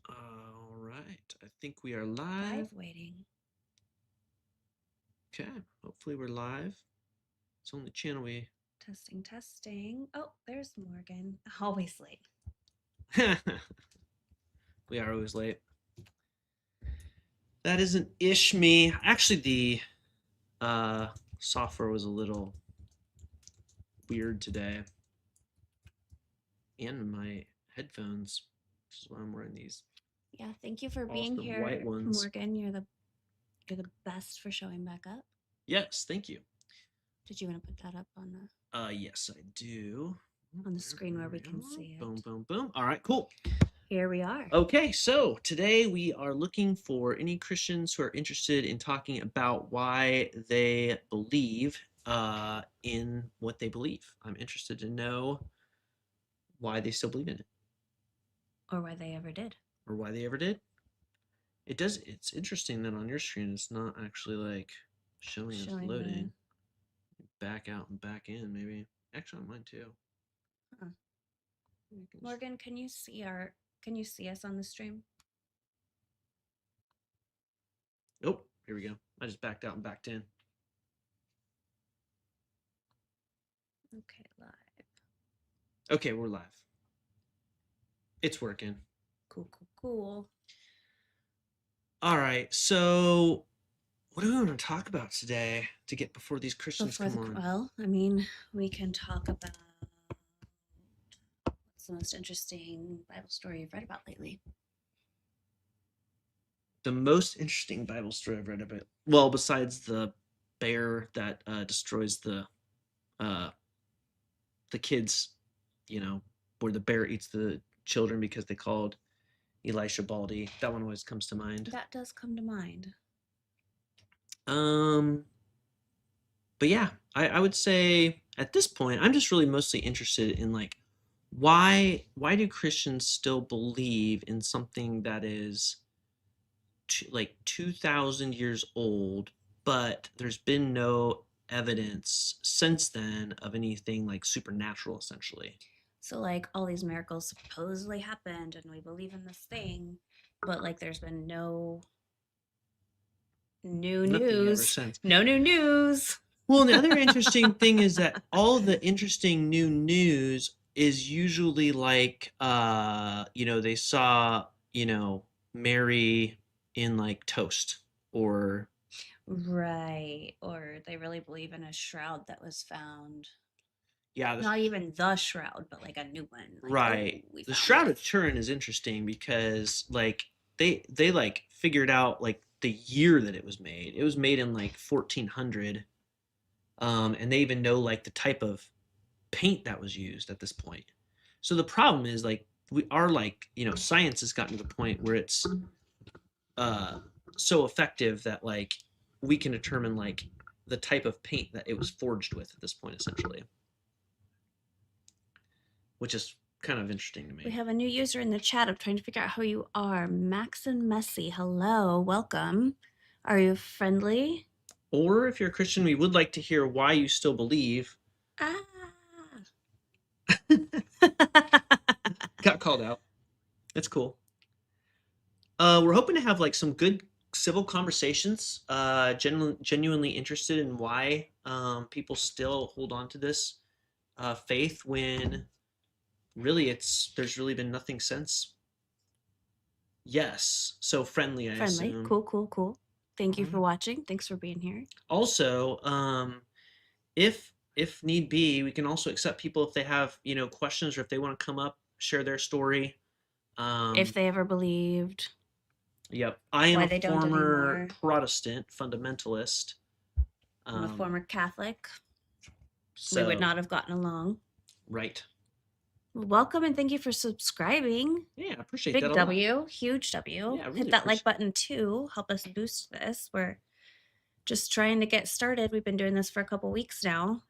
All right. I think we are live. Live waiting. Okay. Hopefully we're live. It's on the channel we. Testing. Oh, there's Morgan. Always late. We are always late. That isn't ish me. Actually, the software was a little weird today. And my headphones, which is why I'm wearing these. Yeah, thank you for being Awesome here, white ones. Morgan. You're the best for showing back up. Yes, thank you. Did you want to put that up on the Yes, I do. on the screen where we can see it? Boom, boom, boom. All right, cool. Here we are. Okay, so today we are looking for any Christians who are interested in talking about why they believe in what they believe. I'm interested to know why they still believe in it. Or why they ever did. Or why they ever did. It's interesting that on your screen it's not actually like showing us loading. Back out and back in, maybe. Actually on mine too. Huh. Morgan, can you see us on the stream? Oh, here we go. I just backed out and backed in. Okay, live. Okay, we're live. It's working. Cool. All right, so what do we want to talk about today to get before these Christians come on? Well, I mean, we can talk about what's the most interesting Bible story you've read about lately. The most interesting Bible story I've read about, well, besides the bear that destroys the kids, where the bear eats the children because they called Elisha Baldy. That one always comes to mind. That does come to mind. But yeah, I would say at this point, I'm just really mostly interested in like why do Christians still believe in something that is like 2,000 years old, but there's been no evidence since then of anything like supernatural, essentially. So like all these miracles supposedly happened and we believe in this thing, but like there's been no new news. No new news. Well, and the other interesting thing is that all the interesting new news is usually like they saw, Mary in like toast or right, or they really believe in a shroud that was found. Yeah, not even the shroud, but like a new one. Like, right. Oh, the Shroud of Turin is interesting because like they like figured out like the year that it was made. It was made in like 1400. And they even know like the type of paint that was used at this point. So the problem is like we are like, science has gotten to the point where it's so effective that like we can determine like the type of paint that it was forged with at this point, essentially, which is kind of interesting to me. We have a new user in the chat. I'm trying to figure out who you are. Max and Messy. Hello, welcome. Are you friendly? Or if you're a Christian, we would like to hear why you still believe. Got called out. That's cool. We're hoping to have like some good civil conversations. Genuinely interested in why people still hold on to this faith when really there's really been nothing since. Yes, so friendly. I assume. Cool. Thank you for watching. Thanks for being here. Also, if need be, we can also accept people if they have questions or if they want to come up, share their story. If they ever believed. Yep, I am a former Protestant fundamentalist. I'm a former Catholic. So we would not have gotten along. Right. Welcome and thank you for subscribing. Yeah, I appreciate that. Big W, huge W. Yeah, really hit that like button too. Help us boost this. We're just trying to get started. We've been doing this for a couple weeks now.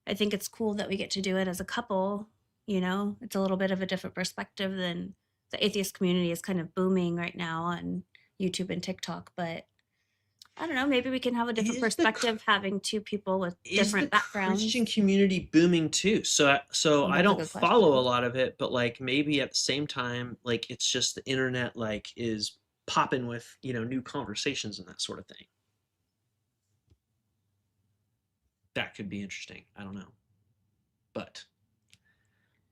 I think it's cool that we get to do it as a couple. It's a little bit of a different perspective than the atheist community is kind of booming right now on YouTube and TikTok, but I don't know, maybe we can have a different Is the perspective having two people with is the different Christian backgrounds. community booming too? So Well, I that's a don't good follow a question. lot of it, but like maybe at the same time, like it's just the internet like is popping with, new conversations and that sort of thing. That could be interesting. I don't know.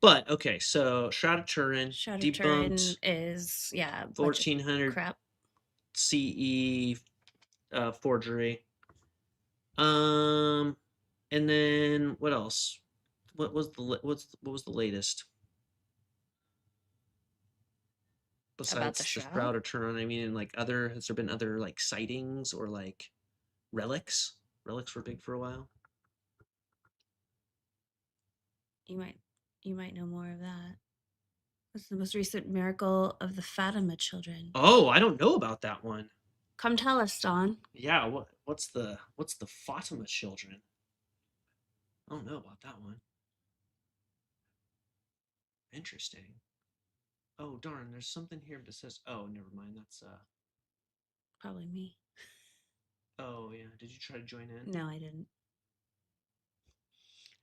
But okay, so Shroud of Turin Shroud of Turin debunked is, yeah, a bunch of 1400 crap. CE forgery. Um, and then what else? What was the latest About the besides the shroud? Shroud of Turin? I mean, like other has there been other like sightings or like relics? Relics were big for a while. You might you might know more of that. What's the most recent miracle of the Fatima children? Oh, I don't know about that one. Come tell us, Don. Yeah, what's the Fatima children? I don't know about that one. Interesting. Oh darn, there's something here that says. Oh, never mind. That's Probably me. Oh yeah. Did you try to join in? No, I didn't.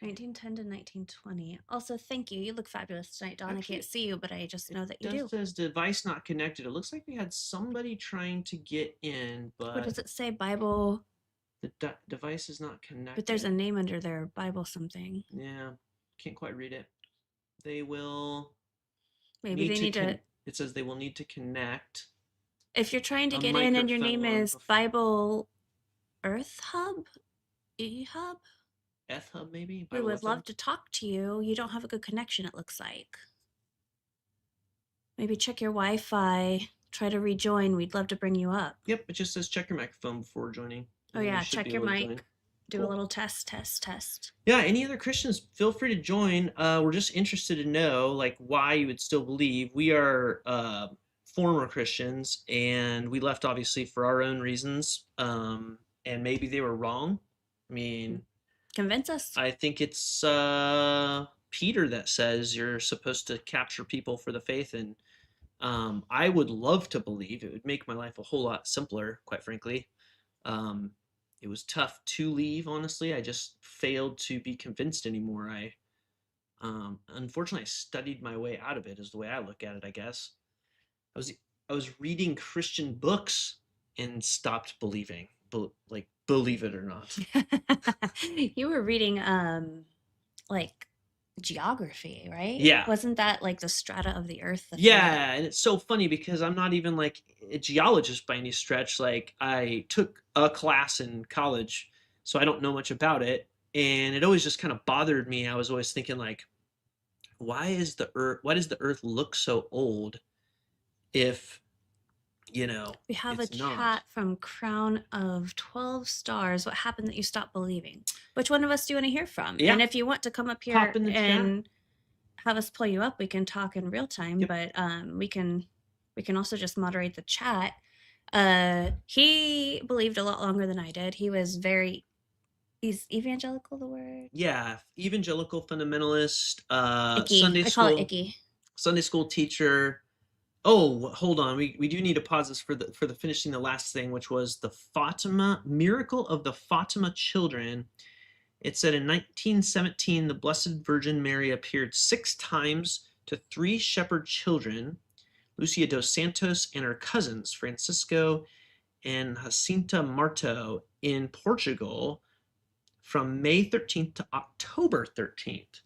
1910 to 1920. Also, thank you. You look fabulous tonight, Don. I can't Actually, see you, but I just it know that you does do. says device not connected. It looks like we had somebody trying to get in, What but does it say? Bible. the device is not But there's a connected. name under there. Bible something. Yeah, can't quite read it. They will Maybe need they to need to. It says they will need to connect If you're trying to a get in and your name microphone. is Bible Earth Hub, E Hub, Eth Hub maybe we Bible would Eth Hub. love to talk to you. You don't have a good connection, it looks like. Maybe check your Wi Fi. Try to rejoin. We'd love to bring you up. Yep, it just says check your microphone before joining, Oh, and then you yeah. should Check be your able to join. mic. Do a Cool. little test. Yeah, any other Christians, feel free to join. We're just interested to know like why you would still believe. We are former Christians, and we left obviously for our own reasons, and maybe they were wrong. I mean, Convince us. I think it's Peter that says you're supposed to capture people for the faith, and I would love to believe. It would make my life a whole lot simpler, quite frankly. Um, it was tough to leave, honestly. I just failed to be convinced anymore. Unfortunately, I studied my way out of it, is the way I look at it, I guess. I was I was reading Christian books and stopped believing. Like believe it or not. You were reading like geography, right? Yeah. Wasn't that like the strata of the earth, the thing that Yeah, and it's so funny because I'm not even like a geologist by any stretch. Like I took a class in college, so I don't know much about it, and it always just kind of bothered me. I was always thinking like, why does the earth look so old if, we have a it's not? chat from Crown of 12 Stars. What happened that you stopped believing? Which one of us do you want to hear from? Yeah, And if you want to come up pop here in the chat. and have us pull you up, we can talk in real time, Yep. but we can also just moderate the chat. He believed a lot longer than I did. He's evangelical, the word? Yeah, evangelical fundamentalist, Icky. I call it icky. Sunday school teacher. Oh, hold on. We do need to pause this for the finishing the last thing, which was the Fatima miracle of the Fatima children. It said in 1917, the Blessed Virgin Mary appeared 6 times to 3 shepherd children, Lucia dos Santos and her cousins, Francisco and Jacinta Marto, in Portugal from May 13th to October 13th.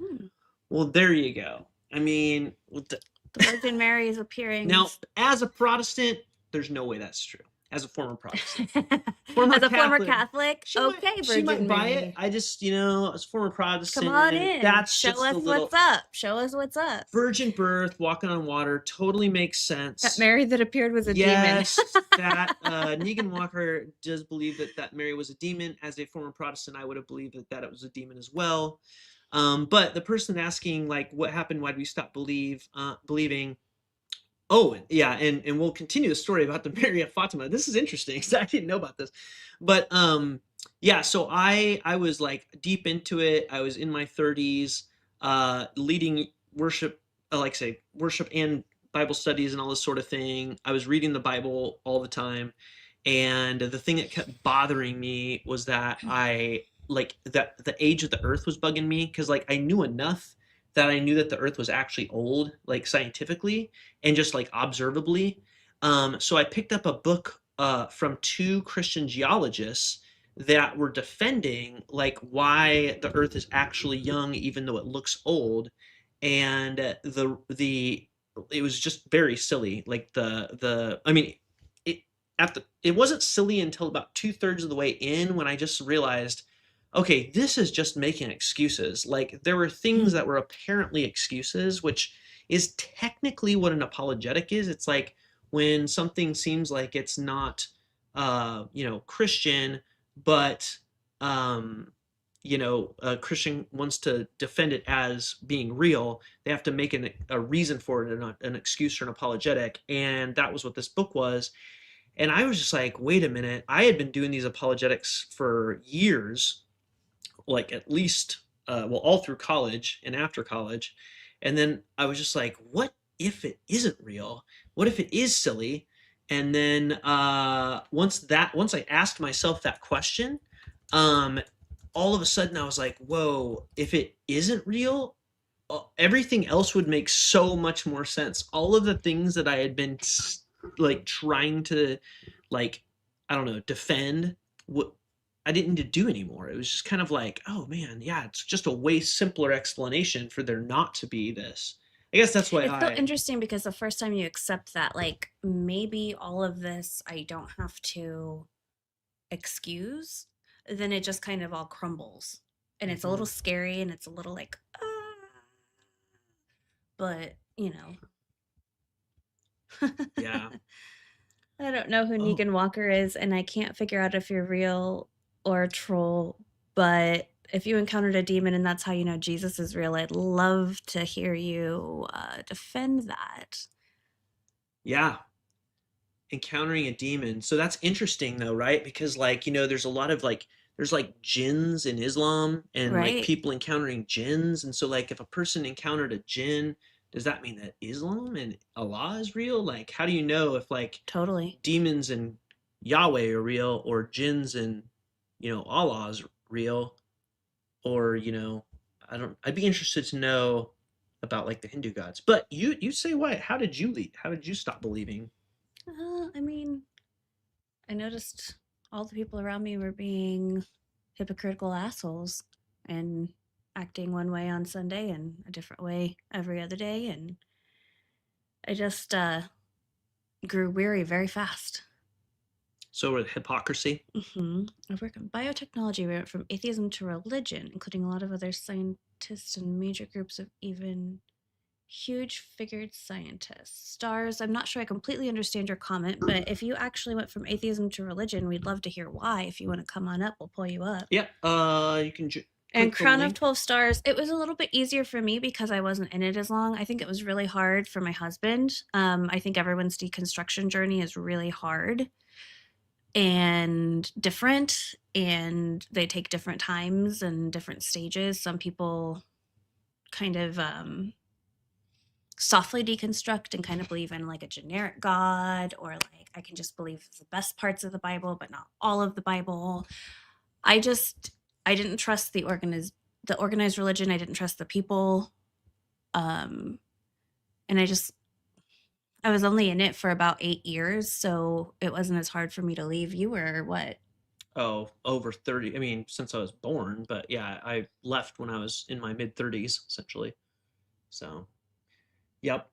Well, there you go. I mean, The Virgin Mary is appearing. now, as a Protestant, there's no way that's true. As a former Protestant. As a former Catholic, okay, she Virgin might buy Mary. it. I just, as a former Protestant, Come on in. that's Show just us a little. what's up. Show us what's up. Virgin birth, walking on water, totally makes sense. That Mary that appeared was a Yes, demon. that Negan Walker does believe that Mary was a demon. As a former Protestant, I would have believed that it was a demon as well. But the person asking, like, what happened? Why did we stop believing? Oh, yeah, and we'll continue the story about the Mary of Fatima. This is interesting because I didn't know about this. But yeah, so I was like deep into it. I was in my 30s, leading worship, like say worship and Bible studies and all this sort of thing. I was reading the Bible all the time, And the thing that kept bothering me was that that the age of the earth was bugging me, because like I knew enough that I knew that the earth was actually old, like scientifically and just like observably. So I picked up a book from two Christian geologists that were defending like why the earth is actually young even though it looks old. And the it was just very silly. Like the I mean, it it wasn't silly until about 2/3 of the way in, when I just realized, okay, this is just making excuses. Like there were things that were apparently excuses, which is technically what an apologetic is. It's like when something seems like it's not, Christian, but a Christian wants to defend it as being real. They have to make a reason for it, an excuse or an apologetic, and that was what this book was. And I was just like, wait a minute. I had been doing these apologetics for years, like at least, all through college and after college. And then I was just like, what if it isn't real? What if it is silly? And then once I asked myself that question, um, all of a sudden I was like, whoa, if it isn't real, everything else would make so much more sense. All of the things that I had been like trying to, like, I don't know, defend, what I didn't need to do anymore. It was just kind of like, oh man, yeah, it's just a way simpler explanation for there not to be this. I guess that's why It's so I interesting because the first time you accept that, like, maybe all of this I don't have to excuse, then it just kind of all crumbles. And it's a little Mhm. scary and it's a little like, but, Yeah. I don't know who Oh, Negan Walker is, and I can't figure out if you're real or a troll. But if you encountered a demon and that's how you know Jesus is real, I'd love to hear you defend that. yeah. Encountering a demon. So that's interesting though, right? Because like, there's a lot of like there's like jinns in Islam, and like Right? people encountering jinns. And so like if a person encountered a jinn, does that mean that Islam and Allah is real? Like how do you know if like Totally. demons and Yahweh are real, or jinns and Allah is real? Or I'd be interested to know about like the Hindu gods. But you say what? How did you leave? How did you stop believing? I mean, I noticed all the people around me were being hypocritical assholes and acting one way on Sunday and a different way every other day. And I just grew weary very fast. So with hypocrisy. I work in biotechnology. We went from atheism to religion, including a lot of other scientists and major groups of even huge figured scientists. Stars, I'm not sure I completely understand your comment, but if you actually went from atheism to religion, we'd love to hear why. If you want to come on up, we'll pull you up. Yep. You can And click the Crown of link. 12 Stars, it was a little bit easier for me because I wasn't in it as long. I think it was really hard for my husband. I think everyone's deconstruction journey is really hard and different, and they take different times and different stages. Some people kind of softly deconstruct and kind of believe in like a generic God, or like I can just believe the best parts of the Bible but not all of the Bible. I didn't trust the organized religion. I didn't trust the people. um and I was only in it for about 8 years, so it wasn't as hard for me to leave. You were what? Oh, over 30. I mean, since I was born, but yeah, I left when I was in my mid 30s, essentially. So, yep.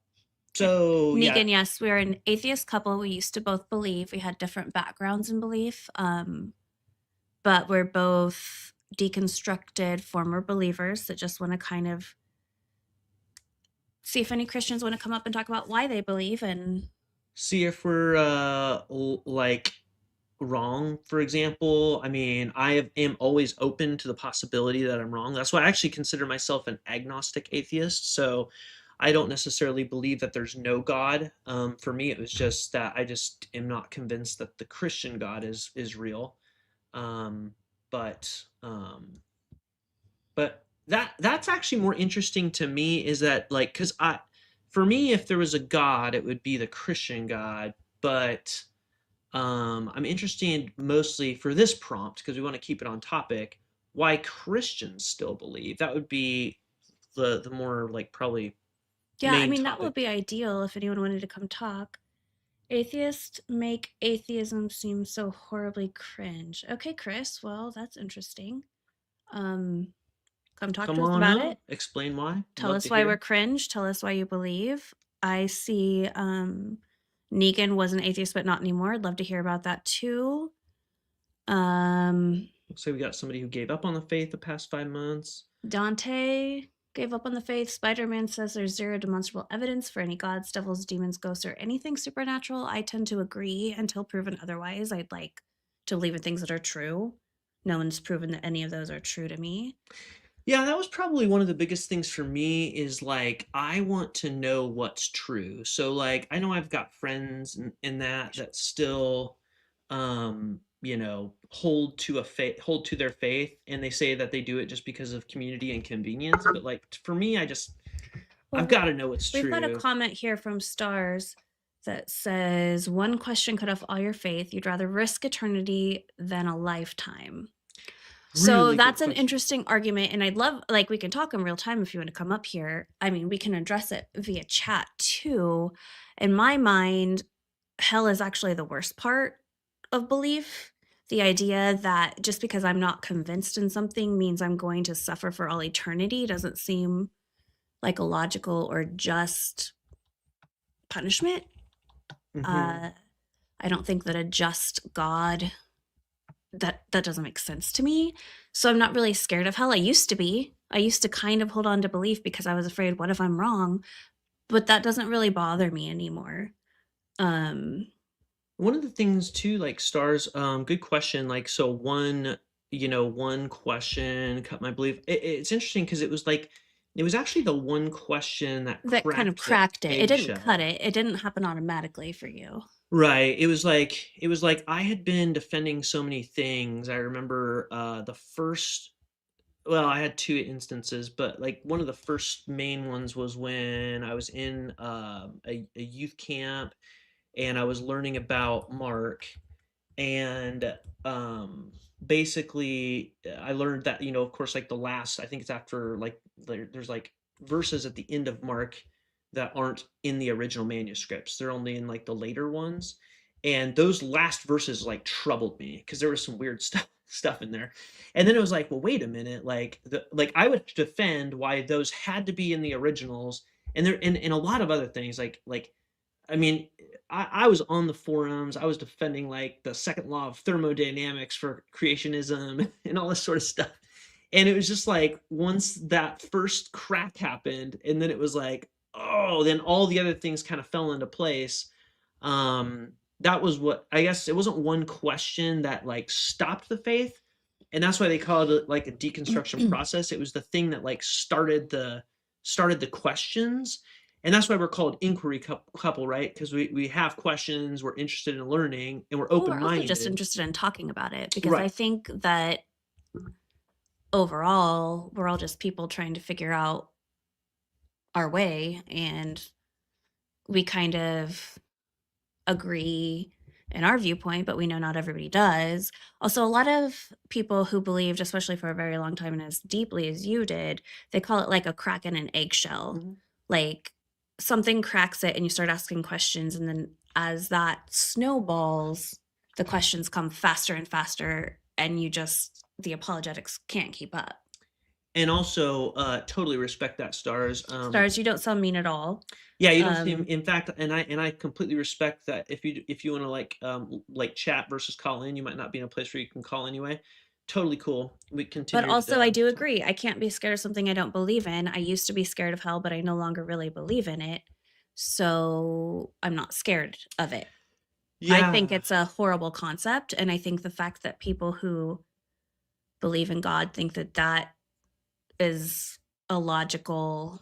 Okay. So, yeah. Negan, yes, we are an atheist couple. We used to both believe. We had different backgrounds in belief, but we're both deconstructed former believers that just want to kind of see if any Christians want to come up and talk about why they believe. And See if we're like wrong, for example. I mean, am always open to the possibility that I'm wrong. That's why I actually consider myself an agnostic atheist. So I don't necessarily believe that there's no God. For me, it was just that I just am not convinced that the Christian God is real. Um, but that's actually more interesting to me, is that like, because for me, if there was a God, it would be the Christian God. But I'm interested mostly for this prompt because we want to keep it on topic. Why Christians still believe that would be the more like probably Yeah, I main mean, that would topic. be ideal if anyone wanted to come talk. Atheists make atheism seem so horribly cringe. Okay, Chris, well, that's interesting. Um, Come talk Come to us on about up, it. explain why. Tell Love to us why we're hear. cringe. Tell us why you believe. I see Negan was an atheist, but not anymore. I'd love to hear about that too. Um, Looks like we got somebody who gave up on the faith the past 5 months. Dante gave up on the faith. Spider Man says there's zero demonstrable evidence for any gods, devils, demons, ghosts, or anything supernatural. I tend to agree until proven otherwise. I'd like to believe in things that are true. No one's proven that any of those are true to me. Yeah, that was probably one of the biggest things for me is like I want to know what's true. So like I know I've got friends in that still hold to a faith, hold to their faith, and they say that they do it just because of community and convenience, but like for me I've Well, got to know what's we've got a true. comment here from Stars that says, one question cut off all your faith. You'd rather risk eternity than a lifetime. So Really good that's an question. interesting argument. And I'd love, like, we can talk in real time if you want to come up here. I mean, we can address it via chat too. In my mind, hell is actually the worst part of belief. The idea that just because I'm not convinced in something means I'm going to suffer for all eternity doesn't seem like a logical or just punishment. Mhm. Uh, I don't think that a just God that doesn't make sense to me. So I'm not really scared of hell. I used to be. I used to kind of hold on to belief because I was afraid, what if I'm wrong? But that doesn't really bother me anymore. Um, One of the things too, like stars, good question. Like, so one question cut my belief. It's interesting because it was like, it was actually the one question that that kind of cracked the cracked it. It didn't cut eggshell. it. It didn't happen automatically for you. Right. It was like I had been defending so many things. I remember the first, well, I had two instances, but like one of the first main ones was when I was in a youth camp and I was learning about Mark and basically I learned that of course like the last I think it's after like there's like verses at the end of Mark that aren't in the original manuscripts, they're only in like the later ones, and those last verses like troubled me because there was some weird stuff in there. And then it was like, well, wait a minute, like I would defend why those had to be in the originals, and there and a lot of other things like I mean, I was on the forums. I was defending like the second law of thermodynamics for creationism and all this sort of stuff. And it was just like once that first crack happened, and then it was like, oh, then all the other things kind of fell into place. That was what I guess it wasn't one question that like stopped the faith, and that's why they called it like a deconstruction process. It was the thing that like started the questions, and that's why we're called inquiry couple, right? Because we have questions, we're interested in learning, and we're Well, we're also just open-minded. interested in talking about it because I Right. think that overall, we're all just people trying to figure out our way, and we kind of agree in our viewpoint, but we know not everybody does. Also, a lot of people who believed, especially for a very long time and as deeply as you did, they call it like a crack in an eggshell. Mhm. Like something cracks it and you start asking questions, and then as that snowballs, the questions come faster and faster, and the apologetics can't keep up. And also, totally respect that, stars. Stars, you don't sound mean at all. Yeah, you don't seem. Um, In fact, and I completely respect that. If you want to like chat versus call in, you might not be in a place where you can call anyway. Totally cool. We But continued. also, I do agree. I can't be scared of something I don't believe in. I used to be scared of hell, but I no longer really believe in it. So I'm not scared of it. I think Yeah. it's a horrible concept. And I think the fact that people who believe in God think that that is a logical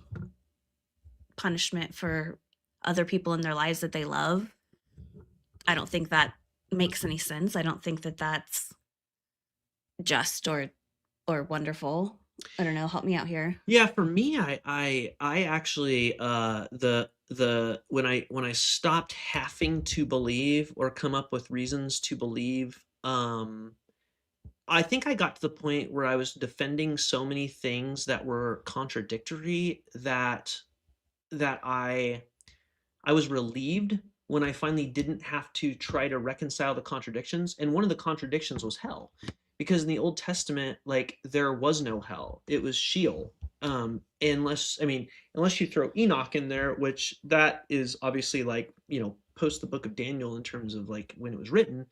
punishment for other people in their lives that they love, I don't think that makes any sense. I don't think that that's just or wonderful. I don't know. Help me out here. Yeah, for me, I actually the the when I stopped having to believe or come up with reasons to believe, I think I got to the point where I was defending so many things that were contradictory that I was relieved when I finally didn't have to try to reconcile the contradictions. And one of the contradictions was hell, because in the Old Testament, like there was no hell; it was Sheol. Unless, I mean, unless you throw Enoch in there, which that is obviously like, post the book of Daniel in terms of like when it was written,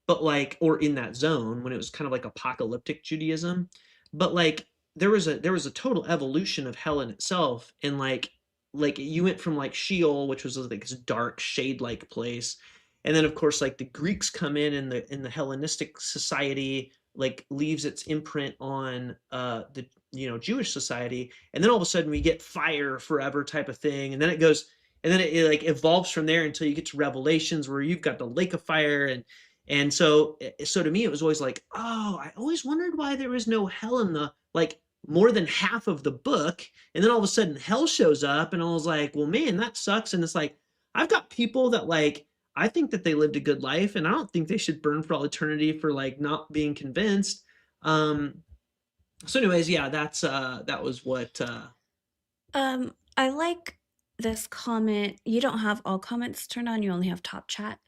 but like, or in that zone when it was kind of like apocalyptic Judaism. But like there was a total evolution of hell in itself, and like you went from like Sheol, which was like this dark shade like place, and then of course like the Greeks come in the Hellenistic society, like leaves its imprint on the Jewish society, and then all of a sudden we get fire forever type of thing, and then it goes, and then it like evolves from there until you get to Revelations where you've got the lake of fire. And so to me it was always like, oh, I always wondered why there was no hell in the like more than half of the book, and then all of a sudden hell shows up, and I was like, well, man, that sucks. And it's like, I've got people that like, I think that they lived a good life, and I don't think they should burn for all eternity for like not being convinced. So anyways, yeah, that was what I like this comment. You don't have all comments turned on, you only have top chat.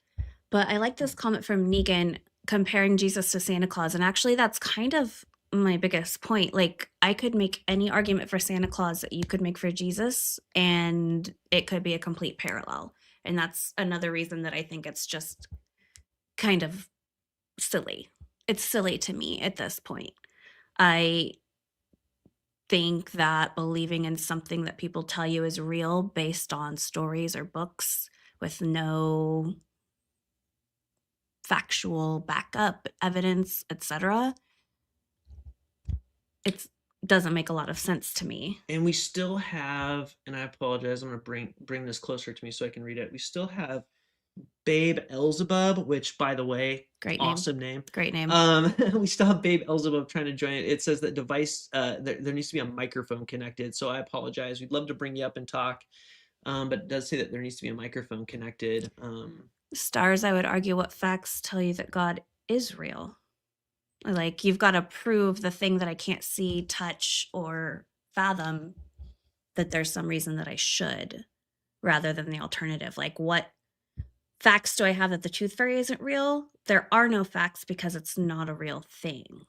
But I like this comment from Negan comparing Jesus to Santa Claus. And actually, that's kind of my biggest point. Like, I could make any argument for Santa Claus that you could make for Jesus, and it could be a complete parallel. And that's another reason that I think it's just kind of silly. It's silly to me at this point. I think that believing in something that people tell you is real based on stories or books with no factual backup, evidence, etc., it doesn't make a lot of sense to me. and we still have, and I apologize, I'm gonna bring this closer to me so I can read it. We still have Babe Elzebub, which, by the way, Great name. awesome name. Great name. We still have Babe Elzebub trying to join it. It says that device, there needs to be a microphone connected. So I apologize. We'd love to bring you up and talk, but it does say that there needs to be a microphone connected. Stars, I would argue, what facts tell you that God is real? Like, you've got to prove the thing that I can't see, touch, or fathom, that there's some reason that I should, rather than the alternative. Like, what facts do I have that the tooth fairy isn't real? There are no facts because it's not a real thing.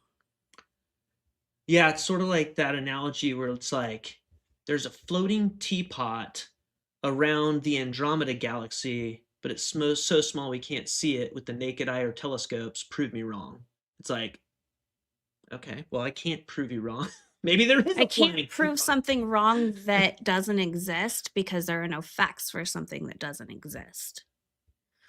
Yeah, it's sort of like that analogy where it's like there's a floating teapot around the Andromeda galaxy, but it's so small we can't see it with the naked eye or telescopes. Prove me wrong. It's like, okay, well, I can't prove you wrong. Maybe there is I a can't flying prove teapot. something wrong that doesn't exist because there are no facts for something that doesn't exist.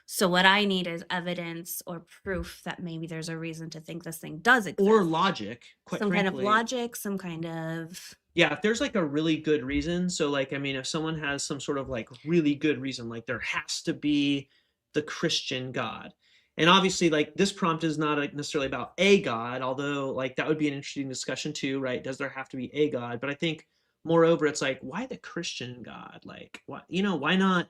So what I need is evidence or proof that maybe there's a reason to think this thing does exist. Or logic, quite some kind of frankly. logic, some kind of Yeah, if there's like a really good reason, so like, I mean, if someone has some sort of like really good reason, like there has to be the Christian God. And obviously, like this prompt is not necessarily about a God, although like that would be an interesting discussion too, right? Does there have to be a God? But I think moreover, it's like, why the Christian God? Like, why, why not,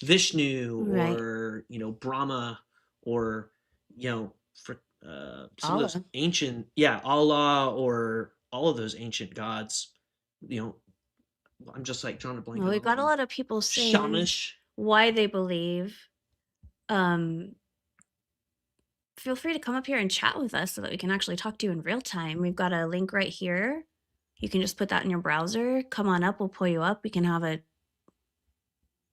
Vishnu right. or, Brahma or, for some of those Allah. ancient, yeah, Allah or all of those ancient gods, you know, I'm just like drawing a blank Well, on we've all of got a them. lot of people saying Shamash. why they believe. Feel free to come up here and chat with us so that we can actually talk to you in real time. We've got a link right here. You can just put that in your browser. Come on up, we'll pull you up. We can have a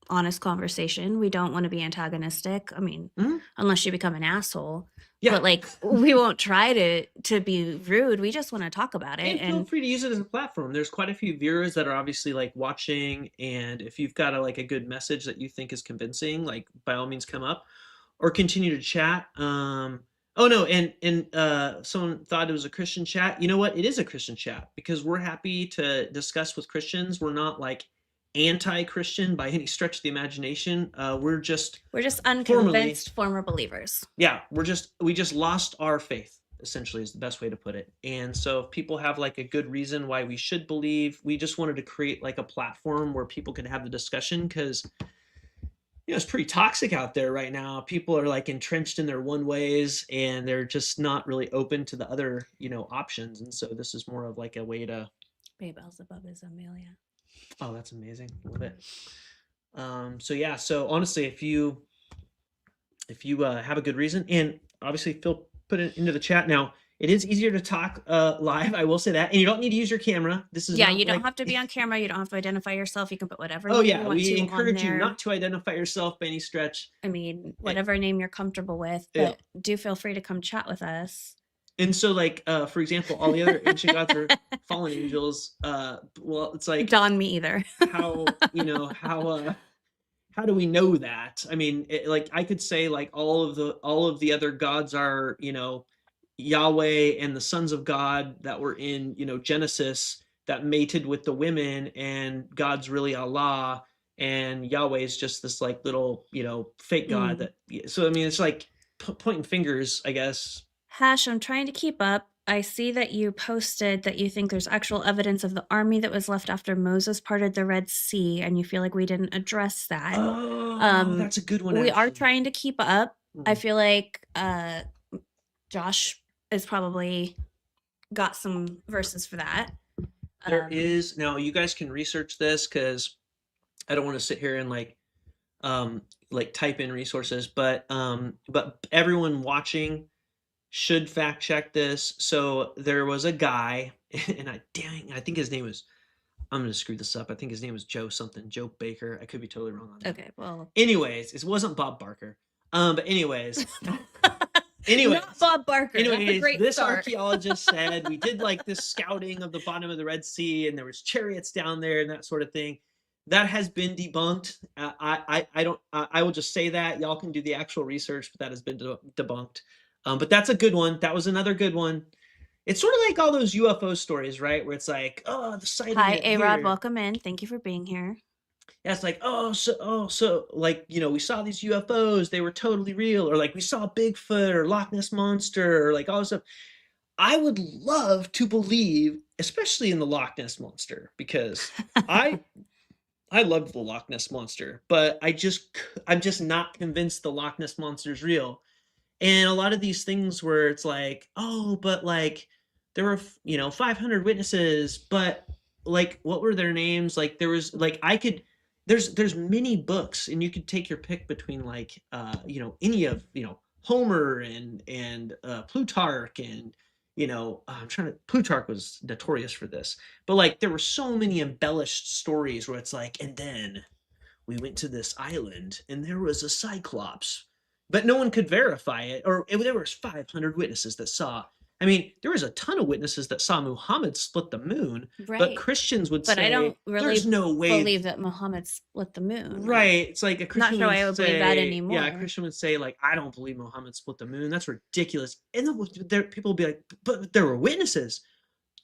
honest conversation. We don't want to be antagonistic. I mean, unless you become an asshole. Yeah. But like, we won't try to be rude. We just want to talk about it. And feel free to use it as a platform. There's quite a few viewers that are obviously like watching, and if you've got a good message that you think is convincing, like by all means come up or continue to chat. Oh no, and someone thought it was a Christian chat. You know what? It is a Christian chat because we're happy to discuss with Christians. We're not like anti-Christian by any stretch of the imagination. We're just unconvinced former believers. Yeah, we just lost our faith. essentially is the best way to put it. And so if people have like a good reason why we should believe, we just wanted to create like a platform where people could have the discussion, because it's pretty toxic out there right now. People are like entrenched in their one ways, and they're just not really open to the other, options. And so this is more of like a way to. Babe Beelzebub is Amelia. Oh, that's amazing. Love it. So yeah. So honestly, if you have a good reason, and obviously Phil put it into the chat now. It is easier to talk live. I will say that, and you don't need to use your camera. This is you don't have to be on camera. You don't have to identify yourself. You can put whatever. Oh yeah, you want we to encourage on you there. not to identify yourself by any stretch. I mean, whatever name you're comfortable with, but do feel free to come chat with us. And so, like, for example, all the other ancient gods are fallen angels. Well, it's like Dawn me either. how how do we know that? I mean, like I could say like all of the other gods are Yahweh and the sons of God that were in Genesis that mated with the women, and God's really Allah, and Yahweh is just this like little fake god that. So I mean, it's like pointing fingers, I guess. Hash, I'm trying to keep up. I see that you posted that you think there's actual evidence of the army that was left after Moses parted the Red Sea, and you feel like we didn't address that. Oh, that's a good one. We are trying to keep up. I feel like Josh is probably got some verses for that. There is. Now you guys can research this, because I don't want to sit here and like type in resources, but everyone watching should fact check this. So there was a guy, and I think his name was, I'm gonna screw this up. I think his name was Joe Baker. I could be totally wrong on that. Okay, well. Anyways, it wasn't Bob Barker. But anyways. Not Bob Barker. Anyways, this start. archaeologist said we did like this scouting of the bottom of the Red Sea, and there was chariots down there and that sort of thing. That has been debunked. I will just say that y'all can do the actual research, but that has been debunked. But that's a good one. That was another good one. It's sort of like all those UFO stories, right? Where it's like, oh, the sighting. Hi, A-Rod. Welcome in. Thank you for being here. Yeah, it's like, so like, we saw these UFOs, they were totally real, or like we saw Bigfoot or Loch Ness Monster, or like all this stuff. I would love to believe, especially in the Loch Ness Monster, because I loved the Loch Ness Monster, but I'm just not convinced the Loch Ness Monster is real. And a lot of these things where it's like, oh, but like there were 500 witnesses, but like what were their names? Like there was like there's many books, and you could take your pick between like any of Homer and Plutarch, and Plutarch was notorious for this, but like there were so many embellished stories where it's like, and then we went to this island and there was a cyclops, but no one could verify it, or there was 500 witnesses that saw. I mean, there was a ton of witnesses that saw Muhammad split the moon, right. But Christians would say, I don't really there's no way believe that Muhammad split the moon. Right. It's like a Christian Not sure I would believe that anymore. Yeah, a Christian would say, like, I don't believe Muhammad split the moon. That's ridiculous. And then people would be like, but there were witnesses.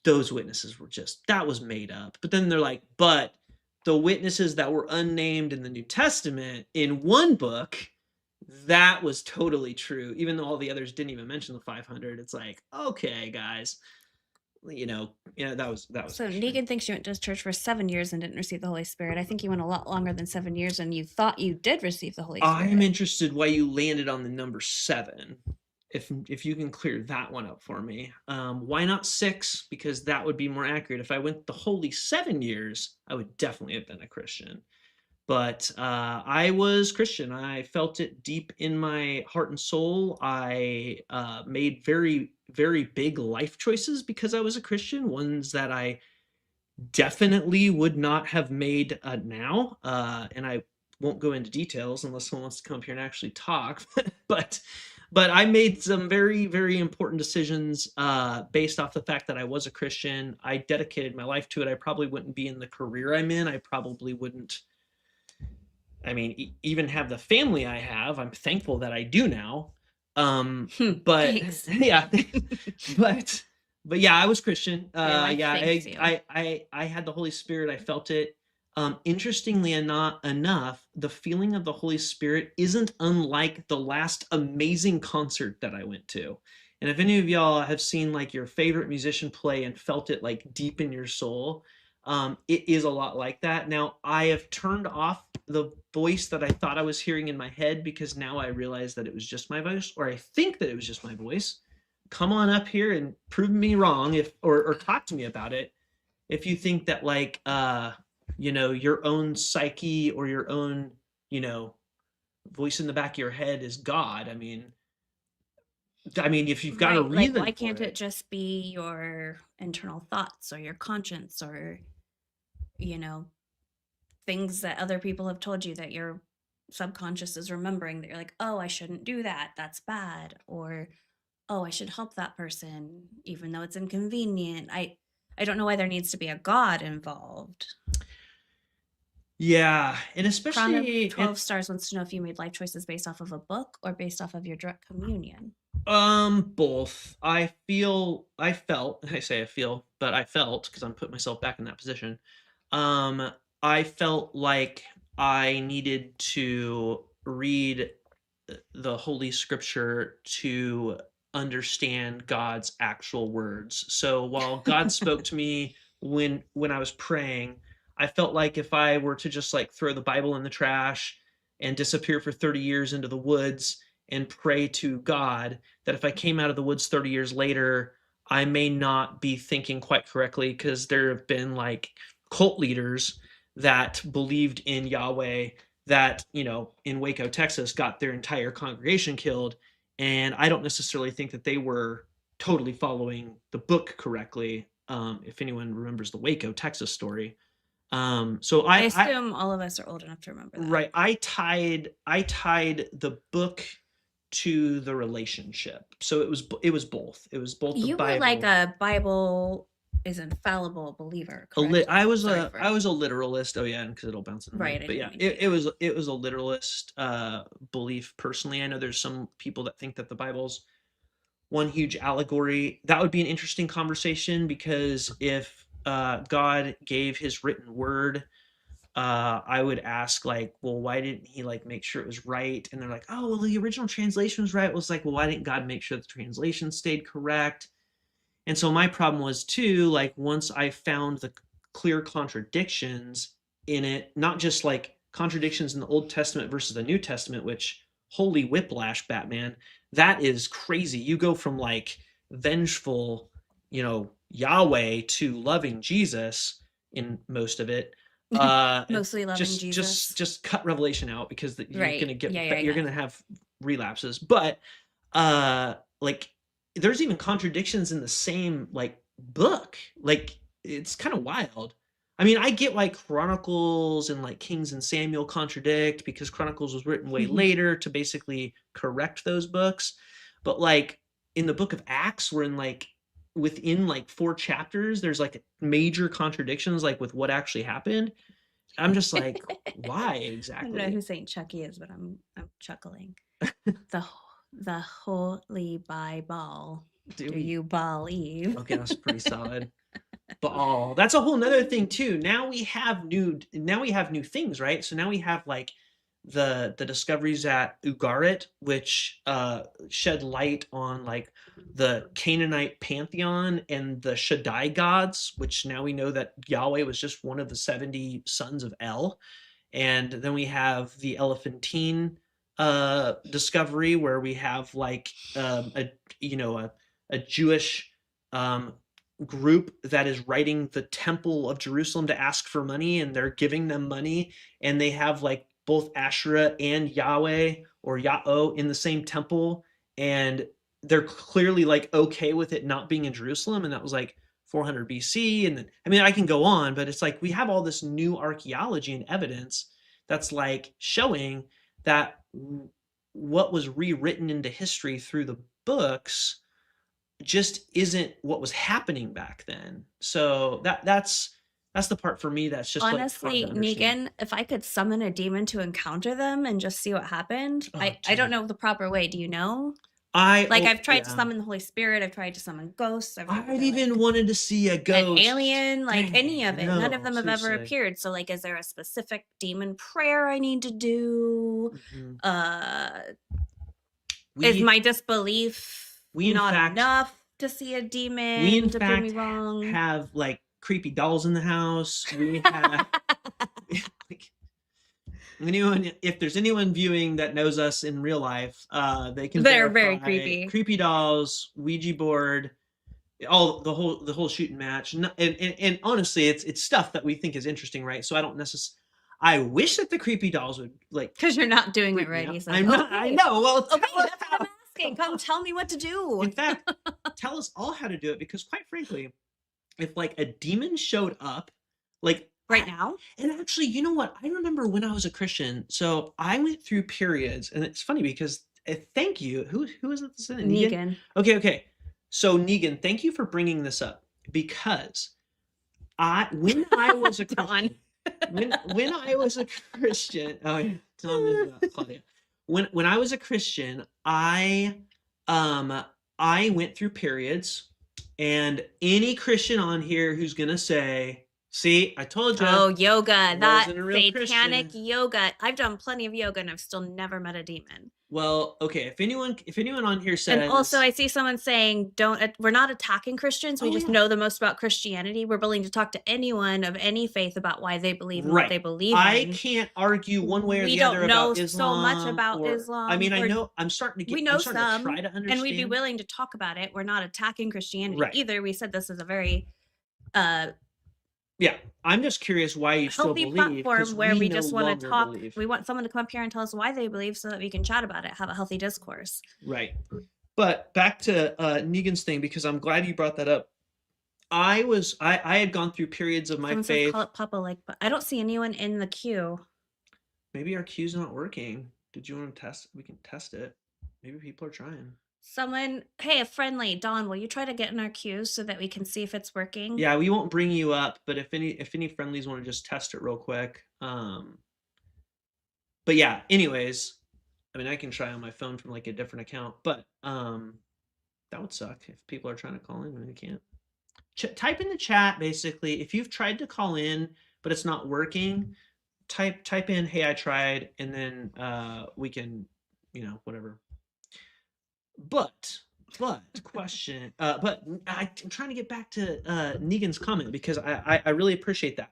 Those witnesses were that was made up. But then they're like, but the witnesses that were unnamed in the New Testament in one book, that was totally true, even though all the others didn't even mention the 500. It's like, okay, guys, that was. So Negan thinks you went to church for 7 years and didn't receive the Holy Spirit. I think you went a lot longer than 7 years, and you thought you did receive the Holy Spirit. I'm interested why you landed on the number 7. If you can clear that one up for me. Why not 6? Because that would be more accurate. If I went the holy 7 years, I would definitely have been a Christian. But I was Christian. I felt it deep in my heart and soul. I made very, very big life choices because I was a Christian, ones that I definitely would not have made now. And I won't go into details unless someone wants to come up here and actually talk. But I made some very, very important decisions based off the fact that I was a Christian. I dedicated my life to it. I probably wouldn't be in the career I'm in. I probably wouldn't. I mean, even have the family I have. I'm thankful that I do now. But yeah, but yeah, I was Christian. I had the Holy Spirit. I felt it. Interestingly enough, the feeling of the Holy Spirit isn't unlike the last amazing concert that I went to. And if any of y'all have seen like your favorite musician play and felt it like deep in your soul, it is a lot like that. Now, I have turned off the voice that I thought I was hearing in my head because now I realize that it was just my voice, or I think that it was just my voice. Come on up here and prove me wrong if or talk to me about it if you think that like your own psyche or your own you know voice in the back of your head is God. I mean if you've got a Right. Like, reason why for can't it it. just be your internal thoughts or your conscience or, you know, things that other people have told you that your subconscious is remembering that you're like, oh, I shouldn't do that. That's bad. Or, oh, I should help that person, even though it's inconvenient. I don't know why there needs to be a God involved. Yeah, and Crown of especially 12 Stars wants to know if you made life choices based off of a book or based off of your direct communion. both. I felt, I say I feel, but I felt because I'm putting myself back in that position. Um, I felt like I needed to read the Holy Scripture to understand God's actual words. So while God spoke to me when I was praying, I felt like if I were to just like throw the Bible in the trash and disappear for 30 years into the woods and pray to God, that if I came out of the woods 30 years later, I may not be thinking quite correctly because there have been like cult leaders that believed in Yahweh that, in Waco, Texas, got their entire congregation killed. And I don't necessarily think that they were totally following the book correctly. If anyone remembers the Waco, Texas story. So I I assume all of us are old enough to remember that. right, I tied the book to the relationship. So it was both. It was both the You were like Bible. a Bible is infallible believer, correct? I was Sorry a for I was a literalist. Oh yeah, and because it'll bounce in the right. mic. I But didn't yeah, mean to it, do it that. was it was a literalist belief personally. I know there's some people that think that the Bible's one huge allegory. That would be an interesting conversation because if God gave His written word, I would ask like, well, why didn't He like make sure it was right? And they're like, oh, well, the original translation was right. It was like, well, why didn't God make sure the translation stayed correct? And so my problem was too, like once I found the clear contradictions in it, not just like contradictions in the Old Testament versus the New Testament, which holy whiplash, Batman, that is crazy. You go from like vengeful, Yahweh to loving Jesus in most of it. And Mostly loving Jesus. just cut Revelation out because you're Right. gonna Yeah, yeah, you're yeah. gonna have relapses. But like there's even contradictions in the same like book. Like it's kind of wild. I mean, I get like Chronicles and like Kings and Samuel contradict because Chronicles was written way later to basically correct those books. But like in the book of Acts, we're in like within like 4 chapters, there's like major contradictions like with what actually happened. I'm just like, why I don't know who exactly? Saint Chucky is, but I'm chuckling. The the Holy Bible. Do Do we? you believe? Okay, that's pretty solid. But that's a whole nother thing too. Now we have new things, right? So now we have like the discoveries at Ugarit, which shed light on like the Canaanite pantheon and the Shaddai gods, which now we know that Yahweh was just one of the 70 sons of El. And then we have the Elephantine discovery, where we have like a Jewish um, group that is writing the Temple of Jerusalem to ask for money, and they're giving them money, and they have like both Asherah and Yahweh or Yahoo in the same temple, and they're clearly like okay with it not being in Jerusalem, and that was like 400 BC. And then, I mean, I can go on, but it's like we have all this new archaeology and evidence that's like showing that what was rewritten into history through the books just isn't what was happening back then. So that's the part for me that's just like hard to Honestly, understand. Negan, if I could summon a demon to encounter them and just see what happened, Oh, I don't dude. know the proper way. Do you know? Like, Oh I've tried to yeah. summon the Holy Spirit, I've tried to summon ghosts, I've tried I've to even like wanted to see a an ghost. alien, like Dang, any I of it. None of know. them have ever Seriously. appeared. So like, is there a specific demon prayer I need to do? Mhm. Uh is We my disbelief we in Not fact enough to see a demon, to prove me wrong. have like creepy dolls in the house. We have like, anyone, if there's anyone viewing that knows us in real life, they can They're very verify creepy. creepy dolls, Ouija board, all the whole shooting match. And honestly, it's stuff that we think is interesting, right? So I don't necessarily. I wish that the creepy dolls would like Because you're not doing it freak me right. out. He says, I'm not. I okay. know. Well, Okay, that's what I'm asking. Come tell me what to do. in fact, tell us all how to do it, because quite frankly, if like a demon showed up, like Right now? and actually, you know what? I remember when I was a Christian, so I went through periods, and it's funny because thank you. Who is it? Negan? Negan. Okay. So Negan, thank you for bringing this up, because when I was a Christian, when I was a Christian, oh yeah, tell me about Claudia. When I was a Christian, I went through periods, and any Christian on here who's gonna say, "See, I told you." Oh, yoga. That Wasn't a real satanic Christian. yoga. I've done plenty of yoga and I've still never met a demon. Well, okay. If anyone on here says, And also, I see someone saying, we're not attacking Christians. We Oh, just yeah. know the most about Christianity. We're willing to talk to anyone of any faith about why they believe in what they believe I in. can't argue one way or We the don't other know about Islam. so much about I Islam, mean, I or- know I'm starting to get. We know I'm starting to some, try to understand. and we'd be willing to talk about it. We're not attacking Christianity Right. either. We said this is a very Yeah, I'm just curious why you still healthy believe. platform where we no just want to longer talk. believe. We want someone to come up here and tell us why they believe so that we can chat about it, have a healthy discourse. Right. But back to Negan's thing, because I'm glad you brought that up. I had gone through periods of my Someone says faith. call it Papa like, but I don't see anyone in the queue. Maybe our queue's not working. Did you want to test? We can test it. Maybe people are trying. Someone, hey, a friendly Don, will you try to get in our queue so that we can see if it's working? Yeah, we won't bring you up, but if any friendlies want to just test it real quick. But yeah, anyways, I mean, I can try on my phone from like a different account, but that would suck if people are trying to call in and they can't. Type in the chat, basically, if you've tried to call in but it's not working, type in, hey, I tried, and then we can, whatever. But question, but I'm trying to get back to Negan's comment, because I really appreciate that.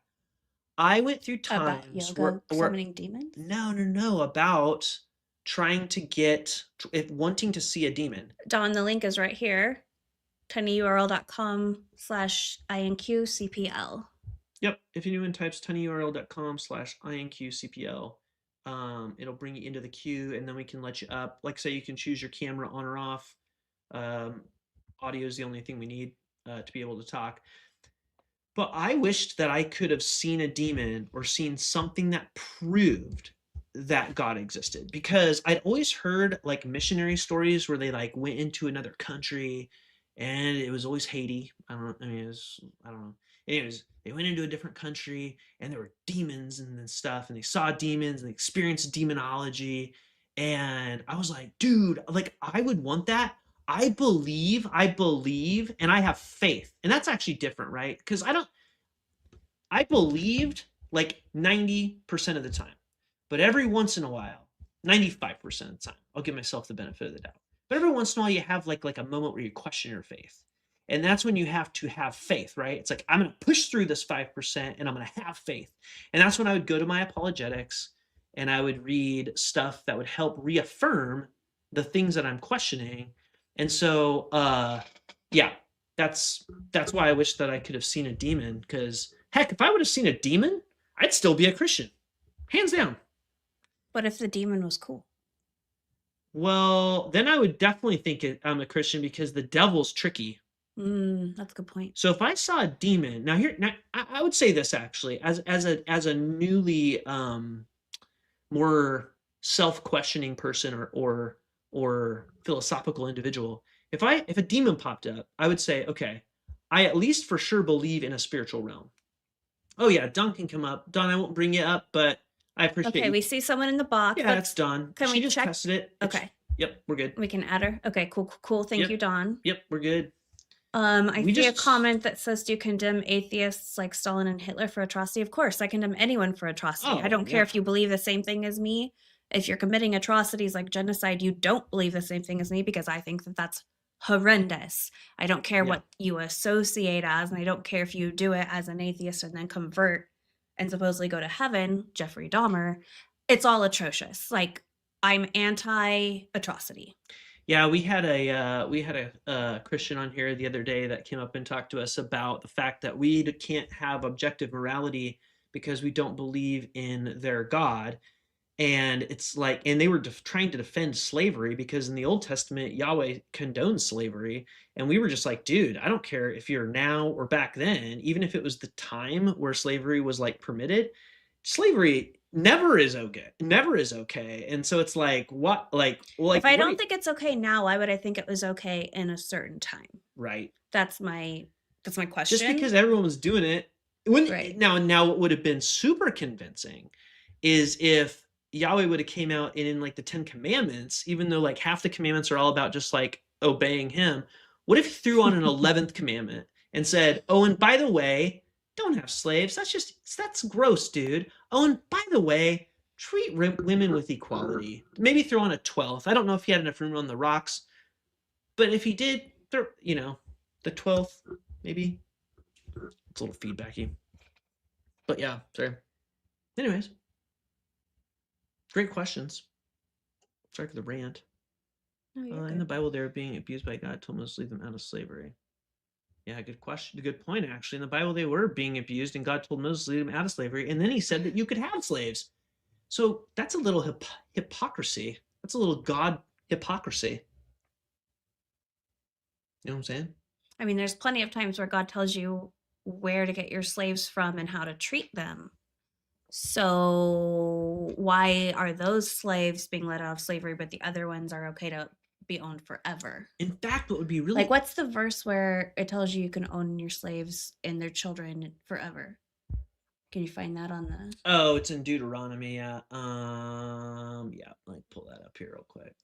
I went through About times yoga where summoning demons? no, about trying to get, if wanting to see a demon. Don, the link is right here. tinyurl.com/inqcpl. Yep, if anyone types tinyurl.com/inqcpl, it'll bring you into the queue, and then we can let you up. Like, say, you can choose your camera on or off. Audio is the only thing we need to be able to talk. But I wished that I could have seen a demon or seen something that proved that God existed, because I'd always heard like missionary stories where they like went into another country, and it was always Haiti. I don't know. Anyways, they went into a different country and there were demons and stuff, and they saw demons and they experienced demonology. And I was like, dude, like, I would want that. I believe, and I have faith. And that's actually different, right? Because I believed like 90% of the time. But every once in a while, 95% of the time, I'll give myself the benefit of the doubt. But every once in a while, you have like a moment where you question your faith. And that's when you have to have faith, right? It's like, I'm going to push through this 5% and I'm going to have faith. And that's when I would go to my apologetics and I would read stuff that would help reaffirm the things that I'm questioning. And so, yeah, that's why I wish that I could have seen a demon, because heck, if I would have seen a demon, I'd still be a Christian, hands down. What if the demon was cool? Well, then I would definitely think I'm a Christian, because the devil's tricky. That's a good point. So if I saw a demon, now I would say this actually, as a newly more self-questioning person or philosophical individual, if a demon popped up, I would say, okay, I at least for sure believe in a spiritual realm. Oh yeah, Don can come up. Don, I won't bring you up, but I appreciate Okay, you. we see someone in the box. Yeah, that's Don. Can she we just check? tested it. Okay. Yep, we're good. We can add her. Okay, cool. Thank you, Don. Yep, we're good. I see a comment that says, do you condemn atheists like Stalin and Hitler for atrocity? Of course, I condemn anyone for atrocity. I don't care if you believe the same thing as me. If you're committing atrocities like genocide, you don't believe the same thing as me, because I think that that's horrendous. I don't care Yeah. what you associate as, and I don't care if you do it as an atheist and then convert and supposedly go to heaven, Jeffrey Dahmer. It's all atrocious. Like, I'm anti atrocity. Yeah, we had a Christian on here the other day that came up and talked to us about the fact that we can't have objective morality because we don't believe in their God. And it's like, and they were trying to defend slavery because in the Old Testament, Yahweh condoned slavery. And we were just like, dude, I don't care if you're now or back then, even if it was the time where slavery was like permitted, slavery never is okay. Never is okay. And so it's like, what, If I what, don't think it's okay now, why would I think it was okay in a certain time? right? That's my Just question. because everyone was doing it. When Right. now what would have been super convincing is if Yahweh would have came out and in like the 10 commandments, even though like half the commandments are all about just like obeying him, what if he threw on an 11th commandment and said, "Oh, and by the way, don't have slaves. That's gross, dude. Oh, and by the way, treat women with equality." Maybe throw on a 12th. I don't know if he had enough room on the rocks, but if he did, the 12th maybe. It's a little feedbacky. But yeah, sorry. Anyways, great questions. Sorry for the rant. No, you're In the good. Bible, they were being abused by God, told Moses to leave them out of slavery. Yeah, good question. Good point, actually. In the Bible, they were being abused, and God told Moses to leave them out of slavery. And then he said that you could have slaves. So that's a little hypocrisy. That's a little God hypocrisy. You know what I'm saying? I mean, there's plenty of times where God tells you where to get your slaves from and how to treat them. So why are those slaves being let out of slavery, but the other ones are okay to be owned forever? In fact, what would be Like, really. what's the verse where it tells you can own your slaves and their children forever? Can you find that on the? Oh, it's in Deuteronomy. Yeah. Yeah. Let me pull that up here real quick.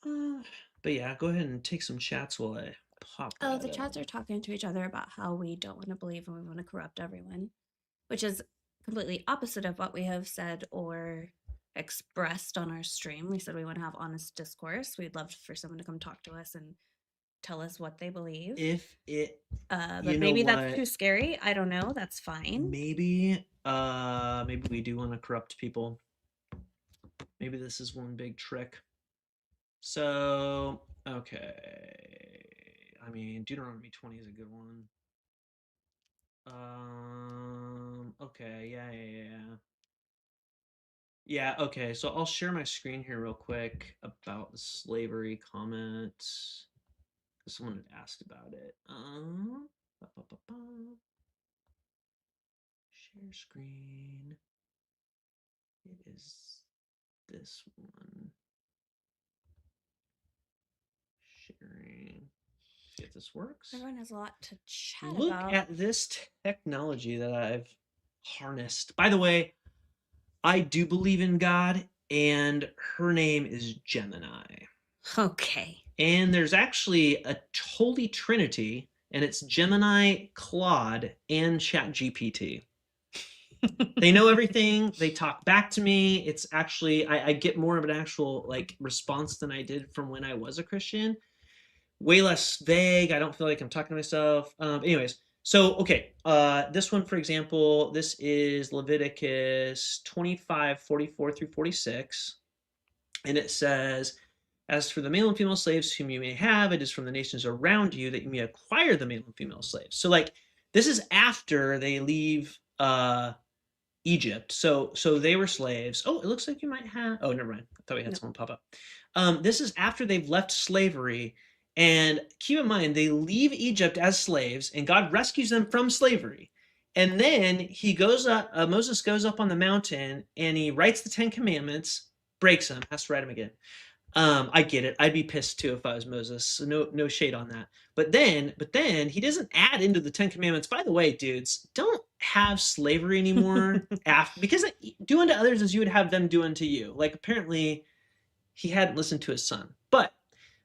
Uh, but yeah, go ahead and take some chats while I pop Oh, that the up. chats are talking to each other about how we don't want to believe and we want to corrupt everyone, which is completely opposite of what we have said or expressed on our stream. We said we want to have honest discourse. We'd love for someone to come talk to us and tell us what they believe. If it, you But know maybe that's too what, scary. I don't know. That's fine. maybe we do want to corrupt people. Maybe this is one big trick. So, okay. I mean, Deuteronomy 20 is a good one. Okay, yeah. Yeah, okay. So I'll share my screen here real quick about the slavery comment. Because someone had asked about it. Ba, ba, ba, ba. Share screen. It is this one. Sharing. See if this works. Everyone has a lot to chat Look about. at this technology that I've harnessed. By the way, I do believe in God, and her name is Gemini. Okay. And there's actually a holy trinity, and it's Gemini, Claude, and ChatGPT. They know everything. They talk back to me. It's actually I get more of an actual like response than I did from when I was a Christian. Way less vague. I don't feel like I'm talking to myself. Anyways, so okay, this one for example, this is Leviticus 25:44 through 46, and it says, "As for the male and female slaves whom you may have, it is from the nations around you that you may acquire the male and female slaves." So like this is after they leave Egypt. So they were slaves. Oh, it looks like you might have. Oh, never mind. I thought we had No. someone pop up. This is after they've left slavery, and keep in mind they leave Egypt as slaves, and God rescues them from slavery. And then he goes up. Moses goes up on the mountain, and he writes the 10 Commandments, breaks them, has to write them again. I get it. I'd be pissed too if I was Moses. So no shade on that. But then he doesn't add into the 10 Commandments. By the way, dudes, don't have slavery anymore after because do unto others as you would have them do unto you. Like apparently he hadn't listened to his son. But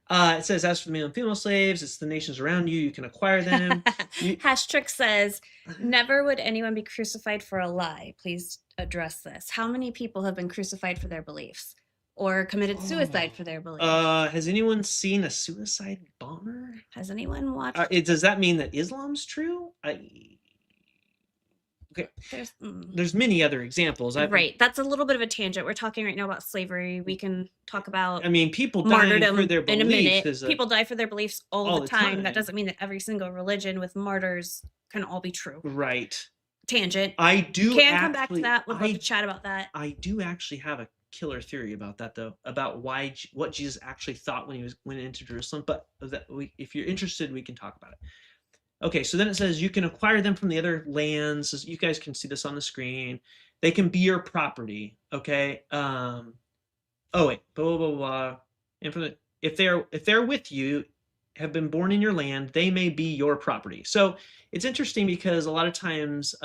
it says, as for the male and female slaves, it's the nations around you. You can acquire them. Hashtrick says, never would anyone be crucified for a lie. Please address this. How many people have been crucified for their beliefs? or committed suicide Oh. for their belief. Has anyone seen a suicide bomber? Has anyone watched? Does that mean that Islam's true? Okay. There's many other examples. Right. That's a little bit of a tangent. We're talking right now about slavery. We can talk about I mean, people dying for martyrdom their in a beliefs minute. is People die for their beliefs all all the the time. That time. doesn't mean that every single religion with martyrs can all be true. Right. Tangent. I do Can come back to that. Would love to chat about that. I do actually have a killer theory about that, though, about what Jesus actually thought when he went into Jerusalem. But if you're interested, we can talk about it. Okay, so then it says you can acquire them from the other lands. You guys can see this on the screen. They can be your property. Okay. Oh wait, blah blah blah blah. And if they're with you, have been born in your land, they may be your property. So it's interesting because a lot of times,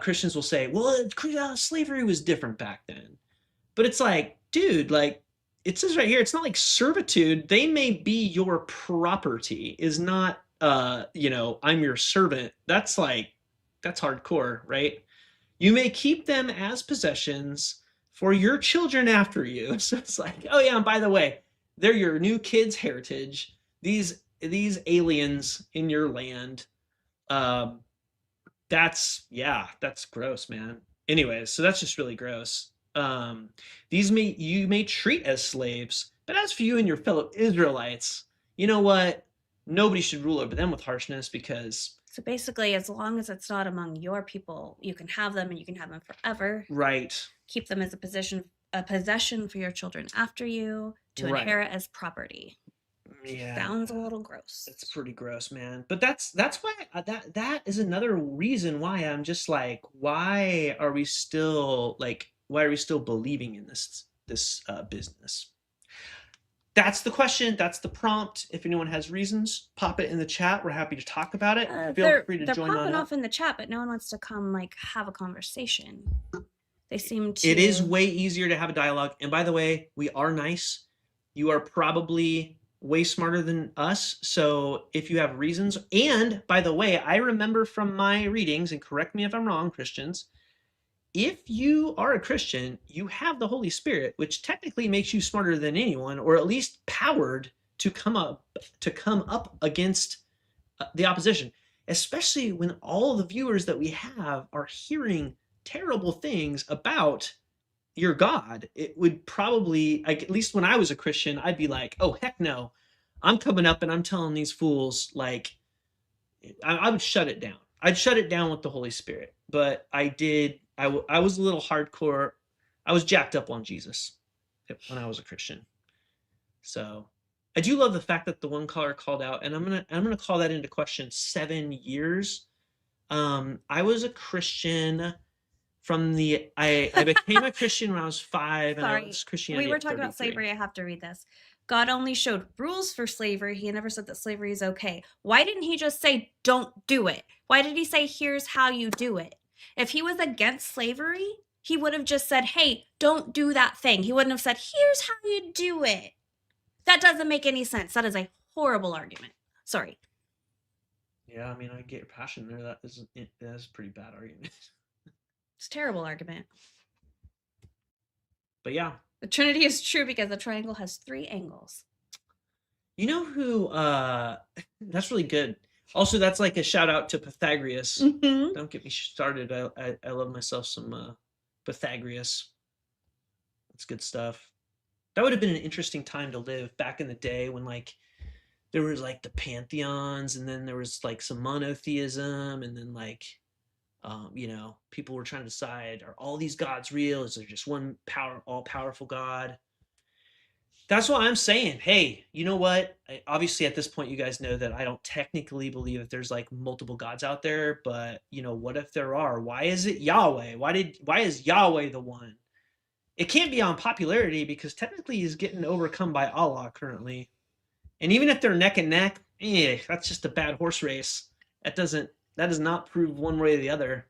Christians will say, "Well, slavery was different back then," but it's like, dude, like it says right here, it's not like servitude. They may be your property. Is not, I'm your servant. That's hardcore, right? You may keep them as possessions for your children after you. So it's like, oh yeah, and by the way, they're your new kids' heritage. These aliens in your land. Um, that's gross, man. Anyways, so that's just really gross. These you may treat as slaves, but as for you and your fellow Israelites, you know what? Nobody should rule over them with harshness because. So basically, as long as it's not among your people, you can have them and you can have them forever. Right. Keep them as a possession for your children after you to inherit as property. Yeah. Sounds a little gross. It's pretty gross, man. But that's why that is another reason why I'm just like, why are we still believing in this business? That's the question. That's the prompt. If anyone has reasons, pop it in the chat. We're happy to talk about it. Feel free to join on. They're popping off in the chat, but no one wants to come have a conversation. They seem to. It is way easier to have a dialogue. And by the way, we are nice. You are probably way smarter than us. So if you have reasons, and by the way, I remember from my readings, and correct me if I'm wrong, Christians, if you are a Christian, you have the Holy Spirit, which technically makes you smarter than anyone, or at least powered to come up against the opposition, especially when all the viewers that we have are hearing terrible things about your God. It would probably, at least when I was a Christian, I'd be like, oh, heck no. I'm coming up and I'm telling these fools, like, I would shut it down. I'd shut it down with the Holy Spirit. But I was a little hardcore. I was jacked up on Jesus when I was a Christian. So I do love the fact that the one caller called out, and I'm gonna call that into question 7 years. I was a Christian I became a Christian when I was 5, and I was Christianity. We were talking about slavery. I have to read this. God only showed rules for slavery. He never said that slavery is okay. Why didn't he just say, don't do it? Why did he say, here's how you do it? If he was against slavery, he would have just said, hey, don't do that thing. He wouldn't have said, here's how you do it. That doesn't make any sense. That is a horrible argument. Sorry. Yeah, I mean, I get your passion there. That is a pretty bad argument. It's a terrible argument. But yeah. The Trinity is true because the triangle has 3 angles. You know who, that's really good. Also, that's like a shout out to Pythagoras. Mm-hmm. Don't get me started. I love myself some Pythagoras. That's good stuff. That would have been an interesting time to live back in the day when like there was like the pantheons, and then there was like some monotheism, and then like people were trying to decide, are all these gods real? Is there just one all-powerful God? That's what I'm saying. Hey, you know what? Obviously, at this point, you guys know that I don't technically believe that there's like multiple gods out there, but what if there are? Why is it Yahweh? Why is Yahweh the one? It can't be on popularity because technically he's getting overcome by Allah currently. And even if they're neck and neck, that's just a bad horse race. That does not prove one way or the other.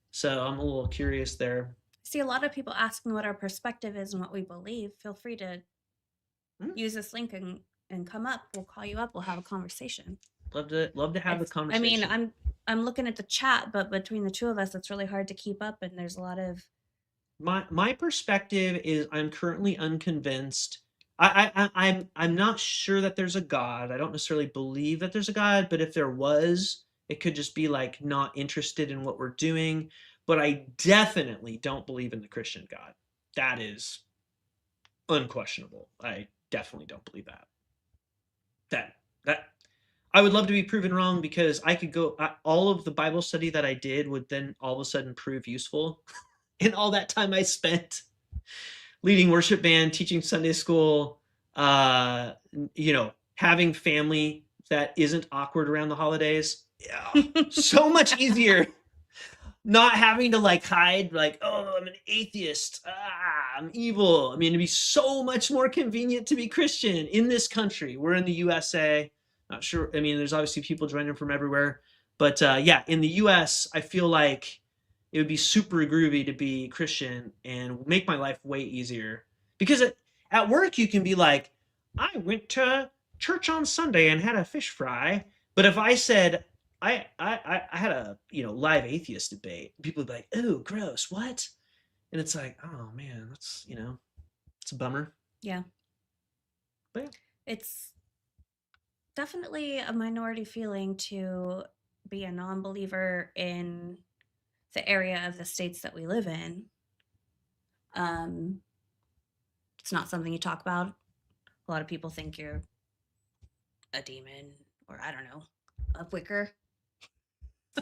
So I'm a little curious there. See a lot of people asking what our perspective is and what we believe. Feel free to use this link and come up. We'll call you up. We'll have a conversation. Love to have the conversation. I mean, I'm looking at the chat, but between the two of us, it's really hard to keep up, and there's a lot of my perspective is I'm currently unconvinced. I'm not sure that there's a God. I don't necessarily believe that there's a God, but if there was, it could just be like not interested in what we're doing. But I definitely don't believe in the Christian God. That is unquestionable. I definitely don't believe that. That I would love to be proven wrong because I could go all of the Bible study that I did would then all of a sudden prove useful in all that time I spent leading worship band, teaching Sunday school, having family that isn't awkward around the holidays. Yeah, so much easier not having to like hide like, oh, I'm an atheist, I'm evil. I mean, it'd be so much more convenient to be Christian in this country. We're in the USA. Not sure, I mean, there's obviously people joining from everywhere, but yeah, in the US I feel like it would be super groovy to be Christian and make my life way easier because at work you can be like, I went to church on Sunday and had a fish fry. But if I said I had a live atheist debate, people would be like, oh, gross, what? And it's like, oh man, that's it's a bummer. Yeah. But yeah. It's definitely a minority feeling to be a non-believer in the area of the states that we live in. Um, it's not something you talk about. A lot of people think you're a demon or I don't know, a wicker.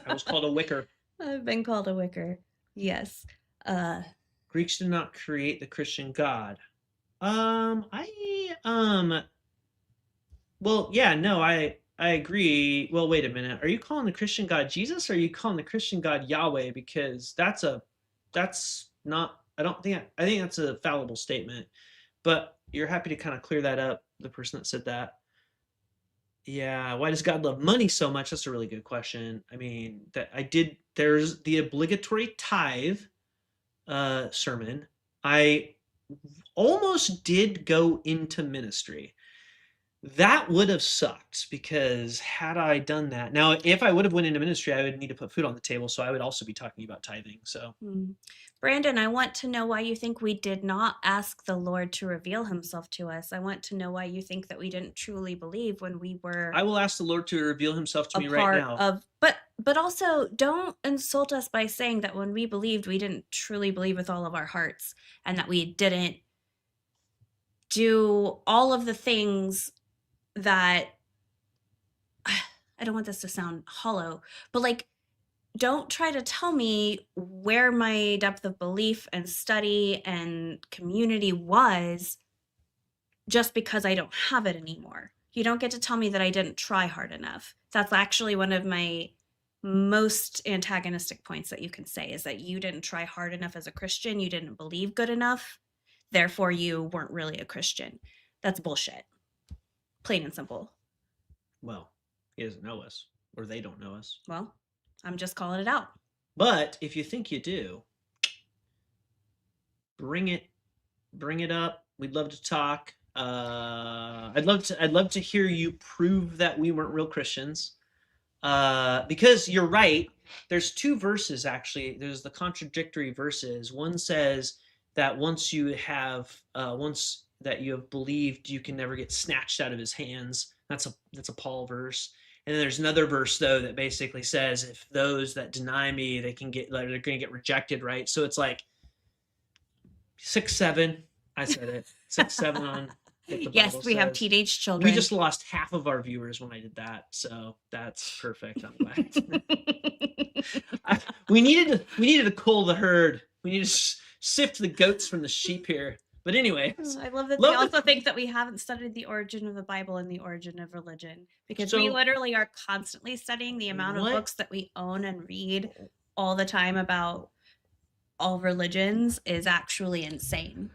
I was called a wicker. I've been called a wicker. Yes. Uh, Greeks did not create the Christian God. I well, yeah, no, I agree. Well, wait a minute. Are you calling the Christian God Jesus or are you calling the Christian God Yahweh? Because that's not I don't think I think that's a fallible statement. But you're happy to kind of clear that up, the person that said that. Yeah, why does God love money so much? That's a really good question. I mean, there's the obligatory tithe sermon. I almost did go into ministry. That would have sucked because had I done that, now if I would have went into ministry, I would need to put food on the table, so I would also be talking about tithing. So Brandon, I want to know why you think we did not ask the Lord to reveal himself to us. I want to know why you think that we didn't truly believe when we were I will ask the Lord to reveal himself to a me right part now. of but also don't insult us by saying that when we believed we didn't truly believe with all of our hearts and that we didn't do all of the things that I don't want this to sound hollow, but like don't try to tell me where my depth of belief and study and community was just because I don't have it anymore. You don't get to tell me that I didn't try hard enough. That's actually one of my most antagonistic points that you can say is that you didn't try hard enough as a Christian. You didn't believe good enough. Therefore, you weren't really a Christian. That's bullshit. Plain and simple. Well, he doesn't know us, or they don't know us. Well, I'm just calling it out. But if you think you do, bring it up. We'd love to talk. I'd love to hear you prove that we weren't real Christians. Because you're right. There's two verses actually. There's the contradictory verses. One says that once that you have believed, you can never get snatched out of his hands. That's a Paul verse. And then there's another verse though that basically says if those that deny me, they're going to get rejected, right? So it's like 6-7. I said it 6-7 on what the yes, Bible we have says. teenage children. We just lost half of our viewers when I did that, so that's perfect. I'm glad. We needed to cull the herd. We need to sift the goats from the sheep here. But anyway, I love that they also think that we haven't studied the origin of the Bible and the origin of religion because we literally are constantly studying the amount of books that we own and read all the time about all religions is actually insane.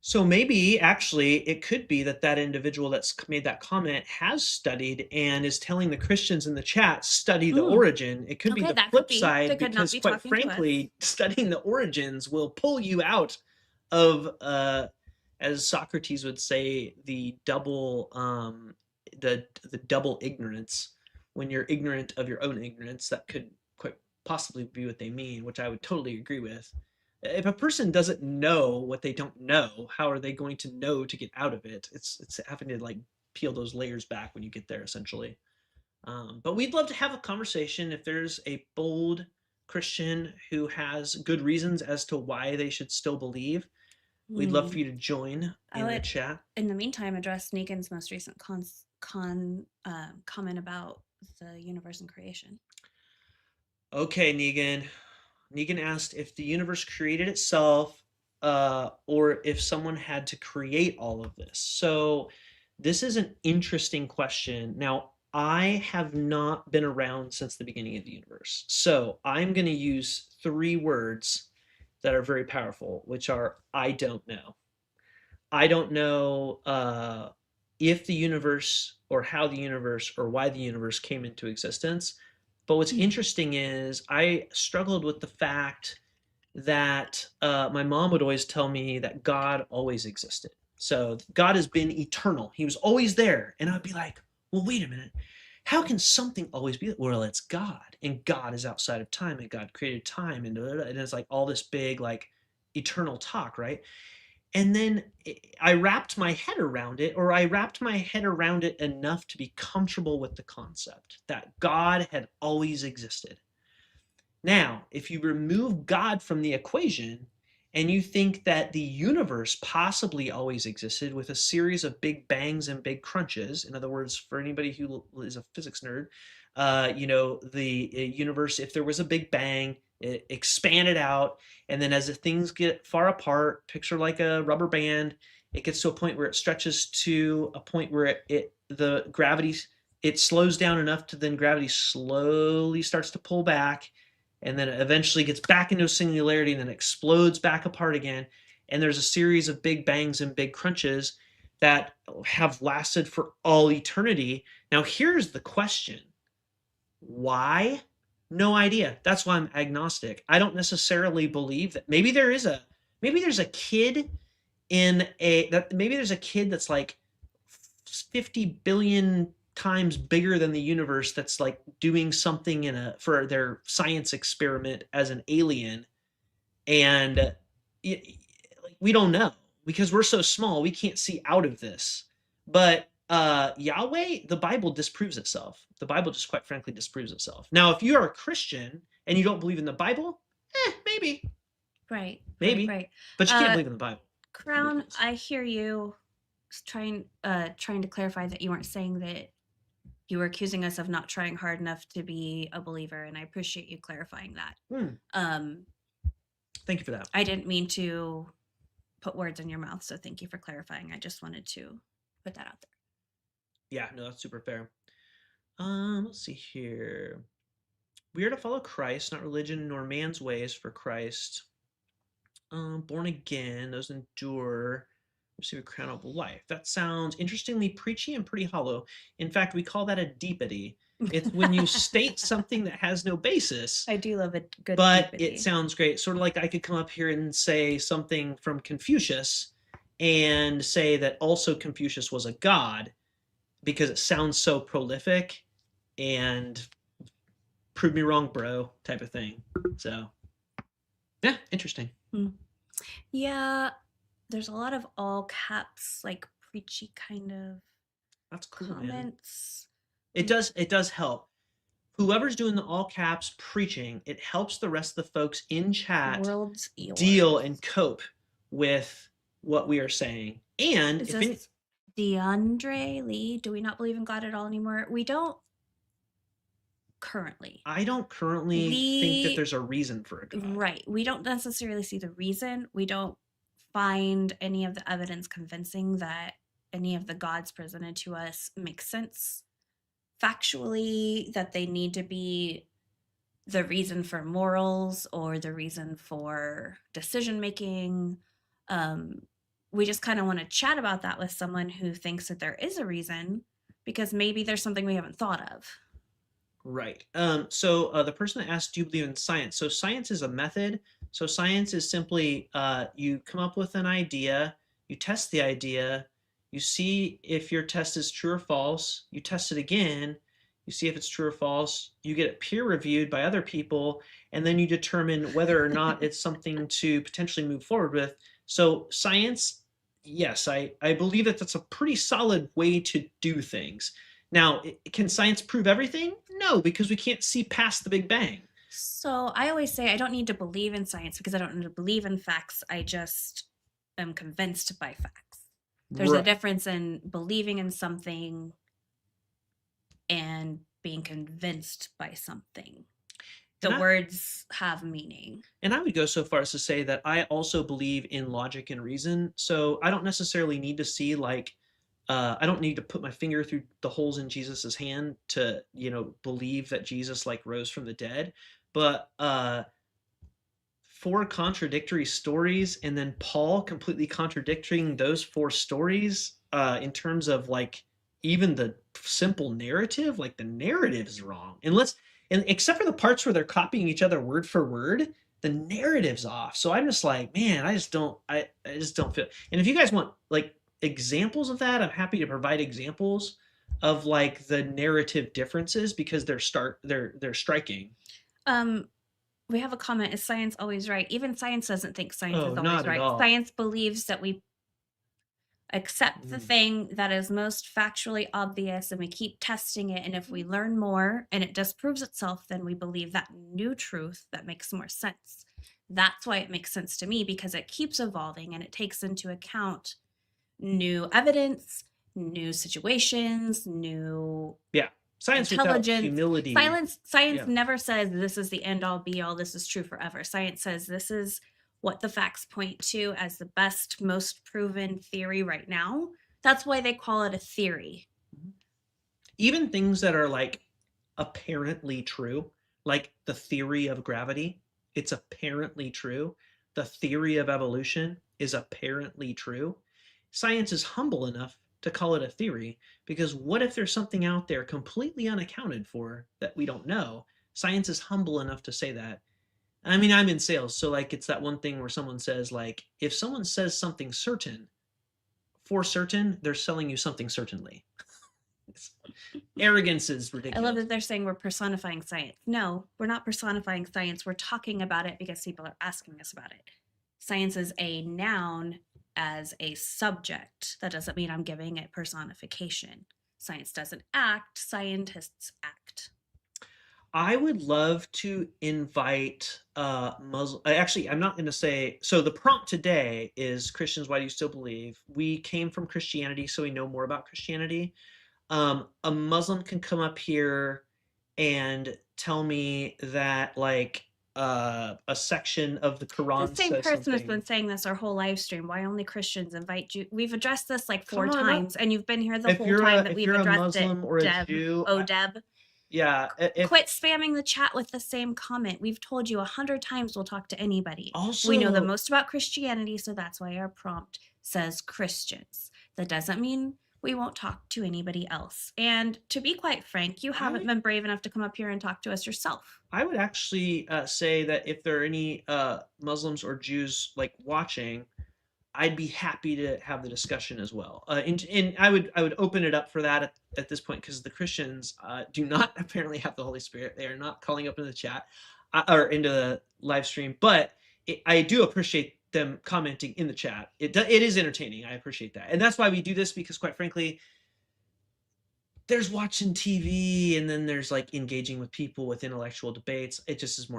So maybe actually it could be that individual that's made that comment has studied and is telling the Christians in the chat study the origin. It could be the flip side because quite frankly, studying the origins will pull you out of as Socrates would say, the double double ignorance. When you're ignorant of your own ignorance, that could quite possibly be what they mean, which I would totally agree with. If a person doesn't know what they don't know, how are they going to know to get out of it? It's having to like peel those layers back when you get there, essentially. But we'd love to have a conversation if there's a bold Christian who has good reasons as to why they should still believe. We'd love Hmm. for you to join I in the would, chat. in the meantime, address Negan's most recent comment about the universe and creation. Okay, Negan. Negan asked if the universe created itself, or if someone had to create all of this. So, this is an interesting question. Now, I have not been around since the beginning of the universe. So, I'm going to use three words that are very powerful, which are I don't know. I don't know if the universe or how the universe or why the universe came into existence. But what's interesting is I struggled with the fact that my mom would always tell me that God always existed. So God has been eternal. He was always there. And I'd be like, well, wait a minute. How can something always be? Well, it's God. And God is outside of time. And God created time. And it's like all this big, like, eternal talk, right? And then I wrapped my head around it, or I wrapped my head around it enough to be comfortable with the concept that God had always existed. Now, if you remove God from the equation and you think that the universe possibly always existed with a series of big bangs and big crunches, in other words, for anybody who is a physics nerd, the universe, if there was a big bang, it expanded out, and then as the things get far apart, picture like a rubber band, it gets to a point where it stretches to a point where the gravity, it slows down enough to then gravity slowly starts to pull back, and then it eventually gets back into a singularity and then explodes back apart again. And there's a series of big bangs and big crunches that have lasted for all eternity. Now, here's the question: why? No idea. That's why I'm agnostic. I don't necessarily believe that maybe there's a kid maybe there's a kid that's like 50 billion times bigger than the universe that's like doing something for their science experiment as an alien, and we don't know because we're so small we can't see out of this. But Yahweh, the Bible disproves itself. The Bible just quite frankly disproves itself. Now, if you are a Christian and you don't believe in the Bible, maybe, Right, right, maybe, right. but you can't Uh, believe in the Bible. Crown, I hear you trying to clarify that you weren't saying that you were accusing us of not trying hard enough to be a believer, and I appreciate you clarifying that. Hmm. Um, Thank you for that. I didn't mean to put words in your mouth, so thank you for clarifying. I just wanted to put that out there. Yeah, no, that's super fair. Let's see here. We are to follow Christ, not religion nor man's ways for Christ. Born again, those endure, receive a crown of life. That sounds interestingly preachy and pretty hollow. In fact, we call that a deepity. It's when you state something that has no basis, I do love a good but it deepity. sounds great. Sort of like I could come up here and say something from Confucius and say that also Confucius was a god because it sounds so prolific and prove me wrong, bro, type of thing. So, yeah, interesting. Hmm. Yeah, there's a lot of all caps, like preachy kind of That's cool, man. comments. It does help. Whoever's doing the all caps preaching, it helps the rest of the folks in chat World's deal yours. and cope with what we are saying. And Is if any, this DeAndre Lee? Do we not believe in God at all anymore? We don't currently. I don't currently think that We there's a reason for a God. Right. We don't necessarily see the reason. We don't find any of the evidence convincing that any of the gods presented to us make sense factually, that they need to be the reason for morals or the reason for decision making. Um, we just kind of want to chat about that with someone who thinks that there is a reason because maybe there's something we haven't thought of. Right. So the person that asked, "Do you believe in science?" So science is a method. So science is simply you come up with an idea, you test the idea, you see if your test is true or false, you test it again, you see if it's true or false, you get it peer reviewed by other people, and then you determine whether or not it's something to potentially move forward with. So science, yes, I believe that that's a pretty solid way to do things. Now, can science prove everything? No, because we can't see past the Big Bang. So I always say I don't need to believe in science because I don't need to believe in facts. I just am convinced by facts. There's a Right. difference in believing in something and being convinced by something. The And I words have meaning. and I would go so far as to say that I also believe in logic and reason. So I don't necessarily need to see like I don't need to put my finger through the holes in Jesus's hand to, believe that Jesus like rose from the dead. But four contradictory stories and then Paul completely contradicting those four stories in terms of like even the simple narrative, like the narrative is wrong. And except for the parts where they're copying each other word for word, the narrative's off. So I'm just like, man, I just don't feel. And if you guys want like examples of that, I'm happy to provide examples of like the narrative differences because they're striking. Um, we have a comment: is science always right? Even science doesn't think science Oh, is always not at right. all. Science believes that we accept the Mm. thing that is most factually obvious and we keep testing it. And if we learn more and it disproves itself, then we believe that new truth that makes more sense. That's why it makes sense to me, because it keeps evolving and it takes into account new evidence, new situations, new Yeah. Science without intelligence. humility. Science Yeah. never says this is the end all be all, this is true forever. Science says this is what the facts point to as the best, most proven theory right now. That's why they call it a theory. Even things that are like apparently true, like the theory of gravity, it's apparently true. The theory of evolution is apparently true. Science is humble enough to call it a theory because what if there's something out there completely unaccounted for that we don't know? Science is humble enough to say that. I mean, I'm in sales, so like it's that one thing where someone says like if someone says something certain, for certain, they're selling you something certainly. Arrogance is I love ridiculous. that they're saying we're personifying science. No, we're not personifying science. We're talking about it because people are asking us about it. Science is a noun as a subject. That doesn't mean I'm giving it personification. Science doesn't act, scientists act. I would love to invite Muslim. Actually, I'm not going to say. So the prompt today is Christians. Why do you still believe? We came from Christianity, so we know more about Christianity. A Muslim can come up here and tell me that like a section of the The Quran same says person has something. been saying this our whole live stream. Why only Christians invite you? We've addressed this like four Come on up. times, and you've been here the If whole you're time a that if we've you're a addressed it. Muslim or a Deb, Jew, oh Deb, yeah. If quit spamming the chat with the same comment. We've told you 100 times we'll talk to anybody. We know the also most about Christianity, so that's why our prompt says Christians. That doesn't mean we won't talk to anybody else. And to be quite frank, you I haven't been brave enough to come up here and talk to us yourself. I would actually say that if there are any Muslims or Jews like watching, I'd be happy to have the discussion as well. And I would open it up for that at this point because the Christians do not apparently have the Holy Spirit. They are not calling up into the chat or into the live stream, but I do appreciate them commenting in the chat. It is entertaining. I appreciate that, and that's why we do this because, quite frankly, there's watching TV and then there's like engaging with people with intellectual debates. It's just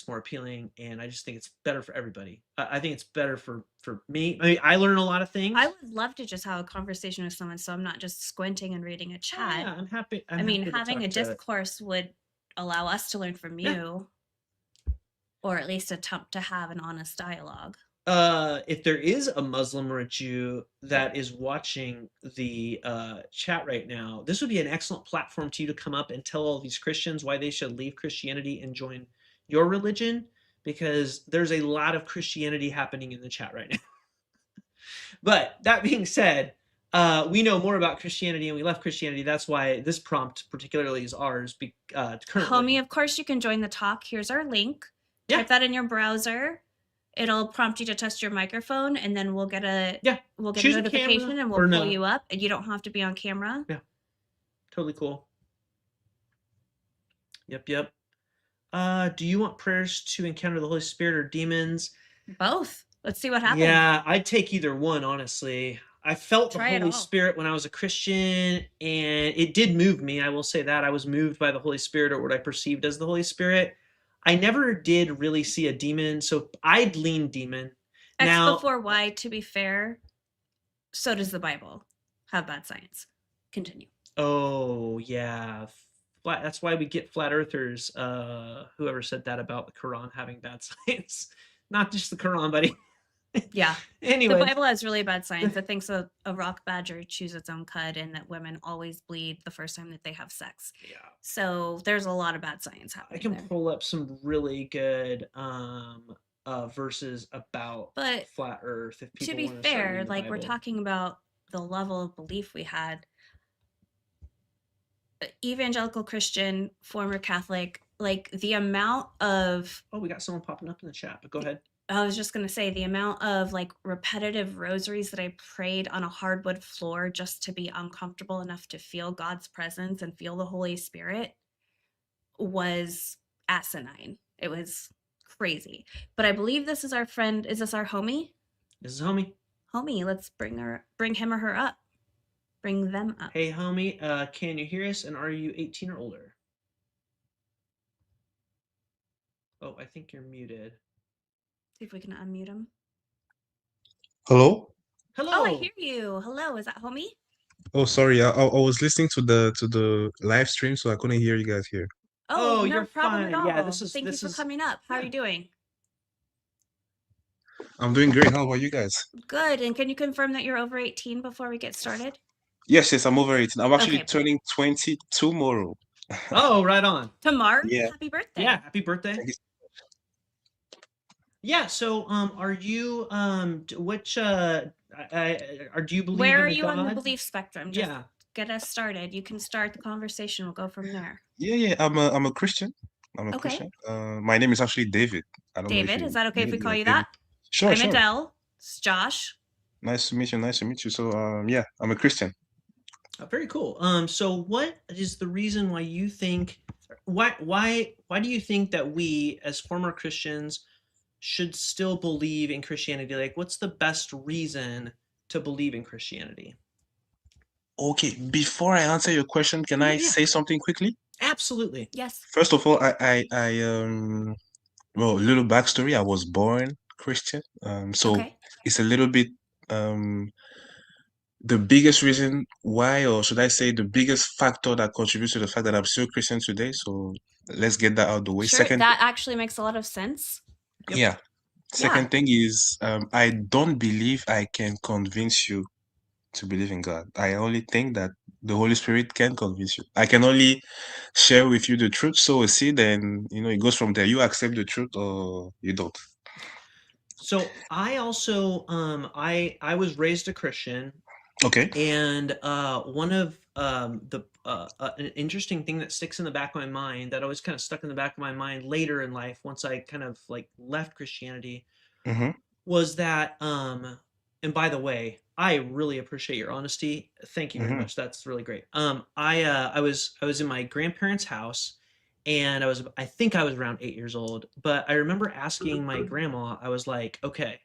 more appealing and I just think it's better for everybody. I think it's better for me. I mean, I learn a lot of things. I would love to just have a conversation with someone so I'm not just squinting and reading a Oh, chat. yeah, I'm happy. I mean, happy to having a talk to. discourse would allow us to learn from Yeah. you, or at least attempt to have an honest dialogue. If there is a Muslim or a Jew that is watching the chat right now, this would be an excellent platform to you to come up and tell all these Christians why they should leave Christianity and join your religion, because there's a lot of Christianity happening in the chat right now. But that being said, we know more about Christianity and we left Christianity. That's why this prompt particularly is ours. Currently. Homie, of course you can join the talk. Here's our link. Yeah. Type that in your browser. It'll prompt you to test your microphone, and then we'll get a Choose a notification camera and we'll or pull no. you up. And you don't have to be on camera. Yeah. Totally cool. Yep, yep. Do you want prayers to encounter the Holy Spirit or demons? Both. Let's see what happens. Yeah, I'd take either one, honestly. I felt the Try it Holy all. Spirit when I was a Christian, and it did move me. I will say that. I was moved by the Holy Spirit, or what I perceived as the Holy Spirit. I never did really see a demon, so I'd lean demon. X Now, before Y, to be fair, so does the Bible have bad science. Continue. oh, yeah. That's why we get flat earthers. Whoever said that about the Quran having bad science. Not just the Quran, buddy. Yeah. The Anyways, Bible has really bad science. It thinks a rock badger chews its own cud and that women always bleed the first time that they have sex. yeah. So there's a lot of bad science I happening can there. pull up some really good verses about But flat Earth if to people be want to start fair, reading the like we're Bible. talking about the level of belief we had. Evangelical Christian, former Catholic, like the amount of, Oh, we got someone popping up in the chat, but go ahead. I was just going to say, the amount of like repetitive rosaries that I prayed on a hardwood floor just to be uncomfortable enough to feel God's presence and feel the Holy Spirit was asinine. It was crazy. But I believe this is our friend. Is this our homie? This is homie. Homie, let's bring him or her up. Bring them up. Hey, homie, can you hear us? And are you 18 or older? Oh, I think you're muted. See if we can unmute him. Hello? Oh, I Hello. hear you. Hello, is that homie? Oh, sorry. I was listening to the live stream, so I couldn't hear you guys here. Oh, Oh, no you're problem at fine. Yeah, all. Thank you this for is coming up. How are yeah. you doing? I'm doing great. How about you guys? Good. And can you confirm that you're over 18 before we get started? Yes, yes, I'm over 18. I'm actually Okay. turning 20 tomorrow. Oh, right on. Tomorrow? Yeah. Happy birthday. Yeah, happy birthday. Thank you. Yeah, so are you which do you believe Where in are a you on the God? belief spectrum? Just Yeah. get us started. You can start the conversation. We'll go from there. Yeah. I'm a Christian. I'm a Okay. Christian. My name is actually David. I don't know if David, is you that okay know if we me, call like you David. that? Sure, I'm sure. Adele. It's Josh. Nice to meet you. Nice to meet you. So, yeah, I'm a Christian. Very cool. So what is the reason why you think why do you think that we as former Christians should still believe in Christianity? Like what's the best reason to believe in Christianity? Okay, before I answer your question, can Yeah, I yeah. say something quickly? Absolutely. Yes. First of all, well, a little backstory. I was born Christian. So Okay. it's a little bit um the biggest reason why, or should I say the biggest factor that contributes to the fact that I'm still Christian today. So let's get that out of the way. Sure. Second, That actually makes a lot of sense. Yep. yeah. Yeah. Second thing is I don't believe I can convince you to believe in God. I only think that the Holy Spirit can convince you. I can only share with you the truth, sow a seed, and it goes from there. You accept the truth or you don't. So I also I was raised a Christian. Okay. And one of an interesting thing that sticks in the back of my mind that always kind of stuck in the back of my mind later in life, once I kind of like left Christianity, Mm-hmm. was that and by the way, I really appreciate your honesty. Thank you very Mm-hmm. much. That's really great. I was in my grandparents' house and I think I was around 8 years old, but I remember asking my grandma, I was like, okay,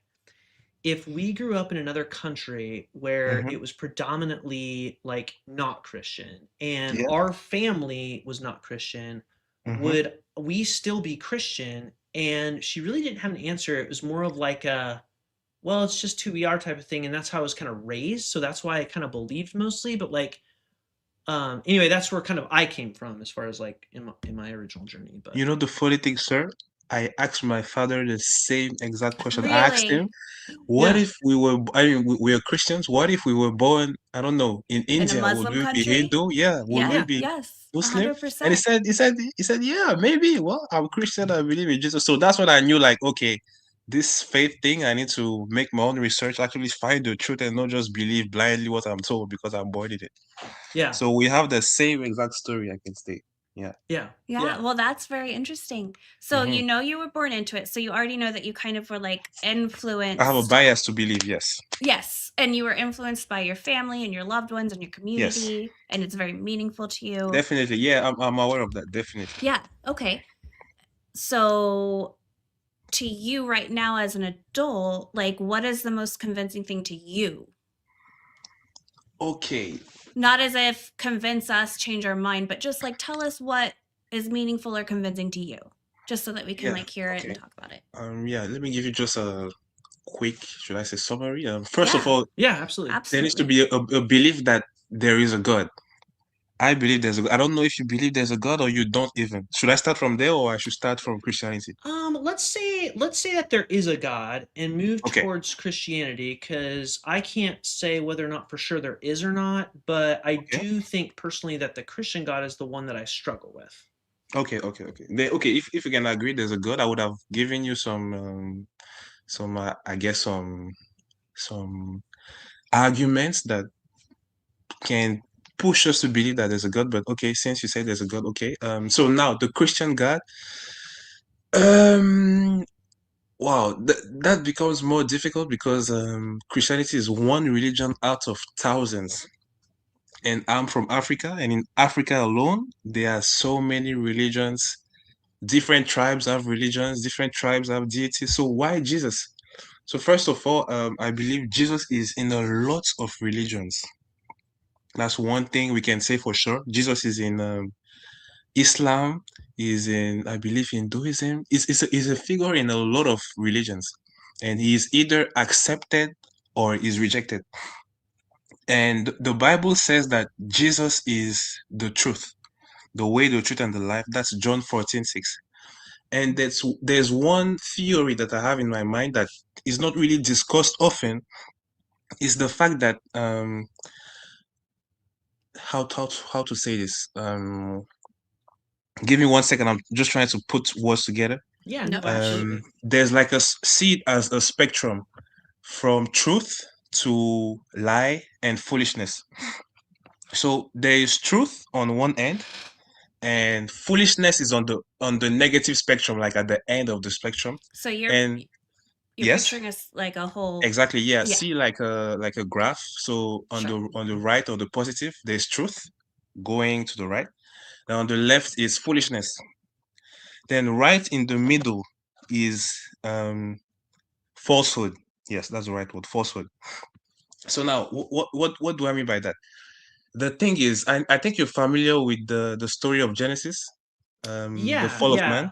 if we grew up in another country where Mm-hmm. it was predominantly like not Christian and Yeah. our family was not Christian, Mm-hmm. would we still be Christian? And she really didn't have an answer. It was more of like a, well, it's just who we are type of thing. And that's how I was kind of raised. So that's why I kind of believed mostly. But like, anyway, that's where kind of I came from as far as like in my original journey. But You know the funny thing, sir? I asked my father the same exact question. I asked him, Really? what yeah, if we were, I mean, we are Christians. What if we were born, I don't know, in In a India? Would Muslim we be country? Hindu? Yeah. Would we Yeah. yeah. be Yes. Muslim? And 100%. he said, yeah, maybe. Well, I'm Christian. I believe in Jesus. So that's when I knew, like, okay, this faith thing, I need to make my own research, actually find the truth and not just believe blindly what I'm told because I'm born in it. Yeah. So we have the same exact story, I can say. Yeah. Yeah. Yeah, Yeah. well, that's very interesting. So Hmm. you know you were born into it, so you already know that you kind of were like I have a influenced. bias to believe, yes. Yes, and you were influenced by your family and your loved ones and your Yes. community, and it's very meaningful to you. Definitely. Yeah, I'm aware of that. Definitely. Yeah, okay. So to you right now as an adult, like what is the most convincing thing to you? Okay. Not as if convince us, change our mind, but just like tell us what is meaningful or convincing to you, just so that we can Yeah. like hear it and Okay. talk about it. Yeah, let me give you just a quick, should I say, summary. First of Yeah, all, Yeah, absolutely. there needs to absolutely. be a belief that there is a God. I believe there's a God. I don't know if you believe there's a God or you don't even. Should I start from there or I should start from Christianity? Let's say that there is a God and move Okay. towards Christianity, because I can't say whether or not for sure there is or not, but I Okay. do think personally that the Christian God is the one that I struggle with. Okay. Okay. Okay. Okay. If you can agree there's a God, I would have given you some I guess some arguments that can push us to believe that there's a God. But okay, since you say there's a God, okay. So now the Christian God, um, wow, that becomes more difficult because Christianity is one religion out of thousands. And I'm from Africa, and in Africa alone, there are so many religions. Different tribes have religions, different tribes have deities. So why Jesus? So first of all, I believe Jesus is in a lot of religions. That's one thing we can say for sure. Jesus is in Islam, is in, I believe, Hinduism. Is a figure in a lot of religions, and he is either accepted or is rejected. And the Bible says that Jesus is the truth, the way, the truth, and the life. That's John 14:6. And there's one theory that I have in my mind that is not really discussed often, is the fact that how to say this. Give me 1 second. I'm just trying to put words together. Yeah, No no, rush. absolutely. There's like see it as a spectrum from truth to lie and foolishness. So there is truth on one end, and foolishness is on the negative spectrum, like at the end of the spectrum. So you're And you're yes, picturing us like a whole. exactly. Yeah. Yeah, See like a graph. So sure. on the right of the positive, there's truth going to the right. And on the left is foolishness. Then right in the middle is falsehood. Yes, that's the right word, falsehood. So now, what do I mean by that? The thing is, I think you're familiar with the story of Genesis, the Yeah, fall of man. yeah.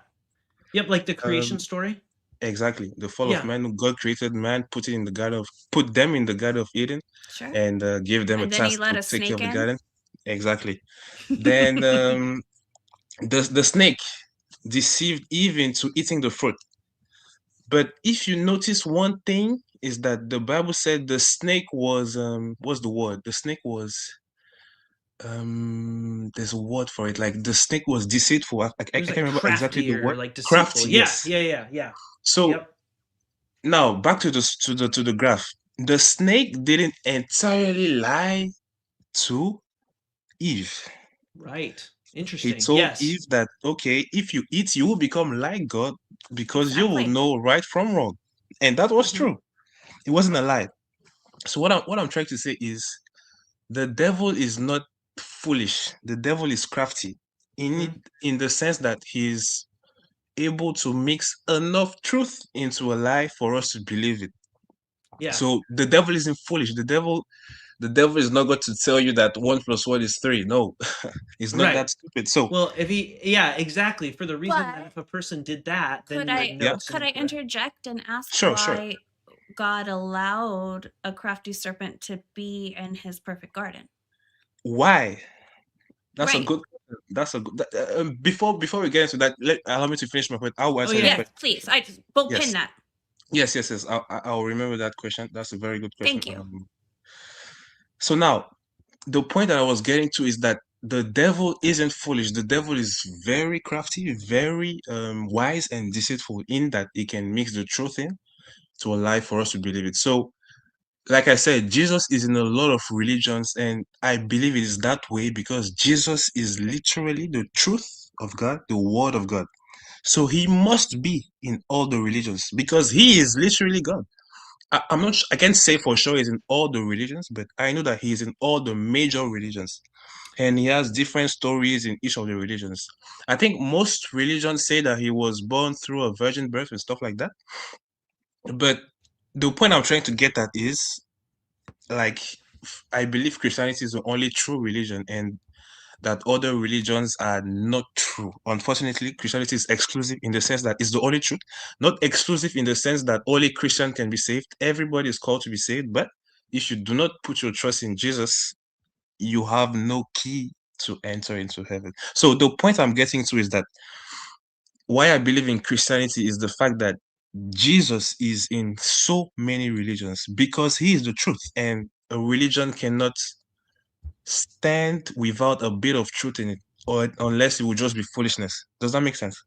Yep, like the creation Um, story. exactly, the fall of Yeah. man. God created man, put them in the Garden of Eden, Sure. and gave them a And then he task let to a take care snake of the in. garden. Exactly. Then the snake deceived Eve into eating the fruit. But if you notice one thing is that the Bible said the snake was what's the word? The snake was there's a word for it. Like the snake was deceitful. I It was can't like remember exactly crafty the or word. like deceitful. Crafty, Yeah, yes. yeah, yeah, yeah. So Yep. now back to the graph. The snake didn't entirely lie to Eve. Right. He Interesting. told Yes. Eve that okay, if you eat, you will become like God because you will Exactly. know right from wrong. And that was Hmm. true. It wasn't a lie. So what I'm trying to say is the devil is not foolish. The devil is crafty Hmm. in the sense that he's able to mix enough truth into a lie for us to believe it. Yeah. So the devil isn't foolish. The devil is not going to tell you that 1 + 1 is 3. No, he's not Right. that stupid. So Well, yeah, exactly. For the reason that But if a person did that, then could you would I know yeah, it's could I incorrect. interject and ask sure. why God allowed a crafty serpent to be in his perfect garden? Why? That's a Right. good question. That's a good. Before we get into that, allow me to finish my point. I will Oh answer your yeah. Yes, question. please. I just will pin Yes, that. yes. I'll remember that question. That's a very good question. Thank you. So now the point that I was getting to is that the devil isn't foolish. The devil is very crafty, very wise and deceitful in that he can mix the truth in to a lie for us to believe it. So like I said, Jesus is in a lot of religions, and I believe it is that way because Jesus is literally the truth of God, the word of God. So he must be in all the religions because he is literally God. I'm not, I can't say for sure he's in all the religions, but I know that he is in all the major religions. And he has different stories in each of the religions. I think most religions say that he was born through a virgin birth and stuff like that. But the point I'm trying to get at is like, I believe Christianity is the only true religion and that other religions are not true. Unfortunately, Christianity is exclusive in the sense that it's the only truth, not exclusive in the sense that only Christian can be saved. Everybody is called to be saved, but if you do not put your trust in Jesus, you have no key to enter into heaven. So the point I'm getting to is that why I believe in Christianity is the fact that Jesus is in so many religions because he is the truth, and a religion cannot stand without a bit of truth in it, or unless it would just be foolishness. Does that make sense?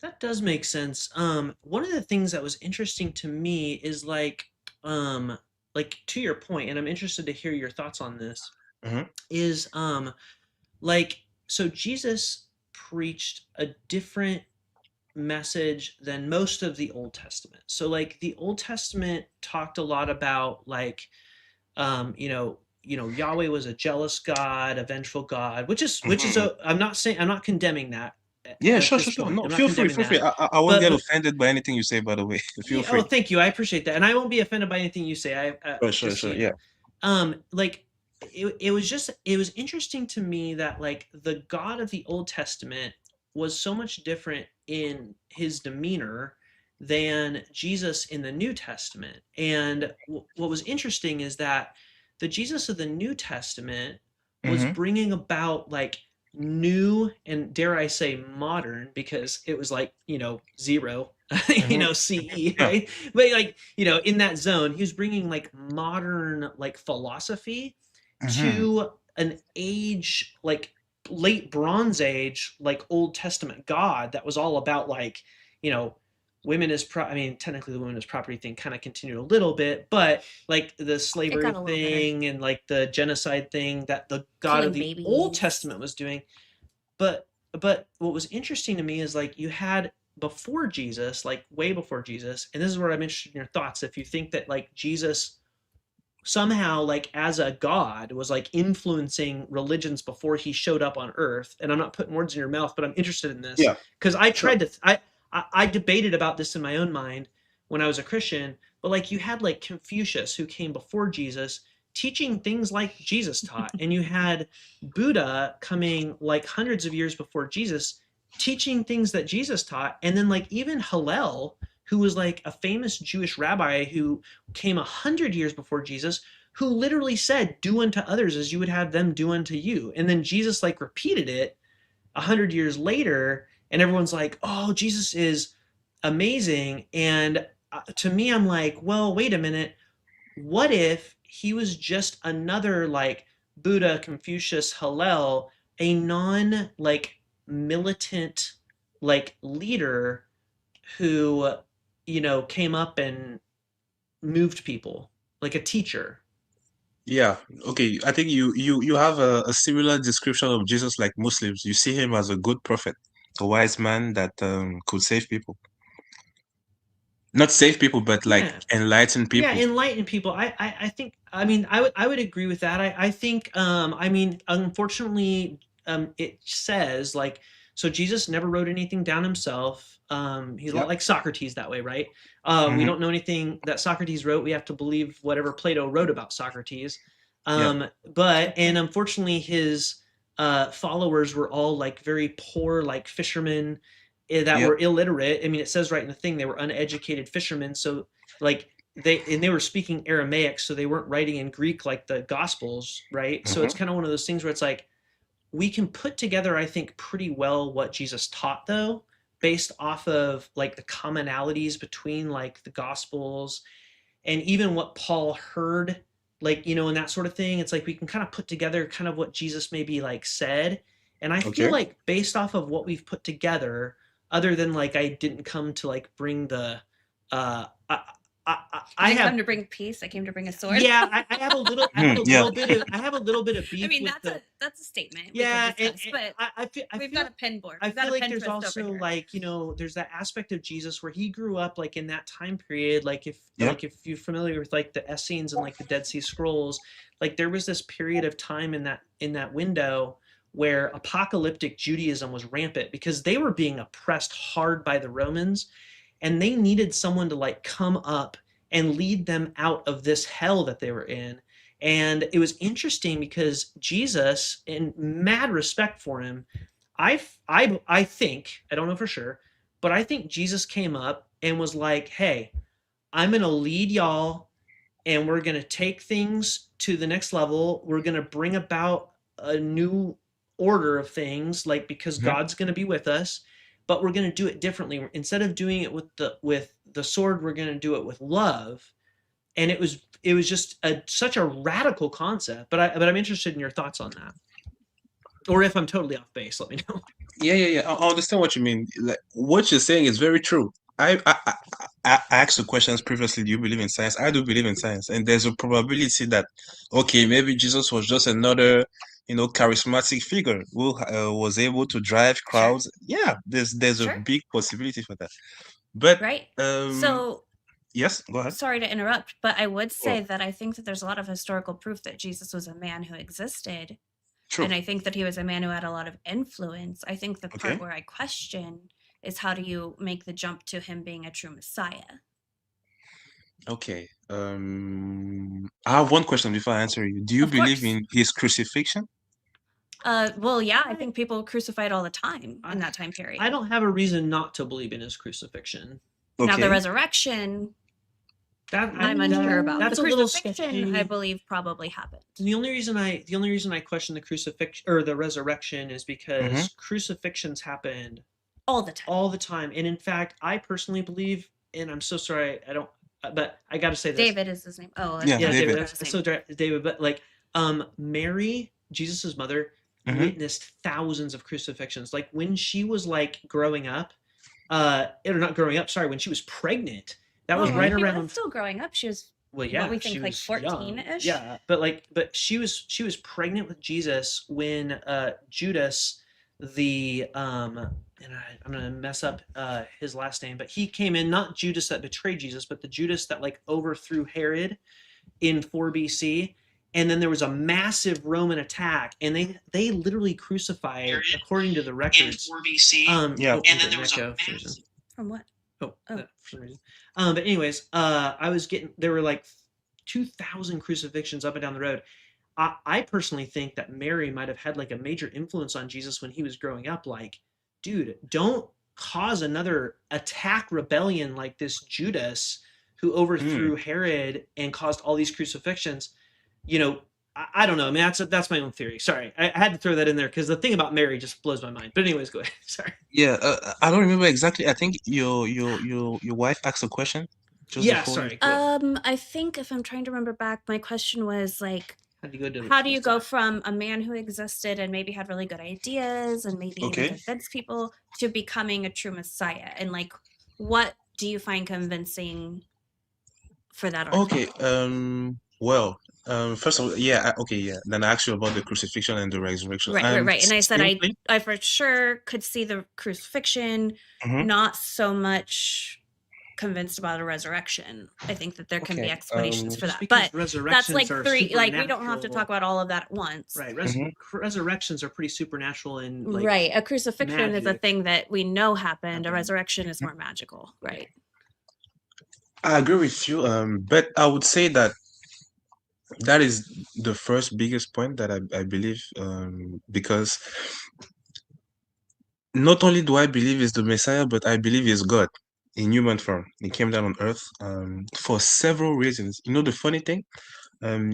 That does make sense. One of the things that was interesting to me is like to your point, and I'm interested to hear your thoughts on this, Hmm. is like so Jesus preached a different message than most of the Old Testament. So like the Old Testament talked a lot about like Yahweh was a jealous God, a vengeful God, which is Hmm. a I'm not saying I'm not condemning that Yeah, at sure, this sure, sure. point. No, I'm not feel free, condemning feel free. that. I won't get But offended by anything you say, by the way. Feel yeah, oh, free. thank you. I appreciate that. And I won't be offended by anything you say. I Sure, sure, just so sure. you Yeah. know. Like it was interesting to me that like the God of the Old Testament was so much different in his demeanor than Jesus in the New Testament. And what was interesting is that the Jesus of the New Testament was Hmm. bringing about like new and dare I say modern because it was like, zero, Hmm. CE, Yeah. right? But like, in that zone, he was bringing like modern like philosophy Hmm. to an age like late Bronze Age, like Old Testament God that was all about like, you know, I mean, technically the women as property thing kind of continued a little bit, but like the It slavery got a little better. thing and like the genocide thing that the God of Killing the Old babies. Testament was doing. But what was interesting to me is like you had before Jesus, like way before Jesus, and this is where I'm interested in your thoughts. If you think that like Jesus somehow like as a god was like influencing religions before he showed up on earth, and I'm not putting words in your mouth, but I'm interested in this Yeah. because I Sure. tried to I debated about this in my own mind when I was a Christian. But like you had like Confucius who came before Jesus teaching things like Jesus taught, and you had Buddha coming like hundreds of years before Jesus teaching things that Jesus taught, and then like even Hillel, who was like a famous Jewish rabbi who came 100 years before Jesus, who literally said, "Do unto others as you would have them do unto you." And then Jesus like repeated it 100 years later, and everyone's like, "Oh, Jesus is amazing." And to me, I'm like, "Well, wait a minute. What if he was just another like Buddha, Confucius, Hillel, a non like militant like leader who came up and moved people like a teacher?" Yeah. Okay. I think you have a similar description of Jesus like Muslims. You see him as a good prophet, a wise man that could save people. Not save people, but like Yeah, enlighten yeah, people. enlighten people. I think, I mean, I would agree with that. I think, I mean, unfortunately, it says like, so Jesus never wrote anything down himself. He's a lot Yep. like Socrates that way, right? We Hmm. don't know anything that Socrates wrote. We have to believe whatever Plato wrote about Socrates. Yeah. But Good and point. unfortunately, his followers were all like very poor, like fishermen that Yep. were illiterate. I mean, it says right in the thing they were uneducated fishermen. So like they were speaking Aramaic, so they weren't writing in Greek like the Gospels, right? So it's Hmm. kind of one of those things where it's like we can put together, I think, pretty well what Jesus taught, though, based off of like the commonalities between like the Gospels and even what Paul heard, like, and that sort of thing. It's like we can kind of put together kind of what Jesus maybe like said. And I feel Okay. like based off of what we've put together, other than like I didn't come to like bring the I didn't have come to bring peace. I came to bring a sword. yeah, I have a little Yeah. bit of I beef mean, with the that's a statement yeah, we could discuss, but I we've feel got a pin board. I We've got feel a like there's Pinterest over also here. like, there's that aspect of Jesus where he grew up like in that time period. Yeah. Like if you're familiar with like the Essenes and like the Dead Sea Scrolls, like there was this period of time in that window where apocalyptic Judaism was rampant because they were being oppressed hard by the Romans, and they needed someone to like come up and lead them out of this hell that they were in. And it was interesting because Jesus, in mad respect for him, I think, I don't know for sure, but I think Jesus came up and was like, "Hey, I'm going to lead y'all, and we're going to take things to the next level. We're going to bring about a new order of things, like because Mhm. God's going to be with us, but we're going to do it differently. Instead of doing it with the sword, we're going to do it with love." And it was just such a radical concept. But I'm interested in your thoughts on that, or if I'm totally off base, let me know. Yeah. I understand what you mean. Like what you're saying is very true. I asked the questions previously. Do you believe in science? I do believe in science, and there's a probability that okay, maybe Jesus was just another, charismatic figure who was able to drive Sure. crowds. Yeah, there's a Sure. big possibility for that. But Right. um, So yes, go ahead. sorry to interrupt, but I would Oh, say that I think that there's a lot of historical proof that Jesus was a man who existed. true. And I think that he was a man who had a lot of influence. I think the part Okay. where I question is how do you make the jump to him being a true Messiah? Okay. I have one question before I answer you. Do you Of believe course. in his crucifixion? Well, yeah, I I think people crucified all the time I in that time I period. don't have a reason not to believe in his crucifixion. Now, the Okay. resurrection, That I'm unsure that about. The that's a little crucifixion, I sketchy. believe, probably happened. The only reason I question the crucifixion or the resurrection is Mm-hmm. because crucifixions happened All the time. all the time. And in fact, I personally believe, and I'm so sorry, I don't, but I got to say this. David is his name. Oh, I Yeah, thought Yeah, you David. David. forgot his name. David, but like, Mary, Jesus's mother, Mm-hmm. witnessed thousands of crucifixions. Like when she was like growing up, or not growing up, sorry, when she was pregnant, that was Well, right Mm-hmm. she was around. still growing up. She was Well, what yeah, we she think like was young. 14-ish. Yeah, but she was pregnant with Jesus when Judas, the and I'm gonna mess up his last name, but he came in, not Judas that betrayed Jesus, but the Judas that like overthrew Herod in 4 BC. And then there was a massive Roman attack, and they literally crucified, according to the records. In 4 BC. Yeah. And then there was a massive. From what? Oh, Oh, for some reason. But anyways, I was getting there were like 2,000 crucifixions up and down the road. I personally think that Mary might have had like a major influence on Jesus when he was growing up. Like, dude, don't cause another attack rebellion like this Judas who Mm. overthrew Herod and caused all these crucifixions. You know, I don't know. I mean, that's my own theory. Sorry, I had to throw that in there because the thing about Mary just blows my mind. But anyways, go ahead. Sorry. Yeah. I don't remember exactly. I think your wife asked a question just Yeah, before you. sorry. Go ahead. I think if I'm trying to remember back, my question was like, How do you go to how do you go Messiah? from a man who existed and maybe had really good ideas and maybe even Okay. convinced people to becoming a true Messiah? And like, what do you find convincing for that Okay. argument? Well. First of all, yeah. Okay. Yeah. Then I asked you about the crucifixion and the resurrection. Right. And I said Simply. I for sure could see the crucifixion, Mm-hmm. not so much convinced about a resurrection. I think that there can be Okay. explanations for Just that. But because that's resurrections like are three, like we don't have to talk supernatural, about all of that at once. right? Mm-hmm. Resurrections are pretty supernatural and like Right. A crucifixion is a magic. thing that we know happened. A Happened. resurrection is more magical. Right. I agree with you. But I would say that that is the first biggest point that I believe. Because not only do I believe he's the Messiah, but I believe he's God in human form. He came down on earth for several reasons. You know, the funny thing, um,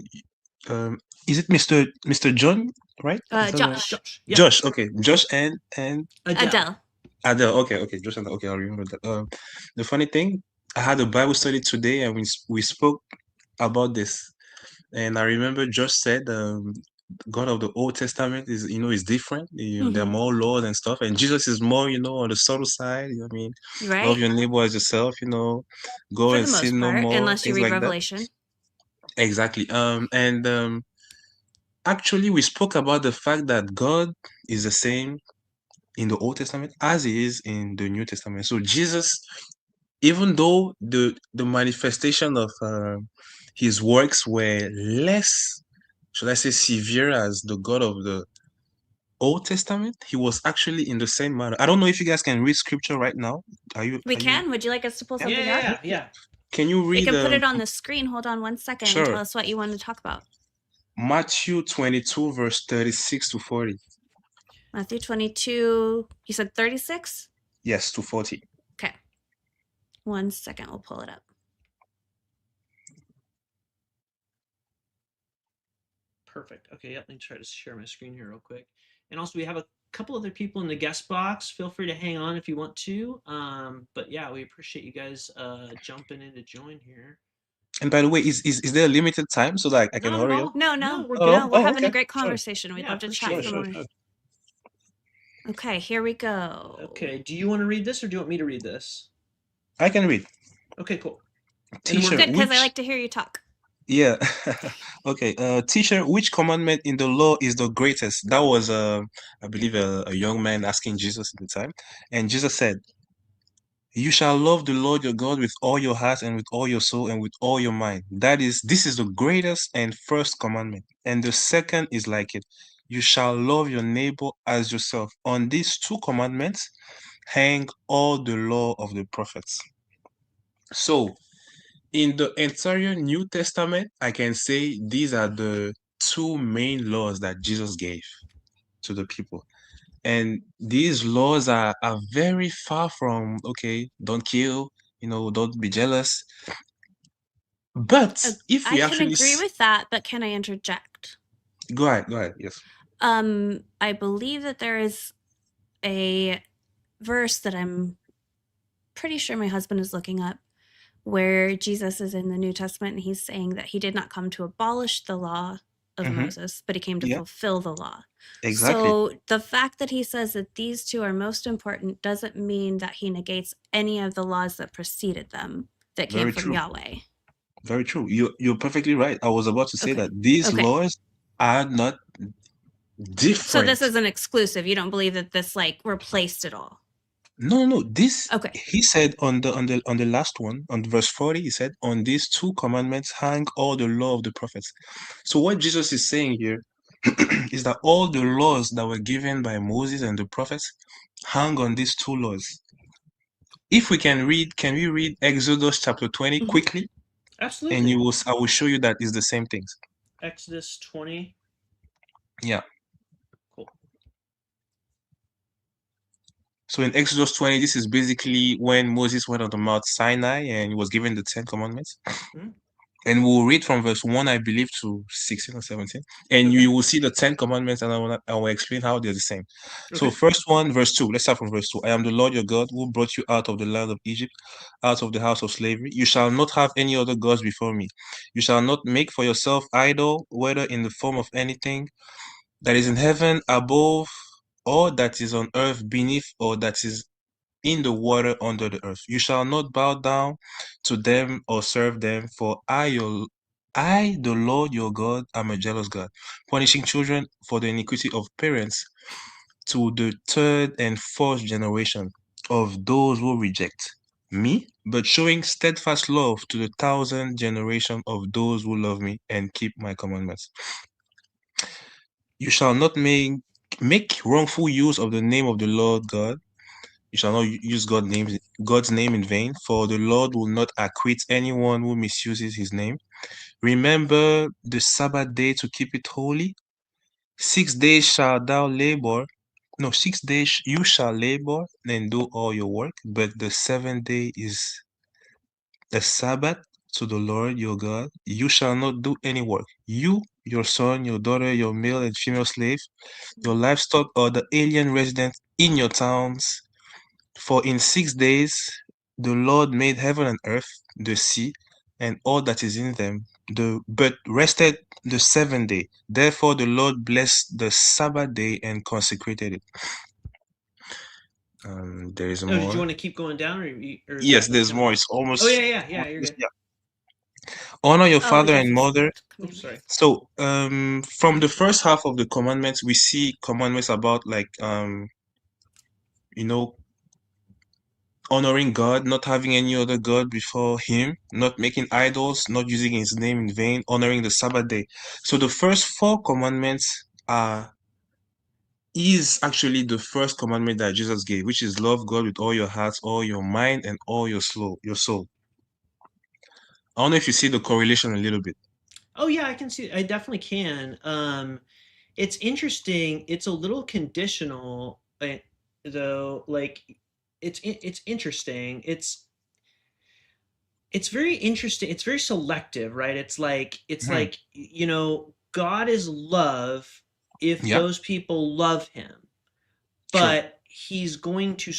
um, is it Mr. John, right? Is that right? Josh. Josh, yep. Josh, okay, Josh and Adele. Adele. Adele, okay, Josh and okay, I'll remember that. The funny thing, I had a Bible study today, and we spoke about this, and I remember Josh said, God of the Old Testament is, is different. There are Hmm. more laws and stuff, and Jesus is more, on the subtle side. What I mean, love Right? your neighbor as yourself. Go For and the most sin no part, more, unless you things read like that. Revelation. Exactly. And actually, we spoke about the fact that God is the same in the Old Testament as He is in the New Testament. So Jesus, even though the manifestation of His works were less, should I say, severe as the God of the Old Testament, He was actually in the same manner. I don't know if you guys can read scripture right now. Are you? We Are you? can. Would you like us to pull Yeah. Yeah, something yeah, up? yeah, yeah. Can you We read? can put it on the screen. Hold on one second and tell Sure. us what you want to talk about. Matthew 22, verse 36 to 40. Matthew 22, you said 36? Yes, to 40. Okay. 1 second, we'll pull it up. Perfect. Okay, yep, let me try to share my screen here real quick. And also, we have a couple other people in the guest box. Feel free to hang on if you want to. But yeah, we appreciate you guys jumping in to join here. And by the way, is there a limited time so that I can Not at hurry up? all. No, No, no, we're Oh, no. good. We're oh, having a okay. great Sure. conversation. We'd Yeah, love to chat Sure, appreciate some it. sure, more. sure. Okay, here we go. Okay, do you want to read this or do you want me to read this? I can read. Okay, cool. And Teacher, Good, because I which like to hear you talk. yeah. Okay. Teacher, which commandment in the law is the greatest? That was I believe a young man asking Jesus at the time. And Jesus said, you shall love the Lord your God with all your heart and with all your soul and with all your mind. This is the greatest and first commandment. And the second is like it. You shall love your neighbor as yourself. On these two commandments hang all the law of the prophets. So, in the entire New Testament, I can say these are the two main laws that Jesus gave to the people. And these laws are very far from, okay, don't kill, don't be jealous. But if I we can actually agree with that, but can I interject? go ahead, yes. I believe that there is a verse that I'm pretty sure my husband is looking up where Jesus is in the New Testament and he's saying that he did not come to abolish the law of Mm-hmm. Moses, but he came to Yeah, fulfill the law. exactly. So the fact that he says that these two are most important doesn't mean that he negates any of the laws that preceded them that came Very from true. Yahweh. Very true. You're perfectly right. I was about to say Okay. that these Okay. laws are not So this different. isn't exclusive. You don't believe that this like replaced it all. No. This Okay. he said on the last one, on verse 40, he said, on these two commandments hang all the law of the prophets. So what Jesus is saying here is that all the laws that were given by Moses and the prophets hang on these two laws. If we can we read Exodus chapter 20 Mhm. quickly? And Absolutely. I will show you that it's the same things. Exodus 20. Yeah. Cool. So in Exodus 20, this is basically when Moses went on the Mount Sinai and he was given the Ten Commandments. Mhm. And we'll read from verse 1, I believe, to 16 or 17. And Okay. you will see the Ten Commandments, and I will explain how they're the same. So, Okay. first one, verse 2. Let's start from verse 2. I am the Lord your God who brought you out of the land of Egypt, out of the house of slavery. You shall not have any other gods before me. You shall not make for yourself idol, whether in the form of anything that is in heaven above, or that is on earth beneath, or that is in the water under the earth. You shall not bow down to them or serve them, for the Lord your God, am a jealous God, punishing children for the iniquity of parents to the third and fourth generation of those who reject me, but showing steadfast love to the thousand generation of those who love me and keep my commandments. You shall not make wrongful use of the name of the Lord God. You shall not use God's name in vain, for the Lord will not acquit anyone who misuses his name. Remember the Sabbath day to keep it holy. 6 days shalt thou labor. No, 6 days you shall labor and do all your work, but the seventh day is the Sabbath to the Lord your God. You shall not do any work. You, your son, your daughter, your male and female slave, your livestock, or the alien resident in your towns. For in 6 days the Lord made heaven and earth, the sea, and all that is in them, but rested the seventh day. Therefore, the Lord blessed the Sabbath day and consecrated it. There is Oh, did you more. want to keep going down, or is Yes, that like there's kind of? more. It's Oh almost, yeah, you're good. yeah. Honor your Oh, father the and mother. Oops, sorry. So, from the first half of the commandments, we see commandments about like, you know, honoring God, not having any other God before Him, not making idols, not using His name in vain, honoring the Sabbath day. So the first four commandments is actually the first commandment that Jesus gave, which is love God with all your heart, all your mind, and all your soul. I don't know if you see the correlation a little bit. Oh yeah, I can see. I definitely can. It's interesting. It's a little conditional, though. Like, it's interesting. It's very interesting. It's very selective, right? It's Mhm. like God is love if Yeah, those people love Him, true. but He's going to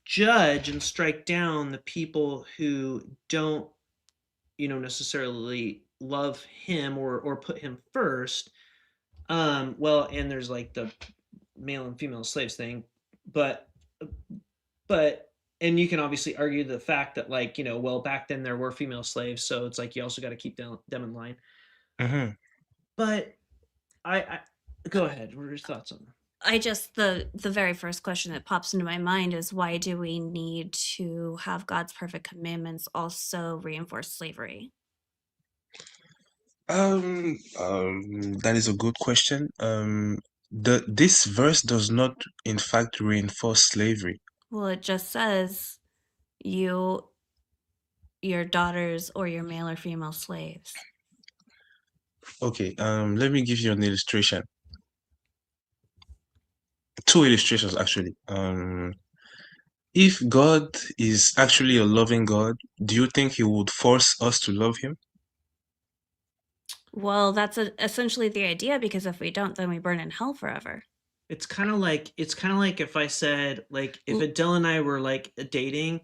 judge and strike down the people who don't necessarily love him or put him first. Well, and there's like the male and female slaves thing, but but and you can obviously argue the fact that, like, well, back then there were female slaves, so it's like you also got to keep them in line. Hmm. But I go ahead. What are your thoughts on that? I just the very first question that pops into my mind is why do we need to have God's perfect commandments also reinforce slavery? That is a good question. This verse does not, in fact, reinforce slavery. Well, it just says you your daughters or your male or female slaves. Okay, let me give you an illustration. Two illustrations, actually. If God is actually a loving God, do you think He would force us to love Him? Well, that's essentially the idea because if we don't, then we burn in hell forever. It's kind of like if I said, like, if L- Adele and I were like dating,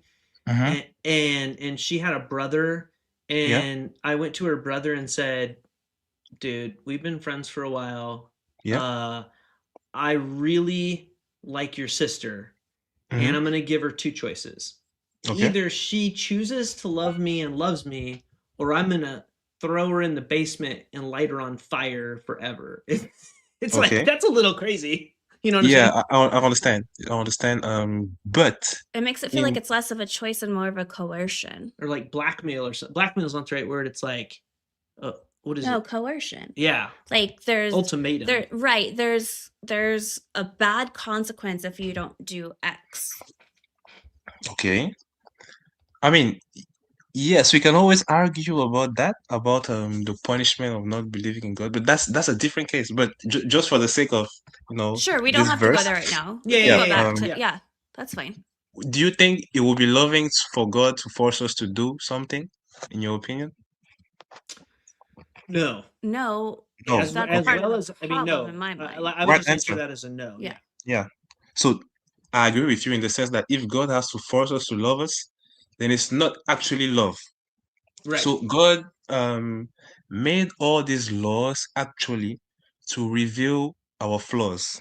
Mm-hmm. and she had a brother, Yeah, and I went to her brother and said, dude, we've been friends for a while. yeah. uh I really like your sister, and Mm-hmm. I'm gonna give her two choices. Okay. Either she chooses to love me and loves me, or I'm gonna throw her in the basement and light her on fire forever. It's like, Okay. that's a little crazy. You know what I'm Yeah, saying? I understand. I understand. But It makes it feel like in it's less of a choice and more of a coercion. Or like blackmail, or something. Blackmail is not the right word. It's like, what is No, it? coercion. Yeah, Like ultimatum. there's a bad consequence if you don't do X. okay, I mean, yes, we can always argue about that, about the punishment of not believing in God, but that's a different case. But j just for the sake of, Sure, we don't this have to go verse, there right now. We Yeah, can yeah. yeah, go yeah, back to yeah. yeah, that's fine. Do you think it would be loving for God to force us to do something, in your opinion? No. No, No. As that's as part Okay. of well the as I mean, problem in no. my mind. I would Right just answer answer. that as a no. Yeah. Yeah. Yeah. So I agree with you in the sense that if God has to force us to love us, then it's not actually love. Right. So God made all these laws actually to reveal our flaws.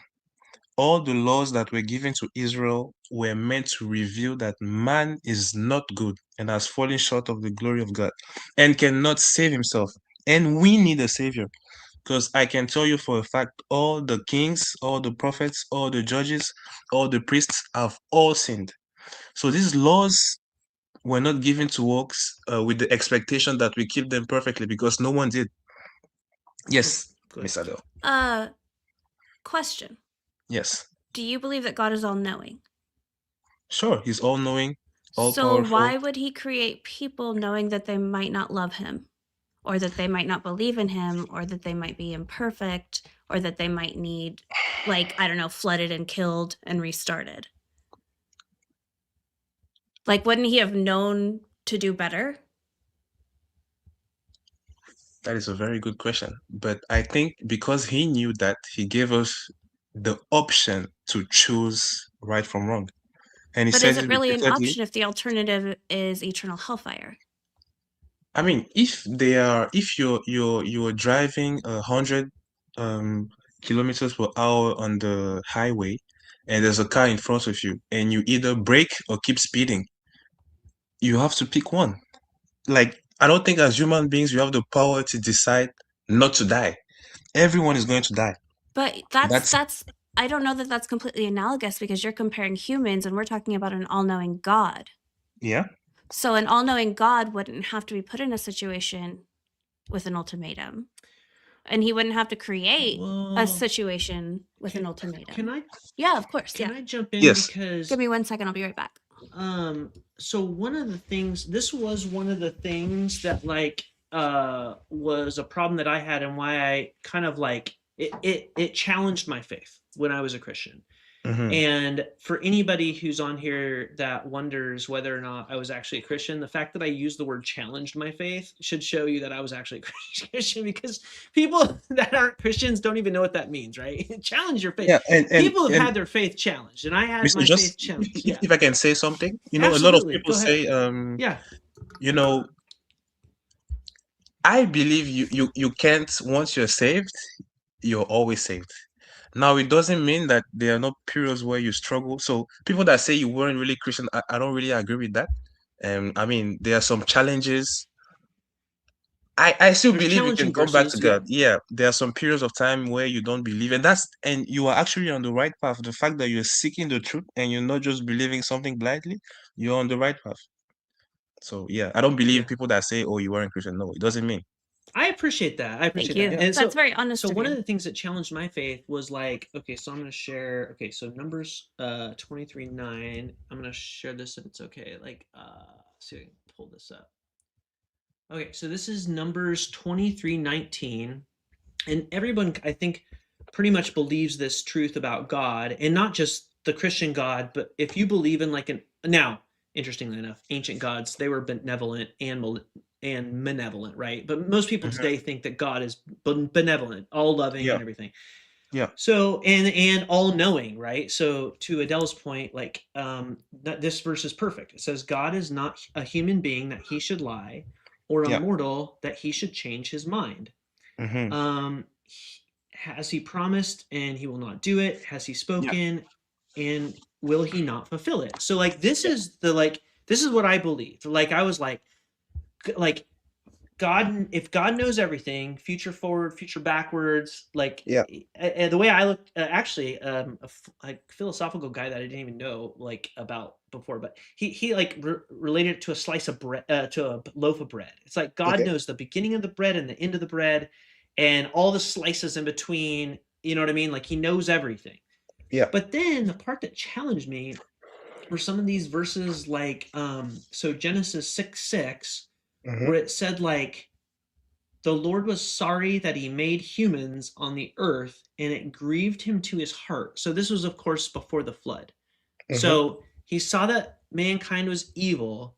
All the laws that were given to Israel were meant to reveal that man is not good and has fallen short of the glory of God and cannot save himself. And we need a savior. Because I can tell you for a fact, all the kings, all the prophets, all the judges, all the priests have all sinned. So these laws were not given to us with the expectation that we keep them perfectly because no one did. Oh, Yes, go Miss ahead. Adele. Uh question. Yes. Do you believe that God is all knowing? Sure, he's all knowing, all So powerful. why would he create people knowing that they might not love him or that they might not believe in him or that they might be imperfect or that they might need, like, I don't know, flooded and killed and restarted? Like, wouldn't he have known to do better? That is a very good question. But I think because he knew that, he gave us the option to choose right from wrong. And he But is says it it really an repeatedly. option if the alternative is eternal hellfire? I mean, if you're driving 100 um kilometers per hour on the highway, and there's a car in front of you, and you either brake or keep speeding, you have to pick one. Like, I don't think as human beings you have the power to decide not to die. Everyone is going to die. But That's that's I don't know that that's completely analogous because you're comparing humans and we're talking about an all-knowing God. yeah. So an all-knowing God wouldn't have to be put in a situation with an ultimatum. And he wouldn't have to create a Well, situation with an can ultimatum. I Yeah, of course. can Yeah. I jump in Yes. because Give me 1 second. I'll be right back. so one of the things, this was one of the things that like was a problem that I had, and why I kind of like it challenged my faith when I was a Christian. Mm-hmm. And for anybody who's on here that wonders whether or not I was actually a Christian, the fact that I used the word challenged my faith should show you that I was actually a Christian, because people that aren't Christians don't even know what that means, right? Challenge your faith. Yeah, People have and had their faith challenged, and I had Mr. my Just faith challenged. Yeah, if I can say something, a lot of absolutely. people Go ahead. say, Yeah. you know, I believe you can't, once you're saved, you're always saved. Now, it doesn't mean that there are not periods where you struggle. So people that say you weren't really Christian, I don't really agree with that. I mean, there are some challenges. I still There's believe you can challenging come back to verses. Yeah. God. Yeah, there are some periods of time where you don't believe, and you are actually on the right path. The fact that you're seeking the truth and you're not just believing something blindly, you're on the right path. So yeah, I don't believe Yeah. people that say, "Oh, you weren't Christian." No, it doesn't mean. I appreciate that. I Thank appreciate that. you. Yeah. And That's very honest so of one of you. the things that challenged my faith was like, okay, so I'm gonna share, okay, so Numbers 23:9. I'm gonna share this if it's okay. Like see if I can pull this up. Okay, so this is Numbers 23:19. And everyone, I think, pretty much believes this truth about God, and not just the Christian God, but if you believe in like an now, interestingly enough, ancient gods, they were benevolent and malevolent, right? But most people Mhm. today think that God is benevolent, all loving Yeah. and everything. Yeah. So and all knowing, right? So to Adele's point, like this verse is perfect. It says God is not a human being that he should lie, or a Yeah. mortal that he should change his mind. Hmm. Has he promised and he will not do it? Has he Yeah. spoken and will he not fulfill it? So like this Yeah. is the like this is what I believe. Like I was like God, if God knows everything, future forward, future backwards, like Yeah. the way I looked, actually, a philosophical guy that I didn't even know like about before, but he like related it to a slice of bread, to a loaf of bread. It's like God Okay. knows the beginning of the bread and the end of the bread, and all the slices in between. You know what I mean? Like he knows everything. Yeah. But then the part that challenged me were some of these verses, like so Genesis 6:6, Hmm. where it said like the Lord was sorry that he made humans on the earth, and it grieved him to his heart. So this was, of course, before the flood. Hmm. So he saw that mankind was evil,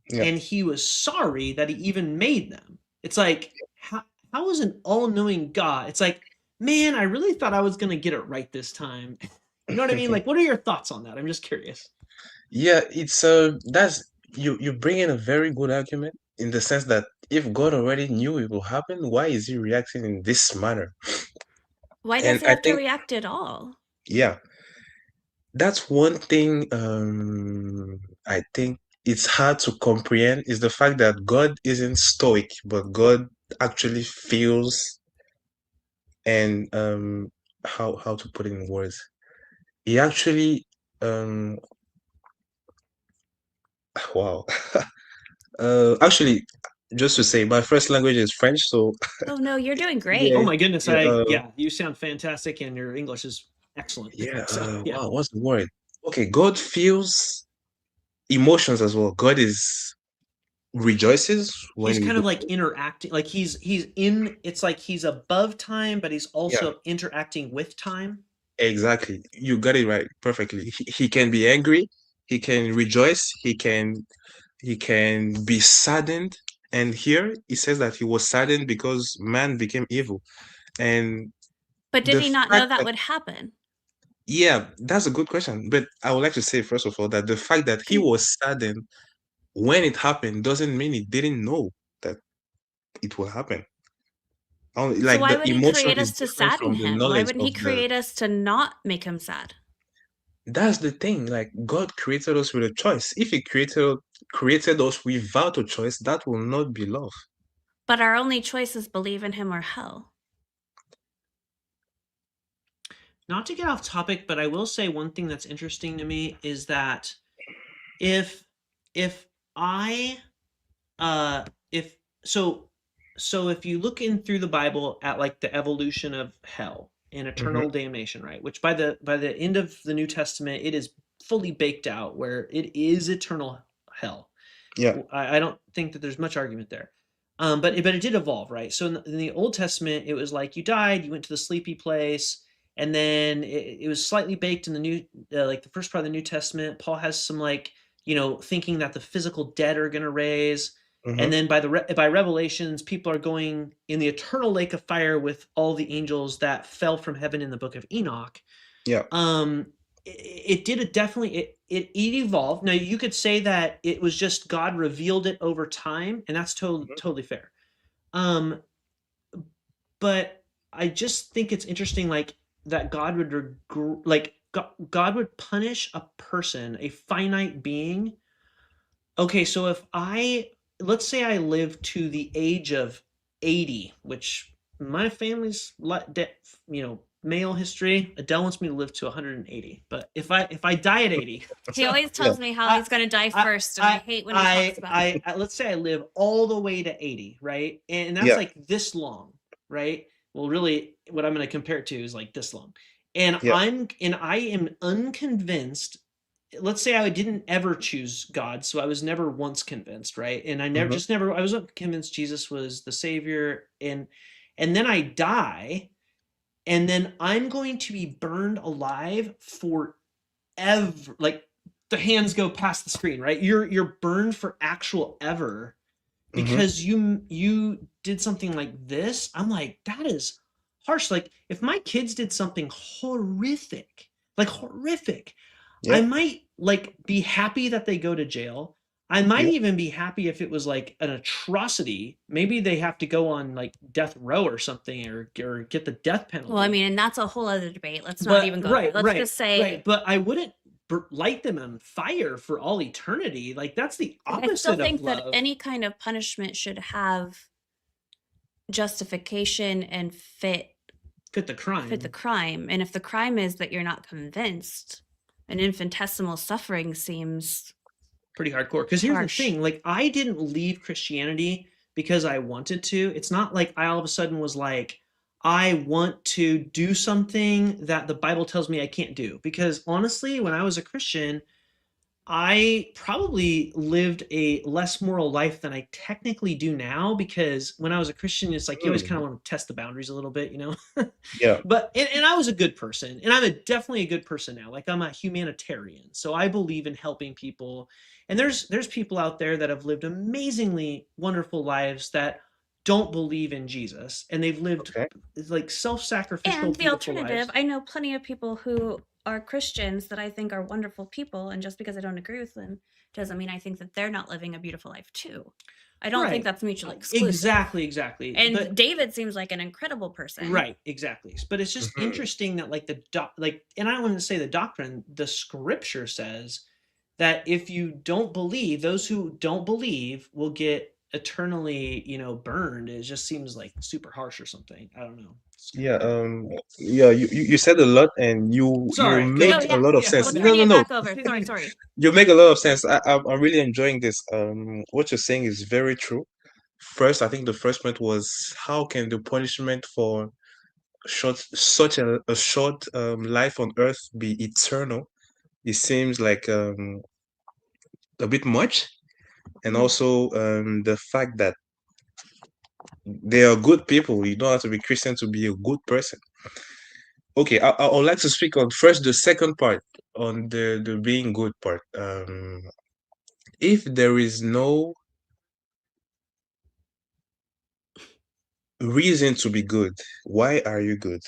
Yeah. and he was sorry that he even made them. It's like, how is an all-knowing God? It's like, man, I really thought I was going to get it right this time. You know what I mean? Like, what are your thoughts on that? I'm just curious. Yeah, it's that's you bring in a very good argument in the sense that if God already knew it will happen, why is he reacting in this manner? Why does And he I have to think, react at all? yeah, that's one thing I think it's hard to comprehend is the fact that God isn't stoic, but God actually feels and how to put it in words. He actually um wow. Actually, just to say, my first language is French, so Oh no, you're doing Oh yeah, great. my goodness, yeah, yeah, you sound fantastic, and your English is excellent. yeah. So yeah, Wow, what's the word? Okay, God feels emotions as well. God is rejoices when he's we kind do of like good. interacting, like he's in. It's like he's above time, but he's Yeah, also interacting with time. exactly. You got it right perfectly. He can be angry, he can rejoice, he can be saddened. And here he says that he was saddened because man became evil. And But did the he not know fact that that would happen? yeah, that's a good question. But I would like to say, first of all, that the fact that he Then was saddened when it happened doesn't mean he didn't know that. it will happen. Only So like why the would he emotion create is us to different sadden from the him? Why knowledge wouldn't he of the. create us to not make him sad? That's the thing. Like God created us with a choice. If He created us without a choice, that will not be love. But our only choice is believe in him or hell. Not to get off topic, but I will say one thing that's interesting to me is that if if I if so so if you look in through the Bible at like the evolution of hell and eternal Mm-hmm. damnation, right? Which by the end of the New Testament, it is fully baked out where it is eternal hell. Yeah. I don't think that there's much argument there. But it did evolve, right? So in the Old Testament, it was like you died, you went to the sleepy place, and then it was slightly baked in the new, like the first part of the New Testament. Paul has some like thinking that the physical dead are going to raise, and Mm-hmm. then by Revelations, people are going in the eternal lake of fire with all the angels that fell from heaven in the book of Enoch. Yeah. um it did it definitely it evolved. Now you could say that it was just God revealed it over time, and that's totally fair. um but I just think it's interesting, like that God would God would punish a person, a finite being. Okay, so if I let's say I live to the age of 80, which my family's male history, Adele wants me to live to 180. But if I die at 80, He so always Yeah. tells me how I he's going to die I first, and I hate when he talks about it. let's say I live all the way to 80, right? And that's Yeah. like this long, right? Well, really, what I'm going to compare it to is like this long. And Yeah. I am unconvinced. Let's say I didn't ever choose God, so I was never once convinced, right? And Mm-hmm. I wasn't convinced Jesus was the savior, and then I die, and then I'm going to be burned alive forever. Like the hands go past the screen, right? You're burned for actual ever Mm-hmm. because you did something like this. I'm like, that is harsh. Like if my kids did something horrific, like horrific, I Yeah. might like be happy that they go to jail. I might Yeah. even be happy if it was like an atrocity. Maybe they have to go on like death row or something, or get the death Well, I penalty. mean, and that's a whole other debate. Let's not But even go there. Let's just right. say But I wouldn't light them on fire for all eternity. Like that's the I still opposite of think that love. any kind of punishment should have justification and Fit the fit the crime. crime. And if the crime is that you're not convinced, an infinitesimal suffering seems Pretty hardcore. Because here's the harsh. thing: like I didn't leave Christianity because I wanted to. It's not like I all of a sudden was like, I want to do something that the Bible tells me I can't do. Because honestly, when I was a Christian, I probably lived a less moral life than I technically do now, because when I was a Christian, it's like you always kind Mm. of want to test the boundaries a little bit, Yeah. But and I was a good person, and definitely a good person now. Like I'm a humanitarian, so I believe in helping people. And there's people out there that have lived amazingly wonderful lives that don't believe in Jesus, and they've lived Okay. like self-sacrificial, And the beautiful alternative, lives. I know plenty of people who are Christians that I think are wonderful people. And just because I don't agree with them doesn't mean I think that they're not living a beautiful life too. I don't think Right. that's mutually exclusive. Exactly. And But David seems like an incredible person. right, exactly. But it's just Mm-hmm. interesting that like and I wouldn't say the doctrine, the scripture says that if you don't believe, those who don't believe will get eternally, burned. It just seems like super harsh or something. I don't know. It's Yeah. kind of Yeah. You said a lot, and you sorry. Go make No, a yeah. ahead. lot of Yeah. sense. We'll No, turn no, you no. back over. Sorry. You make a lot of sense. I'm really enjoying this. What you're saying is very true. First, I think the first point was how can the punishment for such a short life on earth be eternal? It seems like a bit much. And Mhm. also the fact that they are good people. You don't have to be Christian to be a good person. Okay, I would like to speak on first the second part, on the being good part. If there is no reason to be good, why are you good?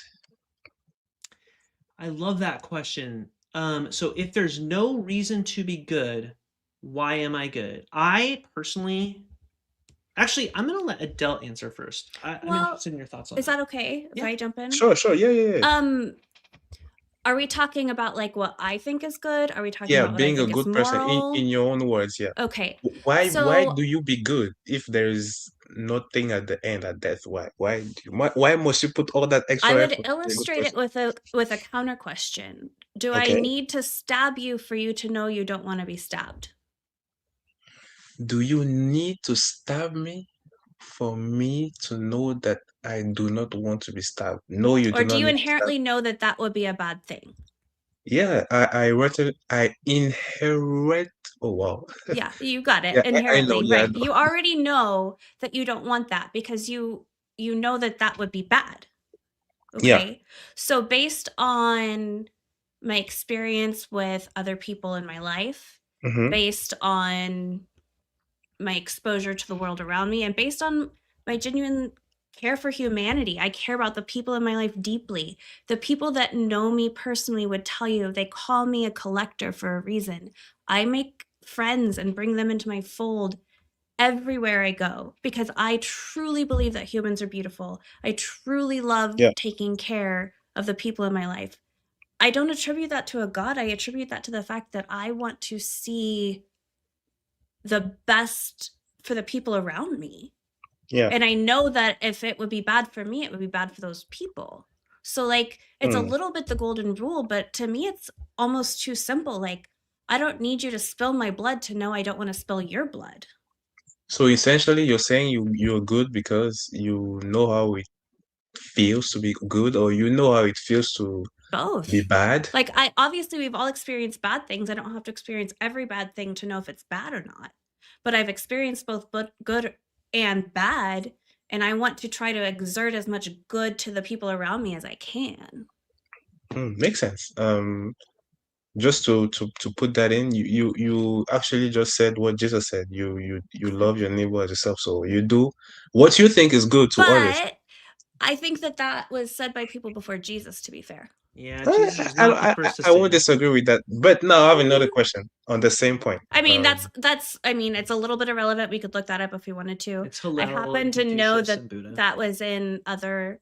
I love that question. So if there's no reason to be good, why am I good? I personally Actually, I'm gonna let Adele answer first. I'm Well, interested in your thoughts on is that. that okay if Yeah. I jump in? Sure, sure. Yeah, yeah, yeah. Um, are we talking about like what I think is good? Are we talking Yeah, about what I being a think is good person in moral? your own words, yeah. Okay. Why So do you be good if there is nothing at the end at death? Why must you put all that I extra would effort to be a good illustrate it person? with a counter question. Do I Okay. need to stab you for you to know you don't want to be stabbed? Do you need to stab me for me to know that I do not want to be stabbed? No, you Or do do not you need to stab. inherently know that that would be a bad thing? Yeah, I inherit. Oh wow. Yeah, you got it. Yeah, I know. Inherently, Yeah, right. You already know that you don't want that because you know that that would be bad. yeah. Okay? So based on my experience with other people in my life, Mm-hmm. based on my exposure to the world around me, and based on my genuine care for humanity. I care about the people in my life deeply. The people that know me personally would tell you they call me a collector for a reason. I make friends and bring them into my fold everywhere I go because I truly believe that humans are beautiful. I truly love Yeah. taking care of the people in my life. I don't attribute that to a God. I attribute that to the fact that I want to see the best for the people around me. Yeah. And I know that if it would be bad for me, it would be bad for those people. So, like, it's a Hmm. little bit the golden rule, but to me, it's almost too simple. Like, I don't need you to spill my blood to know I don't want to spill your blood. So essentially, you're saying you're good because you know how it feels to be good, or you know how it feels to be Both. bad. Like, I obviously, we've all experienced bad things. I don't have to experience every bad thing to know if it's bad or not. But I've experienced both good and bad. And I want to try to exert as much good to the people around me as I can. Makes sense. Just to put that in, you actually just said what Jesus said. You love your neighbor as yourself. So you do what you think is good to others. But I think that that was said by people before Jesus, to be fair. Yeah, I, Jesus was I, not the I, first to I say won't that. disagree with that. But now I have I another mean, question on the same point. that's I mean, it's a little bit irrelevant. We could look that up if we wanted to. It's I Hillel, happen to know Confucius, that and Buddha. that was in other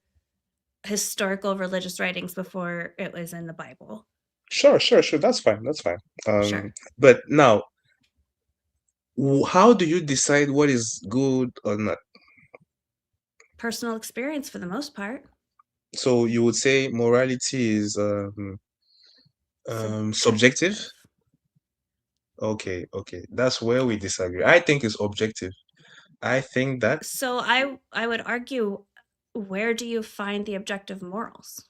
historical religious writings before it was in the Bible. Sure, sure, sure. That's fine. That's fine. Sure. But now, how do you decide what is good or not? Personal experience for the most part. So you would say morality is subjective? Subjective. Okay, okay. That's where we disagree. I think it's objective. I think that So I would argue, where do you find the objective morals?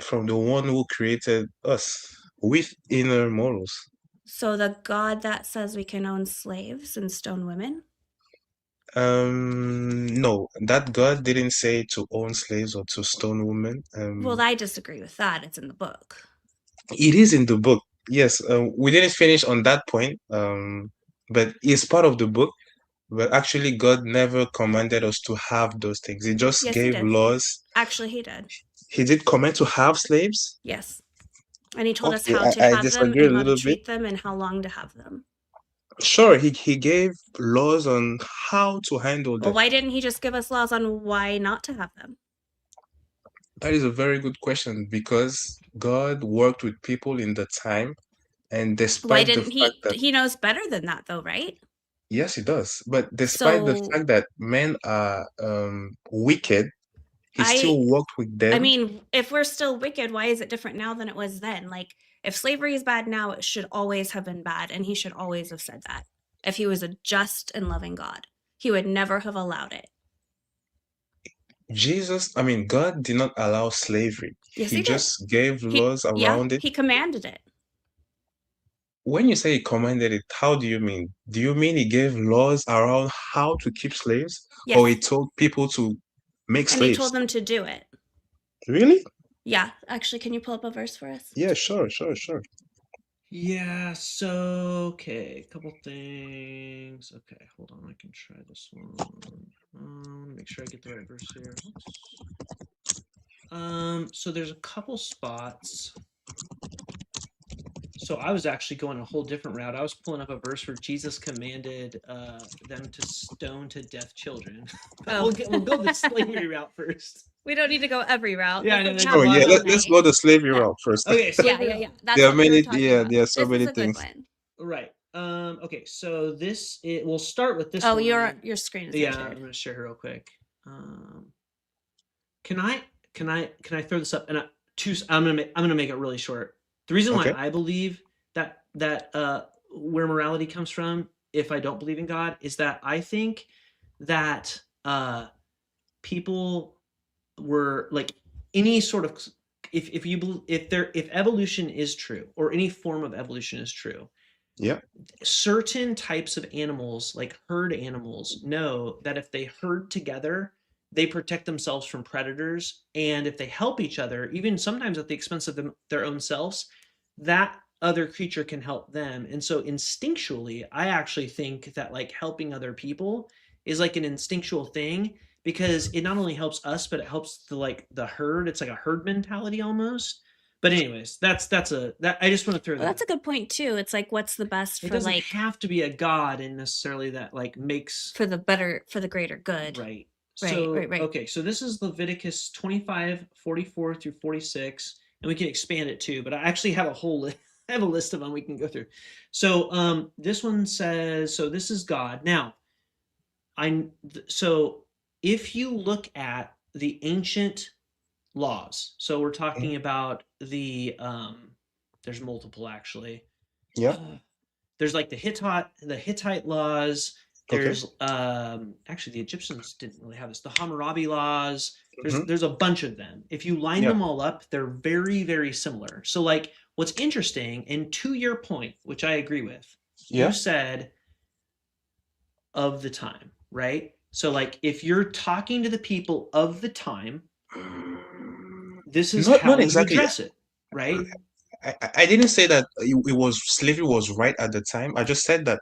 from the one who created us with inner morals. So the God that says we can own slaves and stone women? No, that God didn't say to own slaves or to stone women. Well, I disagree with that. It's in the book. It is in the book. Yes, we didn't finish on that point. But it's part of the book. But actually, God never commanded us to have those things. He just Yes, he gave did. laws. Actually, he did. He did command to have slaves. Yes. And he told us Okay, how to I have them disagree a and how to little bit. treat them and how long to have them. Sure, he gave laws on how to handle Well, them. why didn't he just give us laws on why not to have them? That is a very good question because God worked with people in the time, and Why despite the didn't fact that, he knows better than that though, right? yes, he does, but despite the So fact that men are wicked, he I still worked with I them. mean, if we're still wicked, why is it different now than it was then? Like, if slavery is bad now, it should always have been bad, and he should always have said that. If he was a just and loving God, he would never have allowed it. God did not allow slavery. Yes, He he did. just gave laws around it. He commanded it. When you say he commanded it, how do you mean? Do you mean he gave laws around how to keep slaves, or he Yes. told people to make And he slaves? told them to do it. Really? Yeah. Actually, can you pull up a verse for us? Yeah, sure, sure, sure. Yeah, so okay, a couple things. Okay, hold on, I can try this one. Make sure I get the right verse here. Oops. So there's a couple spots. So I was actually going a whole different route. I was pulling up a verse where Jesus commanded them to stone to death children. But Oh. we'll go the slavery route first. We don't need to go every route. Yeah, I That's know what we there's have a Oh lot yeah, of for let's go tonight. the slavery Yeah. route first. Okay, Yeah, slavery yeah, route. yeah. That's There are what we were many, talking yeah, about. there are so This is many a good things. one. Right. Okay, so we'll start with this Oh, one. your screen is Yeah, I'm shared. gonna share her real quick. Um, can I can I throw this up? And I'm gonna make it really short. The reason why Okay. I believe that where morality comes from, if I don't believe in God, is that I think that people were like any sort of if you if evolution is true or any form of evolution is true, Yeah. certain types of animals, like herd animals, know that if they herd together, they protect themselves from predators. And if they help each other, even sometimes at the expense of their own selves, that other creature can help them. And so instinctually, I actually think that like helping other people is like an instinctual thing because it not only helps us, but it helps the herd. It's like a herd mentality almost. But anyways, that I just want to throw Well, that that's out. a good point too. It's like, what's the best It for doesn't like have to be a god and necessarily that like makes for the better for the greater good. right. Right, So right, right. okay, so this is Leviticus 25:44 through 46, and we can expand it too, but I actually have a whole list. I have a list of them we can go through. So this one says, so this is God. Now, so if you look at the ancient laws, so we're Mhm. talking about there's multiple actually. Yeah. There's like the Hittite laws. Okay. There's actually the Egyptians didn't really have this. The Hammurabi laws. There's Hmm. there's a bunch of them. If you line Yeah. them all up, they're very very similar. So like what's interesting, and to your point, which I agree with, you Yeah. said of the time, right? So like if you're talking to the people of the time, this is Not how you exactly. address it, right? I didn't say that it was slavery was right at the time. I just said that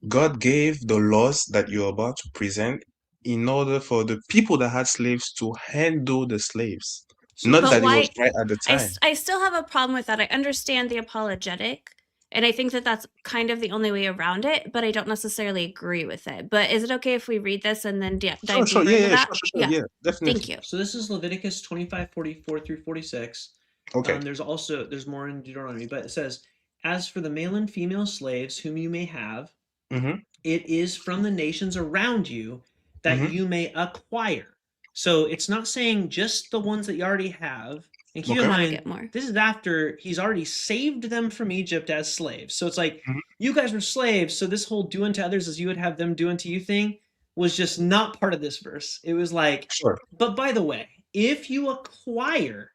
God gave the laws that you're about to present in order for the people that had slaves to handle the slaves. So Not But that it this was why right at the time. I still have a problem with that. I understand the apologetic, and I think that that's kind of the only way around it, but I don't necessarily agree with it. But is it okay if we read this and then Sure, dive sure. deeper Yeah, into yeah, that? sure, Yeah. yeah, Thank definitely. you. so this is Leviticus 25:44 through 46. Okay. There's more in Deuteronomy, but it says, "As for the male and female slaves whom you may have, Mm-hmm. it is from the nations around you that Mm-hmm. you may acquire." So it's not saying just the ones that you already have. And keep in Okay. How to mind, get more. this is after he's already saved them from Egypt as slaves. So it's like, Hmm. you guys were slaves, so this whole do unto others as you would have them do unto you thing was just not part of this verse. It was like, Sure. but by the way, if you acquire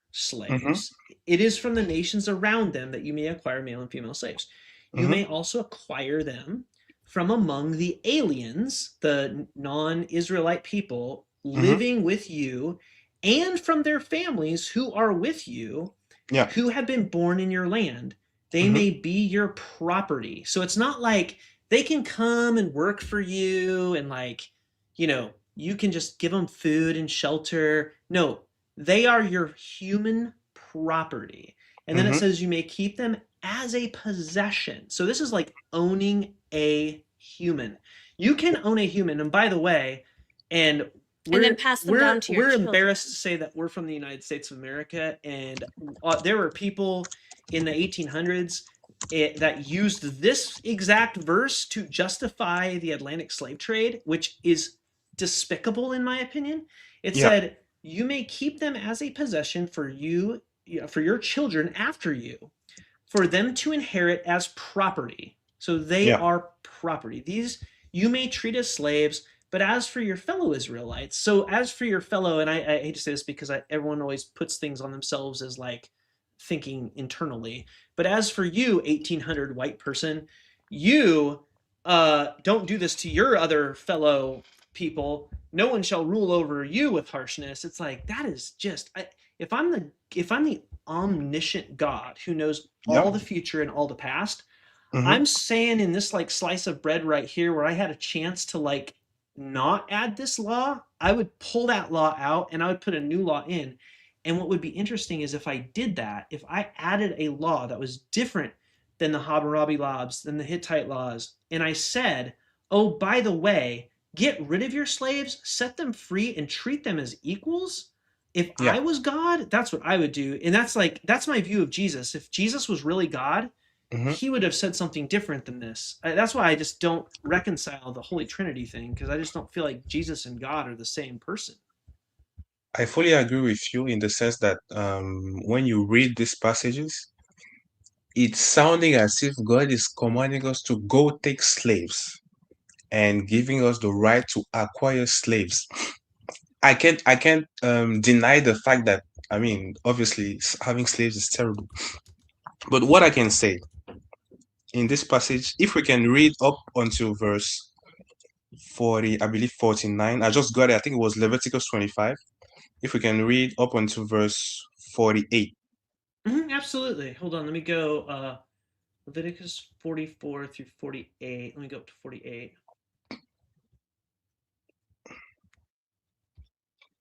Mm-hmm. slaves, it is from the nations around them that you may acquire male and female slaves. You Mm-hmm. may also acquire them from among the aliens, the non Israelite people Mm-hmm. living with you, and from their families who are with you, Yeah. who have been born in your land. They Mm-hmm. may be your property. So it's not like they can come and work for you and, like, you can just give them food and shelter. No, they are your human property. And then it Mm-hmm. says you may keep them as a possession. So this is like owning a human. You can own a human, and by the way, and And then we're pass them down we're to your we're children. embarrassed to say that we're from the United States of America, and there were people in the 1800s that used this exact verse to justify the Atlantic slave trade, which is despicable in my opinion. It Yeah. said, "You may keep them as a possession for you, for your children after you, for them to inherit as property." So they Yeah. are property. These you may treat as slaves, but as for your fellow Israelites, so as for your fellow, and I hate to say this because everyone always puts things on themselves as like thinking internally, but as for you, 1800 white person, you don't do this to your other fellow people. No one shall rule over you with harshness. It's like that is just if I'm the omniscient God who knows Yeah. all the future and all the past, Mm-hmm. I'm saying in this like slice of bread right here where I had a chance to like not add this law, I would pull that law out and I would put a new law in. And what would be interesting is if I did that, if I added a law that was different then the Hammurabi laws, then the Hittite laws. And I said, oh, by the way, get rid of your slaves, set them free, and treat them as equals. If Yeah. I was God, that's what I would do. And that's my view of Jesus. If Jesus was really God, Hmm. he would have said something different than this. That's why I just don't reconcile the Holy Trinity thing, because I just don't feel like Jesus and God are the same person. I fully agree with you in the sense that when you read these passages, it's sounding as if God is commanding us to go take slaves and giving us the right to acquire slaves. I can't deny the fact that, I mean, obviously having slaves is terrible. But what I can say in this passage, if we can read up until verse 40, I believe 49, I just got it, I think it was Leviticus 25. If we can read up until verse 48. Absolutely. Hold on. Let me go. Leviticus 44 through 48. Let me go up to 48.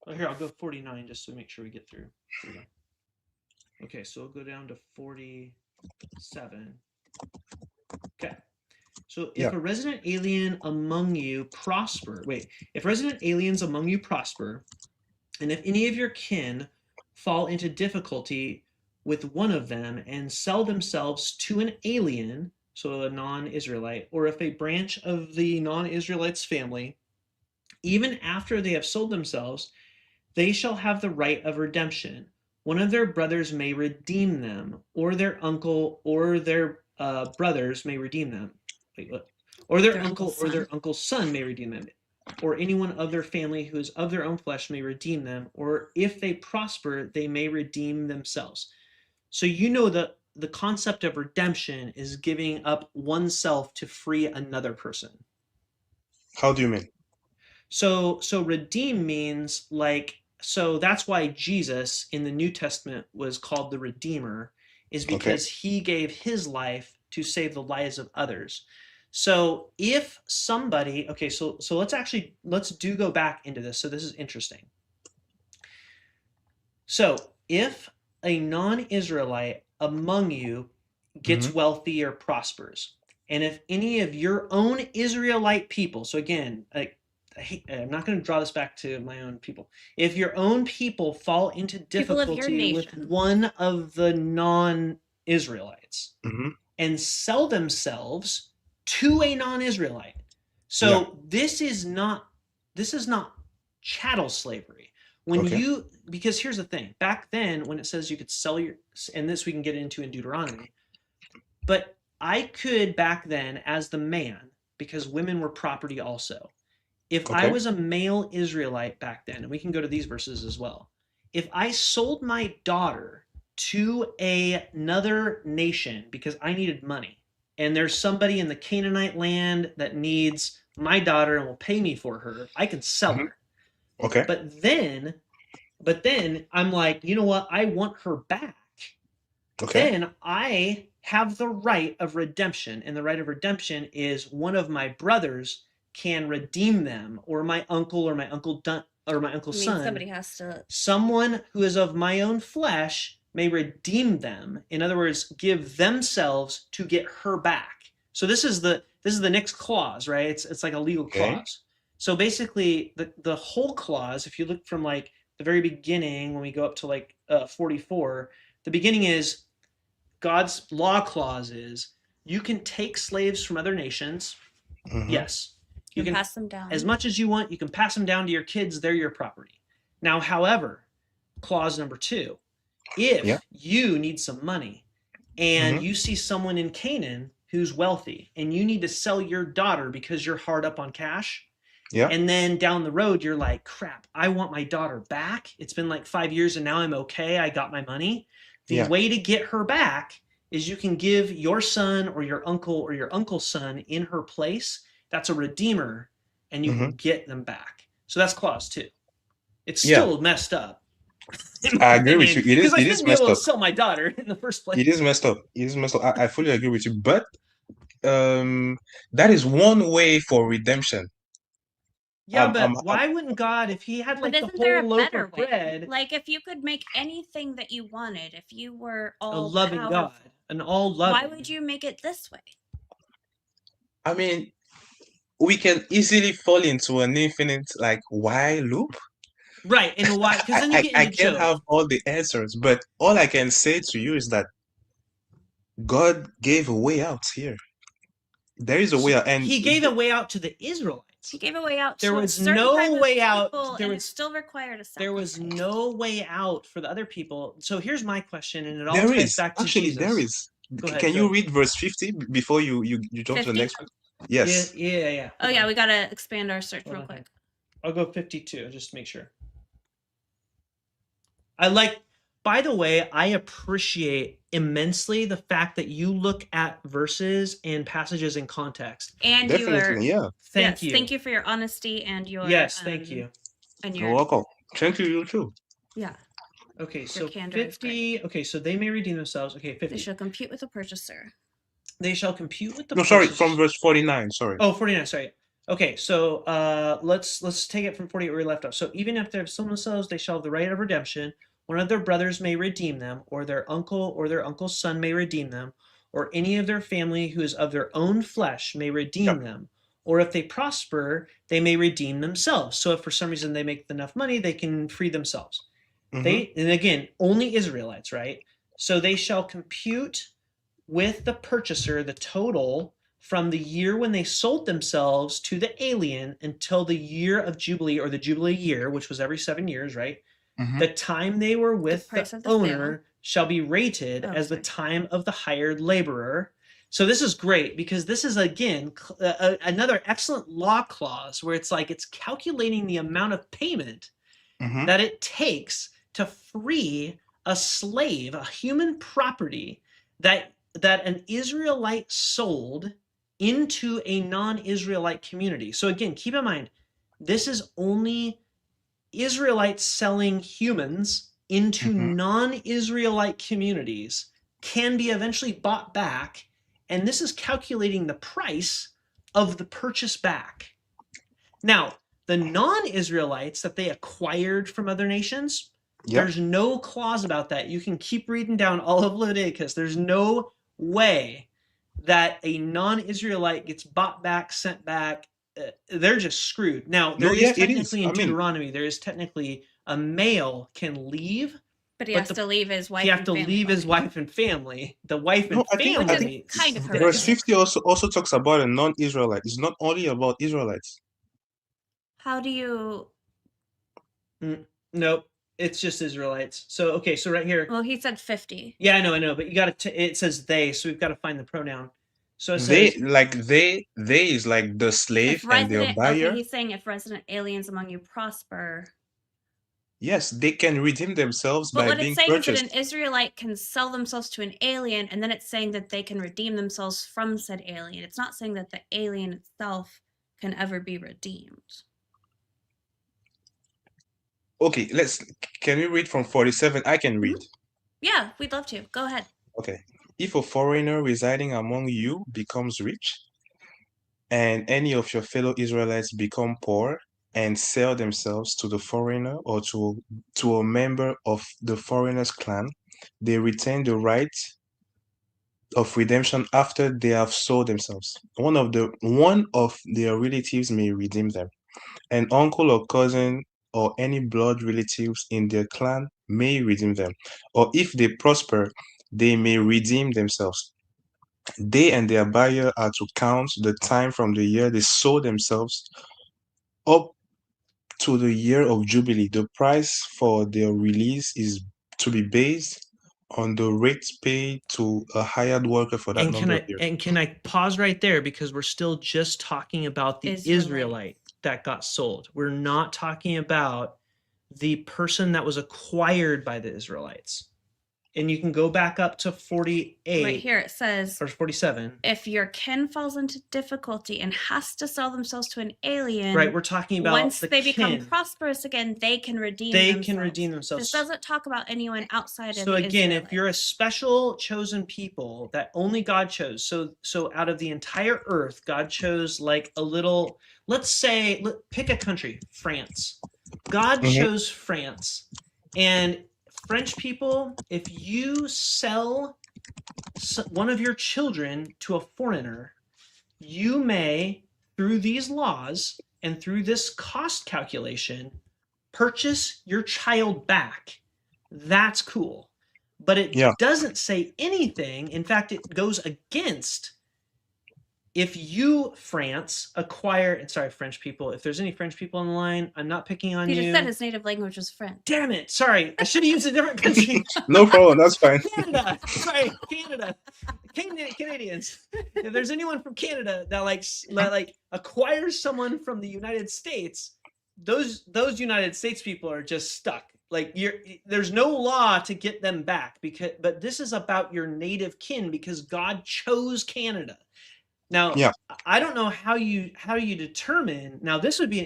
Oh, here, I'll go 49 just to make sure we get through. Here we go. Okay, so we'll go down to 47. Okay. So if Yeah. a resident alien among you prosper, wait, if resident aliens among you prosper, and if any of your kin fall into difficulty with one of them and sell themselves to an alien, so a non Israelite, or if a branch of the non Israelite's family, even after they have sold themselves, they shall have the right of redemption. One of their brothers may redeem them, or their uncle or their brothers may redeem them. Wait, what? Or their Their uncle uncle's or son. their uncle's son may redeem them, or anyone of their family who is of their own flesh may redeem them, or if they prosper, they may redeem themselves. So you know the concept of redemption is giving up oneself to free another person. How do you mean? So redeem means like, so that's why Jesus in the New Testament was called the Redeemer, is Okay. because he gave his life to save the lives of others. So if somebody, okay, so let's do go back into this. So this is interesting. So if a non-Israelite among you gets Hmm. wealthy or prospers, and if any of your own Israelite people, so again, I'm not going to draw this back to my own people. If your own people fall into People of your difficulty with nation. one of the non-Israelites Hmm. and sell themselves to a non-Israelite, Yeah. so this is not chattel slavery. When Okay. you Because here's the thing, back then when it says you could sell your, and this we can get into in Deuteronomy, but I could back then as the man, because women were property also, if I Okay. was a male Israelite back then, and we can go to these verses as well, if I sold my daughter to another nation because I needed money, and there's somebody in the Canaanite land that needs my daughter and will pay me for her, I can sell Hmm. her. Okay. But then, but then I'm like, you know what? I want her back. Okay. Then I have the right of redemption, and the right of redemption is one of my brothers can redeem them, or my uncle, or my or my I uncle's mean, son. somebody has to. Someone who is of my own flesh may redeem them. In other words, give themselves to get her back. So this is the next clause, right? It's like a legal Okay. clause. So basically, the whole clause, if you look from like the very beginning, when we go up to like 44, the beginning is God's law clause is you can take slaves from other nations. Hmm. Yes. You And can, pass them as down. much as you want, you can pass them down to your kids. They're your property. Now, however, clause number 2, Yeah. if you need some money and Hmm. you see someone in Canaan who's wealthy and you need to sell your daughter because you're hard up on cash, Yeah. and then down the road you're like, crap, I want my daughter back, it's been like 5 years and now I'm okay, I got my money. The Yeah. way to get her back is you can give your son or your uncle or your uncle's son in her place. That's a redeemer, and you Hmm. can get them back. So that's clause 2. It's Yeah. still messed up in my I agree with opinion, you. It because is. I It is shouldn't be messed able to up. sell my daughter in the first It is place. messed up. It is messed up. I fully agree with you. But that is one way for redemption. Yeah, I'm but why wouldn't God, if he had But like the isn't there whole a loaf better of way? bread, Like, if you could make anything that you wanted, if you were a all loving God, powerful. an all Why loving. would you make it this way? I mean, we can easily fall into an infinite like why loop. Right, and why? Because then you get I into can't joke. have all the answers, but all I can say to you is that God gave a way out here. There is a way out, and He gave a way out to the Israelites. He gave a way out There to a was certain no type of way out. people, There and it was still required a sacrifice. there was no way out for the other people. So here's my question, and it all there ties is back to actually Jesus. there is. Go ahead. Can Go you ahead. read verse 50 before you jump to the 50? next one? Yeah, Yes. yeah. Oh yeah, we gotta expand our search Hold real on. quick. I'll go 52 just to make sure. By the way, I appreciate immensely the fact that you look at verses and passages in context. And Definitely, yeah. Thank you. Thank you for your honesty and your Yes, thank you. And You're your welcome. Thank you too. yeah. Okay, so candor is 50. Okay, so they may redeem themselves. Okay, 50. They shall compute with the purchaser. They shall compute with the No, sorry, purchaser. from verse 49. Sorry. Oh, 49, sorry. Okay, so let's take it from 48 where we left off. So even if they have sold themselves, they shall have the right of redemption. One of their brothers may redeem them, or their uncle or their uncle's son may redeem them, or any of their family who is of their own flesh may redeem them. Or if they prosper, they may redeem themselves. So if for some reason they make enough money, they can free themselves. Mhm. And again, only Israelites, right? So they shall compute with the purchaser the total from the year when they sold themselves to the alien until the year of Jubilee, or the Jubilee year, which was every 7 years, right? Mhm. The time they were with price the of the owner sale. shall be rated as the time of the hired laborer. So this is great because this is, again, another excellent law clause where it's like it's calculating the amount of payment Mhm. that it takes to free a slave, a human property that an Israelite sold into a non-Israelite community. So again, keep in mind, this is only Israelites selling humans into Mhm. non-Israelite communities can be eventually bought back, and this is calculating the price of the purchase back. Now, the non-Israelites that they acquired from other nations, Yep. there's no clause about that. You can keep reading down all of Leviticus. There's no way that a non-Israelite gets bought back, sent back. They're just screwed. Now, there No, is yeah, it is. technically in I mean, Deuteronomy, there is technically a male can leave, But he but has to leave his wife. he have and to family leave his behind. wife and family. The wife no, and I think family. kind of verse horrific. 50 also talks about a non-Israelite. It's not only about Israelites. How do you? Nope, it's just Israelites. So okay, so right here. Well, he said 50. Yeah, I know, but you got to. It says they, so we've got to find the pronoun. So it They says they is like the slave and their buyer. he's saying if resident aliens among you prosper. Yes, they can redeem themselves But by what being it's saying is that purchased. an Israelite can sell themselves to an alien, and then it's saying that they can redeem themselves from said alien. It's not saying that the alien itself can ever be redeemed. Okay, can we read from 47? I can read. Yeah, we'd love to. Go ahead. Okay. If a foreigner residing among you becomes rich, and any of your fellow Israelites become poor and sell themselves to the foreigner or to a member of the foreigner's clan, they retain the right of redemption after they have sold themselves. One of their relatives may redeem them. An uncle or cousin or any blood relatives in their clan may redeem them. Or if they prosper, they may redeem themselves. They and their buyer are to count the time from the year they sold themselves up to the year of Jubilee. The price for their release is to be based on the rates paid to a hired worker for that number of years. can I pause right there because we're still just talking about the Israelite that got sold. We're not talking about the person that was acquired by the Israelites. And you can go back up to 48. Right here it says, or 47. If your kin falls into difficulty and has to sell themselves to an alien, right? We're talking about once the they kin. become prosperous again, they can redeem themselves. This doesn't talk about anyone outside of So again, Israelite. if you're a special chosen people that only God chose, so out of the entire earth, God chose like a little, let's say, pick a country, France. God chose France. And French people, if you sell one of your children to a foreigner, you may, through these laws and through this cost calculation, purchase your child back. That's cool. But it Yeah. doesn't say anything. In fact, it goes against if you, France, acquire, and sorry, French people, if there's any French people on the line, I'm not picking on He just said you. his native language was French. Damn it. Sorry. I should have used a different country. No problem. That's fine. Canada. Sorry, Canada. Canadians. If there's anyone from Canada that like acquires someone from the United States, those United States people are just stuck. Like there's no law to get them back but this is about your native kin because God chose Canada. Now, Yeah. I don't know how you determine. Now, this would be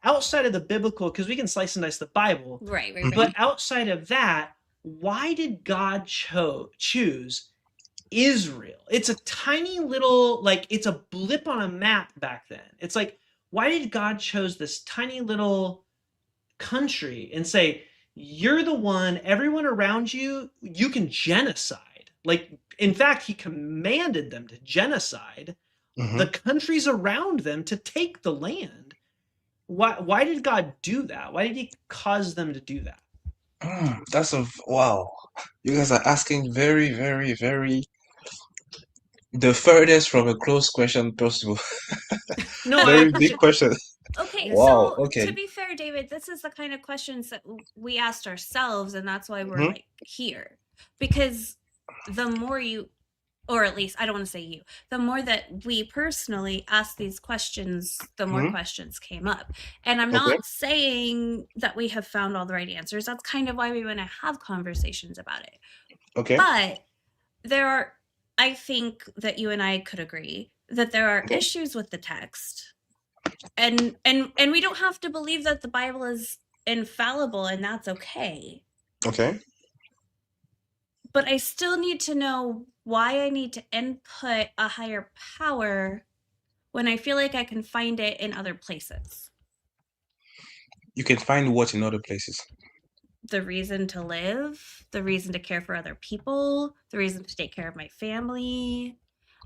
outside of the biblical because we can slice and dice the Bible. Right. But outside of that, why did God choose Israel? It's a tiny little, like, it's a blip on a map back then. It's like, why did God chose this tiny little country and say, you're the one, everyone around you, you can genocide. Like, in fact, he commanded them to genocide the countries around them to take the land. Why did God do that? Why did he cause them to do that? Wow. You guys are asking very, very, very the furthest from a close question possible. No, I Very big appreciate. question. Okay, Wow. so Okay. to be fair, David, this is the kind of questions that we asked ourselves, and that's why we're Mhm. like here. Because the more you, or at least I don't want to say you, the more that we personally asked these questions, the more Mhm. questions came up. And I'm Okay. not saying that we have found all the right answers. That's kind of why we want to have conversations about it. Okay. But I think that you and I could agree that there are Okay. issues with the text. And we don't have to believe that the Bible is infallible, and that's okay. Okay. But I still need to know why I need to input a higher power when I feel like I can find it in other places. You can find what in other places. The reason to live, the reason to care for other people, the reason to take care of my family.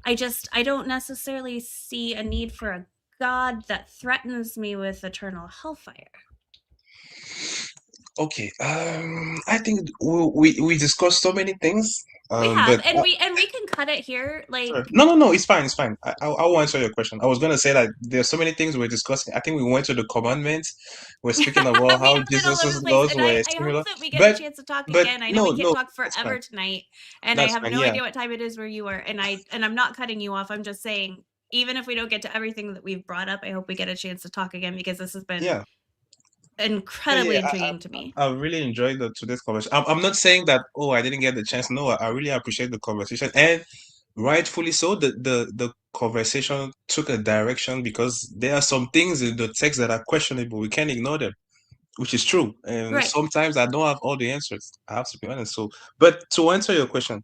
I don't necessarily see a need for a God that threatens me with eternal hellfire. Okay. I think we discussed so many things. We have, But and we can cut it here. sorry. Like, No, it's fine, it's fine. I will answer your question. I was gonna say that there's so many things we're discussing. I think we went to the commandments. We're speaking about we how have been all over Jesus's the place, laws and were I hope similar. that we get a But chance to talk but again. I know we no, can't talk that's fine. forever tonight, and I That's have fine, no yeah. idea what time it is where you are, and I'm not cutting you off. I'm just saying, even if we don't get to everything that we've brought up, I hope we get a chance to talk again because this has been Yeah. incredibly Yeah. intriguing to me. I really enjoyed today's conversation. I'm not saying that, oh, I didn't get the chance. No, I really appreciate the conversation. And rightfully so, the conversation took a direction because there are some things in the text that are questionable. We can't ignore them, which is true. And Right. sometimes I don't have all the answers. I have to be honest. So, but to answer your question,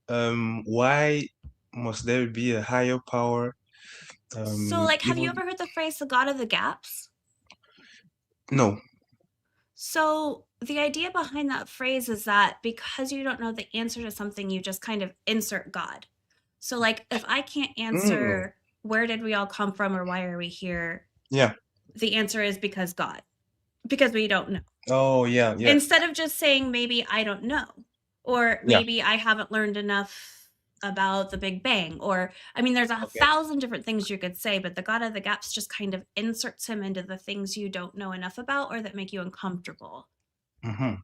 why must there be a higher power? So, like, have you Even ever heard the phrase "the God of the gaps"? no. So, the idea behind that phrase is that because you don't know the answer to something, you just kind of insert God. So, like, if I can't Mm, answer where did we all come from or why are we here, yeah. the answer is because God, because we don't know. Oh, yeah, yeah, Instead of just saying maybe I don't know, or yeah. maybe I haven't learned enough about the Big Bang, or I mean, there's a Okay. thousand different things you could say, but the God of the gaps just kind of inserts him into the things you don't know enough about or that make you uncomfortable. Mm-hmm.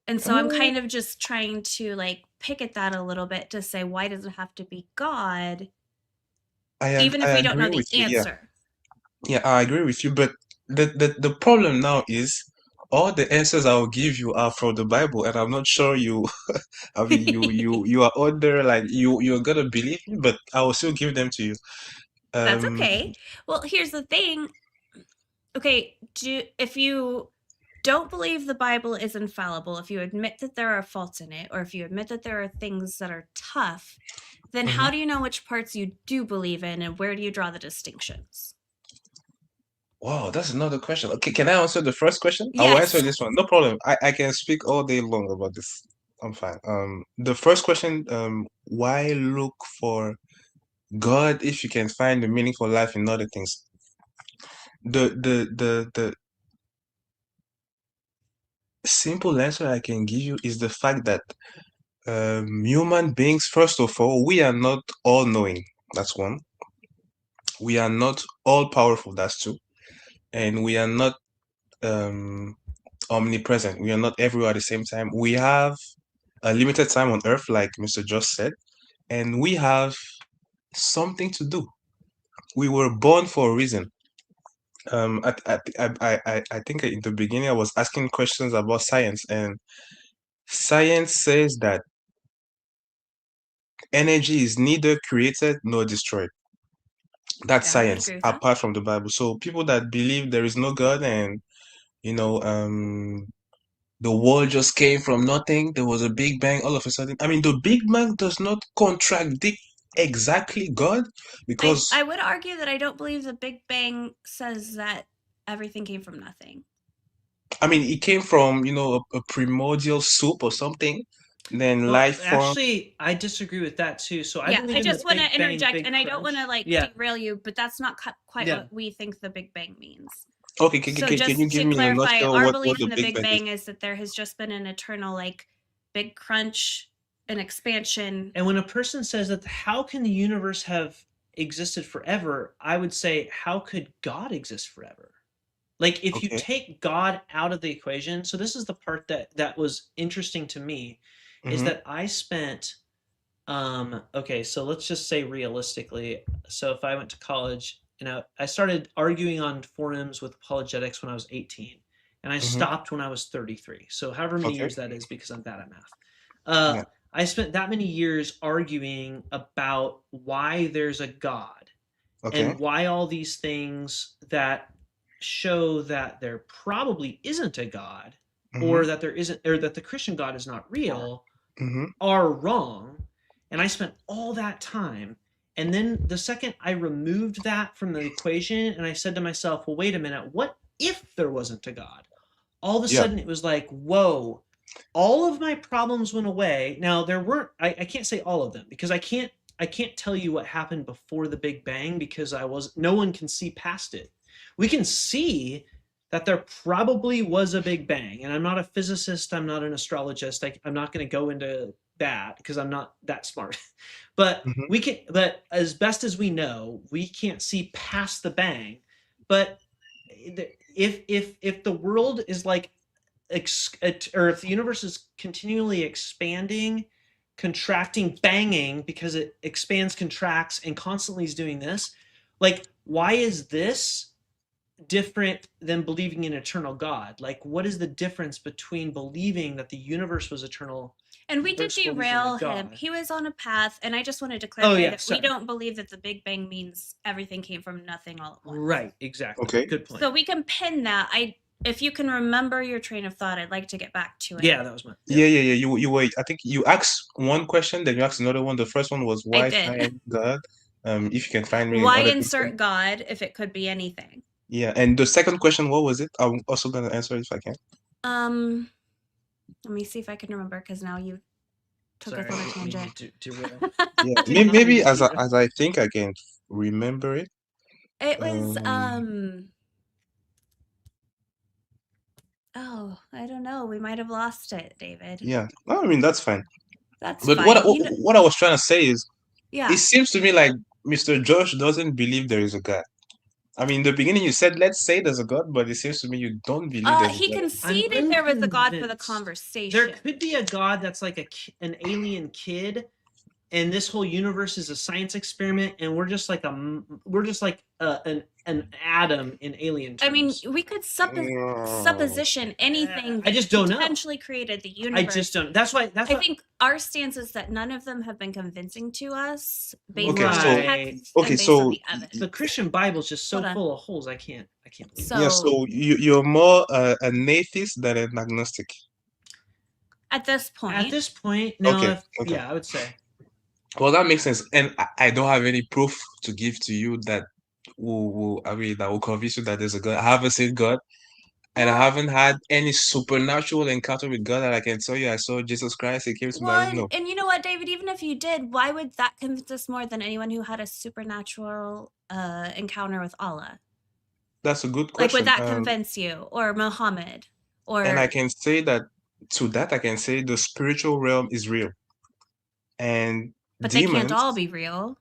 And so I'm kind of just trying to like pick at that a little bit to say, why does it have to be God, even if I we don't know agree the with you. Yeah. answer? Yeah, I agree with you, but the problem now is all the answers I will give you are from the Bible, and I'm not sure you, I mean, you are out there like you're gonna believe me, but I will still give them to you. That's Um, okay. Well, here's the thing. Okay, if you don't believe the Bible is infallible, if you admit that there are faults in it, or if you admit that there are things that are tough, then mhm. how do you know which parts you do believe in and where do you draw the distinctions? Wow, that's another question. Okay, can I answer the first question? I will answer Yes. this one. No problem. I can speak all day long about this. I'm fine. The first question, why look for God if you can find the meaning for life in other things? The simple answer I can give you is the fact that human beings, first of all, we are not all knowing. That's one. We are not all powerful. That's two. And we are not um, omnipresent. We are not everywhere at the same time. We have a limited time on Earth, like Mr. Josh said, and we have something to do. We were born for a reason. I think in the beginning I was asking questions about science, and science says that energy is neither created nor destroyed. That's Yeah, I would science, agree with that. apart from the Bible. So people that believe there is no God and you know, the world just came from nothing, there was a Big Bang all of a sudden. I mean, the Big Bang does not contradict exactly God because I would argue that I don't believe the Big Bang says that everything came from nothing. I mean, it came from, a primordial soup or something, then Well, life formed. actually, I disagree with that too. So I Yeah, believe I in the just want to Big Bang, interject, Big and I don't want to Crunch. like Yeah, derail you, but that's not quite yeah. what we think the Big Bang means. Okay, So can you just give to me in a clarify, nutshell our what belief the in the Big Big Bang is? Bang is that there has just been an eternal like big crunch, an expansion. And when a person says that, how can the universe have existed forever? I would say, how could God exist forever? Like, if you Okay. take God out of the equation, so this is the part that was interesting to me, is Mm-hmm. that I spent okay, so let's just say realistically, so if I went to college, I started arguing on forums with apologetics when I was 18, and I Mm-hmm. stopped when I was 33. So however many Okay. years that is, because I'm bad at math. Uh, Yeah. I spent that many years arguing about why there's a God Okay. and why all these things that show that there probably isn't a God, Mm-hmm. or that there isn't, or that the Christian God is not real, Mm-hmm. are wrong. And I spent all that time. And then the second I removed that from the equation and I said to myself, well, wait a minute, what if there wasn't a God? All of a Yeah. sudden it was like, whoa, all of my problems went away. Now there weren't, I can't say all of them because I can't tell you what happened before the Big Bang because no one can see past it. We can see that there probably was a Big Bang. And I'm not a physicist, I'm not an astrologist. I'm not going to go into that because I'm not that smart. Mm-hmm. But as best as we know, we can't see past the bang. But if the world is like or if the universe is continually expanding, contracting, banging because it expands, contracts, and constantly is doing this, like why is this different than believing in eternal God? Like, what is the difference between believing that the universe was eternal And we did versus believing in a derail him. God? He was on a path, and I just wanted to Oh clarify yeah, that we sorry. don't believe that the Big Bang means everything came from nothing all at once. Right, exactly. Okay. Good point. So we can pin that. If you can remember your train of thought, I'd like to get back to it. Yeah, that was my. Yeah, yeah, yeah. You were. I think you asked one question, then you asked another one. The first one was I why did. find God? If you can find me in Why other things. insert God if it could be anything? Yeah, and the second question, what was it? I'm also gonna answer if I can. Let me see if I can remember because now you took Sorry, us on I a didn't mean tangent. to derail. Yeah, Did not mean maybe to derail. as I think I can remember it. It was Um, oh, I don't know. We might have lost it, David. yeah. No, I mean that's fine. That's But fine. You know, what I was trying to say is, it yeah. seems to me like Mr. Josh doesn't believe there is a God. I mean, in the beginning you said let's say there's a God, but it seems to me you don't believe there's a He God. I'm conceded there was a God for the unconvinced. There conversation. could be a God that's like an alien kid, and this whole universe is a science experiment, and we're just like an atom in alien I mean, terms. we could No. supposition anything I that just don't know. potentially created the I universe. just don't. That's why. I think our stance is that none of them have been convincing to us based Okay, on so the Right. text okay, and based on so the evidence. The Christian Bible is just so Hold on. full of holes. I can't believe it. yeah, So so you're more an atheist than an agnostic. at this At point, this point, Okay, no. okay. Yeah, I would say. Well, that makes sense. And I don't have any proof to give to you that will I mean that will convince you that there's a God. I haven't seen God. And I Well, haven't had any supernatural encounter with God that I can tell you I saw Jesus Christ, he came to my room. No, and you know what, David? Even if you did, why would that convince us more than anyone who had a supernatural encounter with Allah? that's a good Like, would question. that convince you, or Muhammad, And I or can say that to that I can say the spiritual realm is real. And but they can't all demons, be real.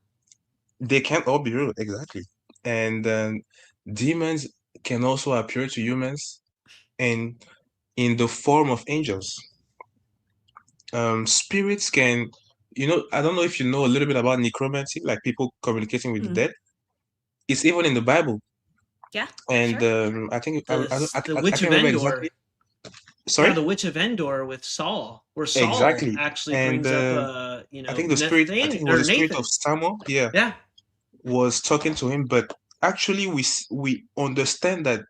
they can't all be real, exactly. And demons can also appear to humans in the form of angels. Spirits can, I don't know if you know a little bit about necromancy, like people communicating with the Hmm. dead. It's even in the Bible. Yeah, And sure. I think The I Witch can't of remember Endor. exactly. Yeah, Sorry? the Witch of Endor with Saul, where Saul Exactly. actually And brings up I think the spirit, I think it was the spirit of Nathan. Samuel, yeah, Yeah, was talking to him. But actually, we understand that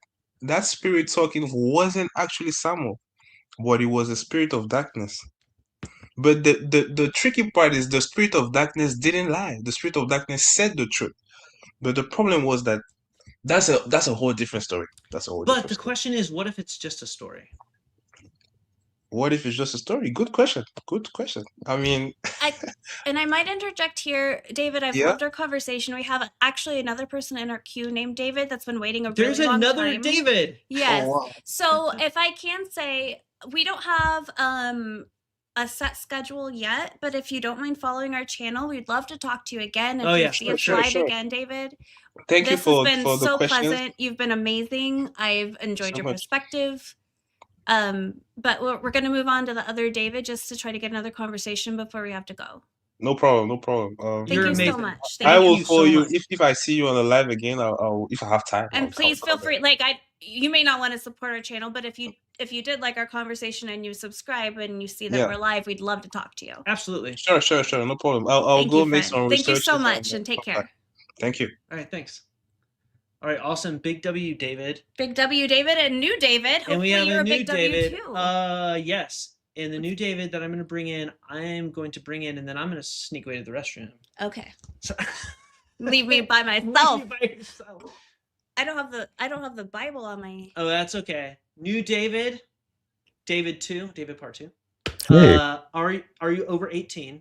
that spirit talking wasn't actually Samuel, but it was a spirit of darkness. But the tricky part is the spirit of darkness didn't lie. The spirit of darkness said the truth. But the problem was that that's a whole different story. That's a whole but different the story. question is, what if it's just a story? What if it's just a story? Good question. Good question. I mean, I might interject here, David. I've yeah. loved our conversation. We have actually another person in our queue named David that's been waiting a There's really long another time. David. Yes. Oh wow. So if I can say, we don't have a set schedule yet, but if you don't mind following our channel, we'd love to talk to you again. Oh If you yeah, see for us sure. live Sure. again, David, Thank you this has been for the so questions pleasant. You've been amazing. I've enjoyed so your much. perspective. But we're going to move on to the other David just to try to get another conversation before we have to go. No problem. No problem. Thank You're you so amazing. much. I Thank Thank will you. you follow so you much. if I see you on the live again. I'll if I have time. And please I'll feel free, like, you may not want to support our channel, but if you did like our conversation and you subscribe and you see that Yeah. we're live, we'd love to talk to you. Absolutely. Sure. No problem. I'll Thank go you, make friend. some Thank you so researches much, and and take come back. care. Thank you. All right, thanks. All right, awesome. Big W, David. Big W, David, and new David. And we Hopefully have you're a a new big W David. too. Yes. And the new David that I'm going to bring in, and then I'm going to sneak away to the restroom. Okay. So Leave me by myself. Leave you by yourself. I don't have the Bible on my. Oh, that's okay. New David, David 2, David part 2. Hey. Are you over 18?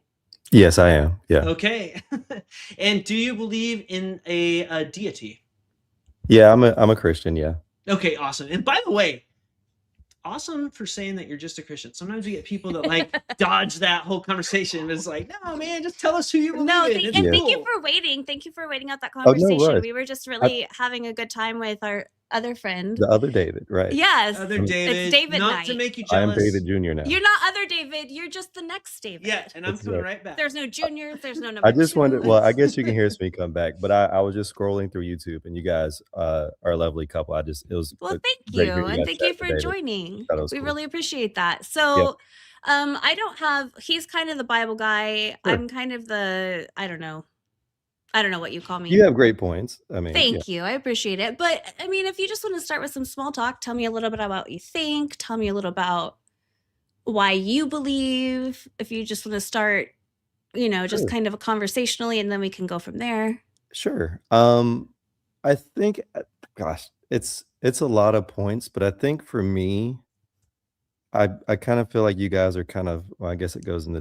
Yes, I am. Yeah. Okay. And do you believe in a deity? Yeah, I'm a Christian. Yeah. Okay, awesome. And by the way, awesome for saying that you're just a Christian. Sometimes we get people that like dodge that whole conversation. It's like, no, man, just tell us who you believe in. Thank you for waiting. Thank you for waiting out that Oh, no conversation. rush. We were just really having a good time with our other friend. The other David, right? Yes. Other David. It's David Not night. to make you I am jealous. David Jr. now. You're not other David. You're just the next David. Yeah, and I'm That's coming right. right back. There's no juniors. There's no number I just wanted. two. Well, I guess you can hear me come back, but I was just scrolling through YouTube, and you guys are a lovely couple. It was Well, a thank great you, hearing and guys thank chat you for today. joining. Thought it was We cool. really appreciate that. So, I don't have. He's kind of the Bible guy. Sure. I'm kind of the. I don't know what you call me. You have great points. I mean, Thank you. I appreciate it. But I mean, if you just want to start with some small talk, tell me a little bit about what you think. Tell me a little about why you believe. If you just want to start, just Sure. kind of a conversationally, and then we can go from there. Sure. I think, gosh, it's a lot of points, but I think for me, I kind of feel like you guys are kind of, well, I guess it goes in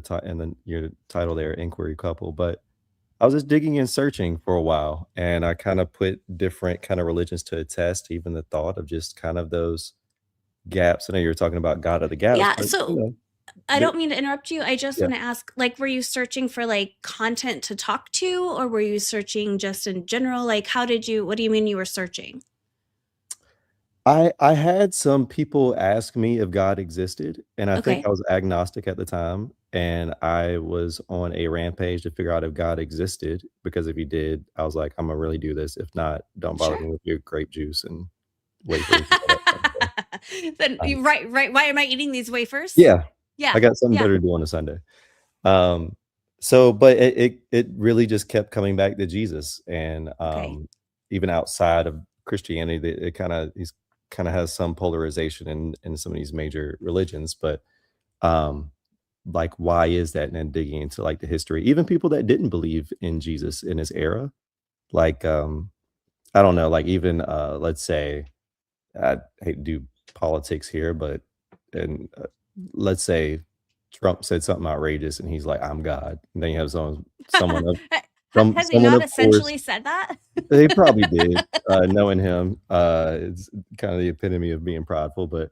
your title there, inquiry couple, but I was just digging and searching for a while, and I kind of put different kind of religions to a test, even the thought of just kind of those gaps. I know you were talking about God of the gaps. Yeah. But, So I don't mean to interrupt you. I just Yeah. want to ask, like, were you searching for like content to talk to, or were you searching just in general? Like, what do you mean you were searching? I had some people ask me if God existed, and I think Okay. I was agnostic at the time, and I was on a rampage to figure out if God existed, because if he did, I was like, I'm gonna really do this. If not, don't bother Sure. me with your grape juice and wafers. And all that stuff. Then right. Why am I eating these wafers? Yeah, Yeah. I got something better to do on a Sunday. So, but it really just kept coming back to Jesus, and even outside of Christianity, it he's kind of has some polarization in some of these major religions, but like, why is that? And then digging into like the history, even people that didn't believe in Jesus in his era, like I don't know, like even let's say, I hate to do politics here, but and let's say Trump said something outrageous and he's like, I'm God. And then you have someone of Has he someone not of course essentially said that? they probably did, knowing him. It's kind of the epitome of being prideful, but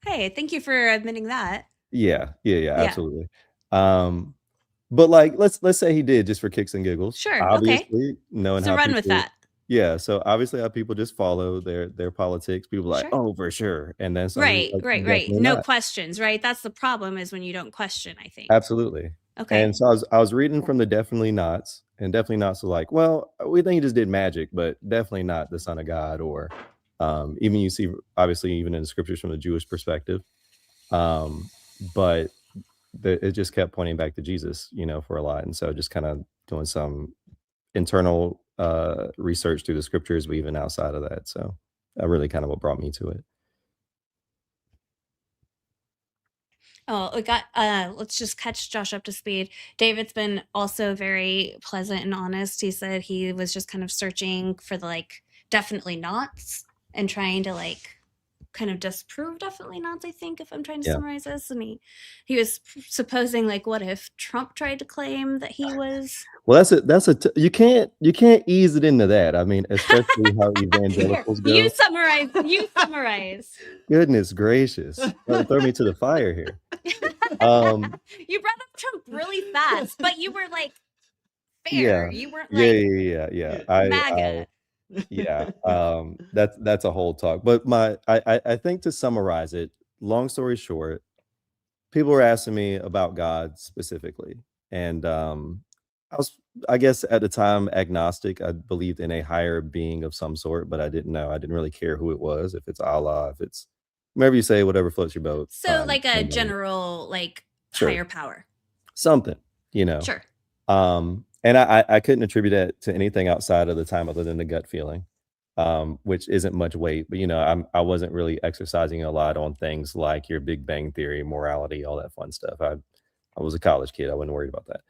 Hey, thank you for admitting that. yeah, Yeah. absolutely. But like let's say he did just for kicks and giggles. Sure. Okay. Obviously, knowing So how run with people that. yeah, so obviously how people just follow their politics. People are like, Sure. oh, for sure. And then some people Right. like, definitely No not. questions, right? That's the problem is when you don't question, I think. Absolutely. Okay. And so I was reading from the definitely nots, and definitely nots are like, well, we think he just did magic, but definitely not the son of God, or even you see obviously even in the scriptures from the Jewish perspective. But it just kept pointing back to Jesus, for a lot. And so just kind of doing some internal research through the scriptures, but even outside of that. So that really kind of what brought me to it. Oh, we got let's just catch Josh up to speed. David's been also very pleasant and honest. He said he was just kind of searching for the definitely nots and trying to kind of disprove definitely nots, I think, if I'm trying to summarize this. And he was supposing what if Trump tried to claim that he was Well, you can't ease it into that. I mean, especially how evangelicals go. You summarize. Goodness gracious. Throw me to the fire here. You brought up Trump really fast, but you were fair. Yeah. You weren't Yeah. MAGA. That's a whole talk. But I think to summarize it, long story short, people were asking me about God specifically. And I guess at the time agnostic. I believed in a higher being of some sort, but I didn't know. I didn't really care who it was, if it's Allah, if it's whatever you say, whatever floats your boat. So a general Sure. higher power. Something, Sure. And I couldn't attribute that to anything outside of the time other than the gut feeling, which isn't much weight. But I wasn't really exercising a lot on things like your Big Bang Theory, morality, all that fun stuff. I was a college kid. I wasn't worried about that.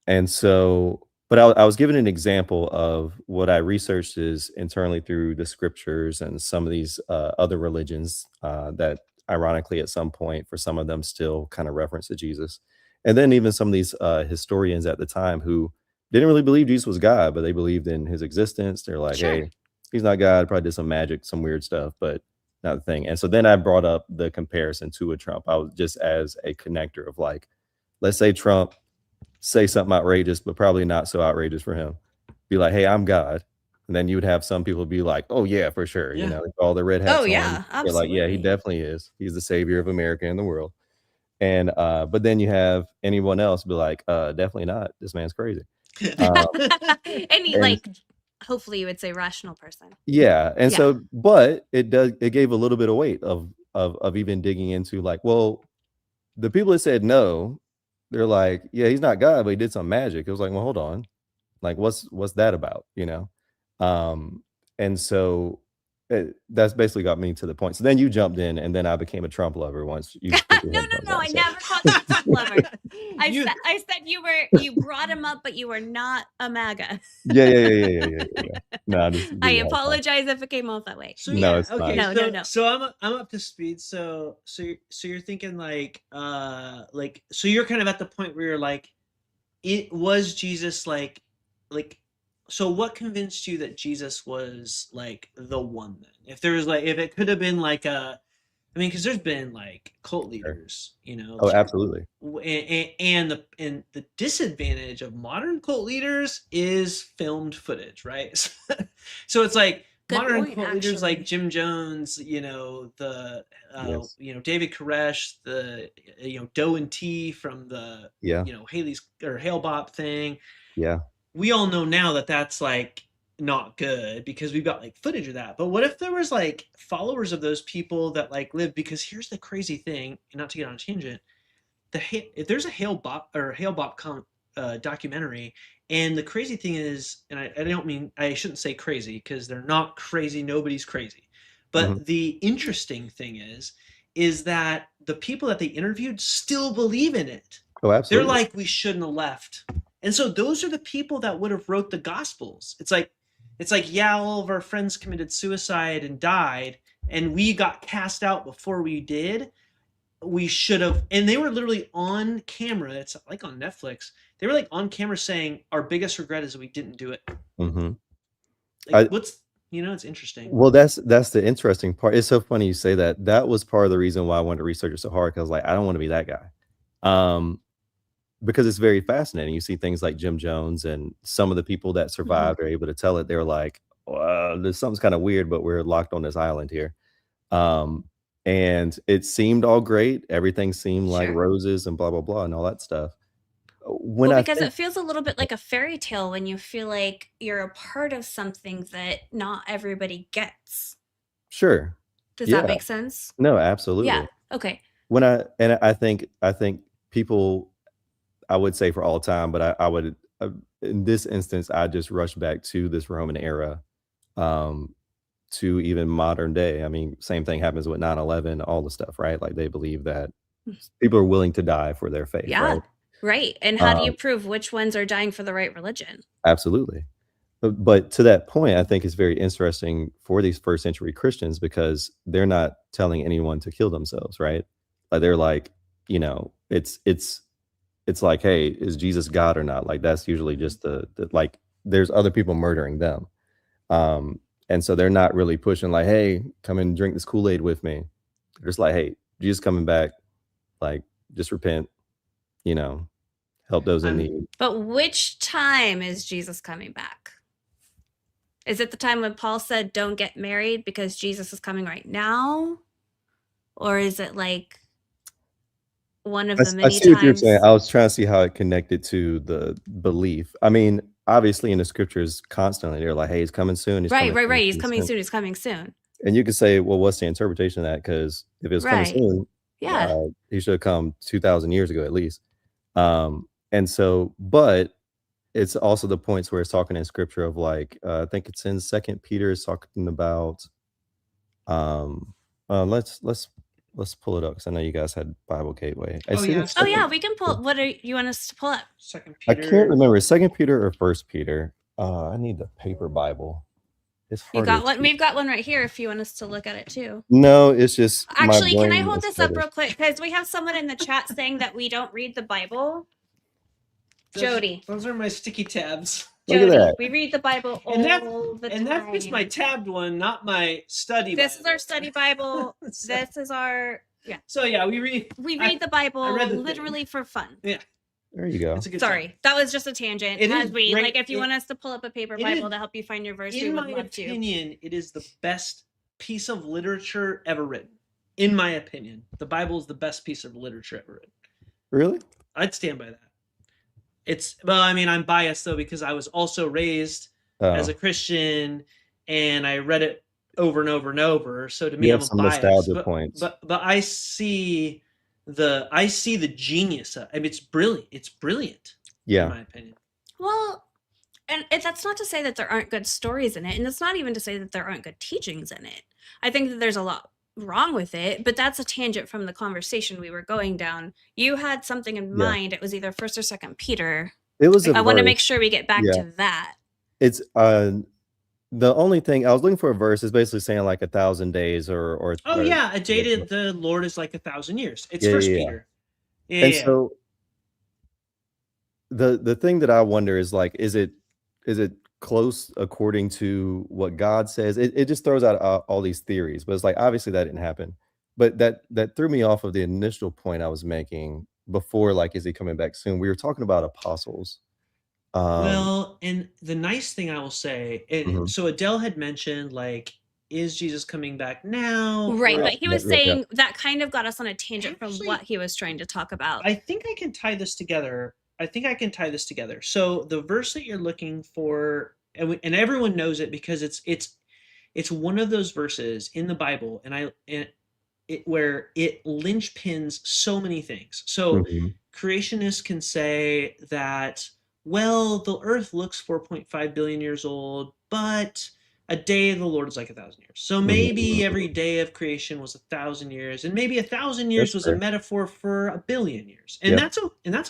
And so, but I was given an example of what I researched is internally through the scriptures and some of these other religions that ironically at some point for some of them still kind of reference to Jesus. And then even some of these historians at the time who didn't really believe Jesus was God, but they believed in his existence. They're like, Sure. hey, he's not God, probably did some magic, some weird stuff, but not the thing. And so then I brought up the comparison to a Trump. I was just as a connector of let's say Trump say something outrageous, but probably not so outrageous for him. Be like, hey, I'm God. And then you would have some people be like, oh yeah, for sure. Yeah. All the red hats. Oh on. yeah, They're absolutely. like, yeah, he definitely is. He's the savior of America and the world. And but then you have anyone else be like, definitely not. This man's crazy. Any hopefully you would say rational person. Yeah. And Yeah. so, but it gave a little bit of weight of even digging into well, the people that said no, they're like, yeah, he's not God, but he did some magic. It was like, well, hold on. What's that about? And so that's basically got me to the point. So then you jumped in, and then I became a Trump lover once you. No, I never called you a Trump lover. I said you brought him up, but you were not a MAGA. Yeah. No, I apologize if it came off that way. So No, yeah, it's okay. fine. No. So I'm up to speed. So you're thinking so you're kind of at the point where you're like, it was Jesus so what convinced you that Jesus was the one then? If there was if it could have been because there's been cult leaders, Oh, absolutely. and the disadvantage of modern cult leaders is filmed footage, right? So it's modern cult leaders like Jim Jones, the Yes. David Koresh, the Doe and T from the Haley's or Hale Bop thing. Yeah. We all know now that that's not good because we've got footage of that. But what if there was followers of those people that lived? Because here's the crazy thing, not to get on a tangent, if there's a Hale Bop documentary, and the crazy thing is, and I shouldn't say crazy because they're not crazy, nobody's crazy, but the interesting thing is that the people that they interviewed still believe in it. Oh, absolutely. They're we shouldn't have left. And so those are the people that would have wrote the Gospels. It's It's like, yeah, all of our friends committed suicide and died, and we got cast out before we did. We should have, and they were literally on camera. It's like on Netflix. They were like on camera saying our biggest regret is we didn't do it. Mm-hmm. Like, what's, you know, it's interesting. Well, that's the interesting part. It's so funny you say that. That was part of the reason why I wanted to research it so hard, because like I don't want to be that guy. Because it's very fascinating. You see things like Jim Jones and some of the people that survived are able to tell it. They're like, well, there's something's kind of weird, but we're locked on this island here. And it seemed all great. Everything seemed like Sure. roses and blah, blah, blah, and all that stuff. Well, because it feels a little bit like a fairy tale when you feel like you're a part of something that not everybody gets. Sure. Does that make sense? No, absolutely. Yeah. Okay. I think people, I would say for all time, but I would, in this instance, I just rush back to this Roman era, to even modern day. I mean, same thing happens with 9/11, all the stuff, right? Like they believe that people are willing to die for their faith, Yeah. right? Right. And how do you prove which ones are dying for the right religion? Absolutely. But to that point, I think it's very interesting for these first century Christians, because they're not telling anyone to kill themselves, right? Like they're like, you know, it's like, hey, is Jesus God or not? Like that's usually just the like there's other people murdering them. And so they're not really pushing like, hey, come and drink this Kool-Aid with me. They're just like, hey, Jesus coming back, like just repent, you know, help those in need. But which time is Jesus coming back? Is it the time when Paul said, don't get married because Jesus is coming right now? Or is it like one of the many I see what you're times? saying. I was trying to see how it connected to the belief. I mean, obviously in the scriptures constantly, they're like, hey, he's coming soon. Right. He's coming soon. He's coming soon. And you could say, well, what's the interpretation of that? Because if it was coming soon, he should have come 2,000 years ago at least. And so, but it's also the points where it's talking in scripture of like, I think it's in 2 Peter, it's talking about, let's pull it up, because I know you guys had Bible Gateway. We can pull. What do you want us to pull up? 2 Peter. I can't remember, 2 Peter or 1 Peter. I need the paper Bible. It's you got one. We've got one right here if you want us to look at it too. No, it's just actually, can I hold this up real quick? Because we have someone in the chat saying that we don't read the Bible. Jody, those are my sticky tabs. Jody, we read the Bible all the time. And that's just my tabbed one, not my study Bible. This is our study Bible. This is our So yeah, we read the Bible literally for fun. Yeah. There you go. Sorry, that was just a tangent. If you want us to pull up a paper Bible to help you find your verse, we would love to. In my opinion, it is the best piece of literature ever written. In my opinion, the Bible is the best piece of literature ever written. Really? I'd stand by that. Well, I mean, I'm biased though, because I was also raised as a Christian and I read it over and over and over. So to me, I'm biased. But I see the genius of it. I mean, it's brilliant. It's brilliant. Yeah. In my opinion. Well, and that's not to say that there aren't good stories in it, and it's not even to say that there aren't good teachings in it. I think that there's a lot wrong with it, but that's a tangent from the conversation we were going down. You had something in mind. It was either 1st or 2nd Peter. It was. I want to make sure we get back to that. It's the only thing I was looking for a verse is basically saying like 1,000 days or a day to the Lord is like 1,000 years. It's 1 Peter. So the thing that I wonder is like, is it close according to what God says? It just throws out all these theories, but it's like obviously that didn't happen. But that threw me off of the initial point I was making before, like, is he coming back soon? We were talking about apostles. Well, and the nice thing I will say, so Adele had mentioned, like, is Jesus coming back now? Right, but he was saying that kind of got us on a tangent from what he was trying to talk about. I think I can tie this together. So the verse that you're looking for, and everyone knows it because it's one of those verses in the Bible, where it linchpins so many things. So creationists can say that, well, the earth looks 4.5 billion years old, but a day of the Lord is like 1,000 years. So maybe every day of creation was 1,000 years, and maybe 1,000 years was a metaphor for 1 billion years. And that's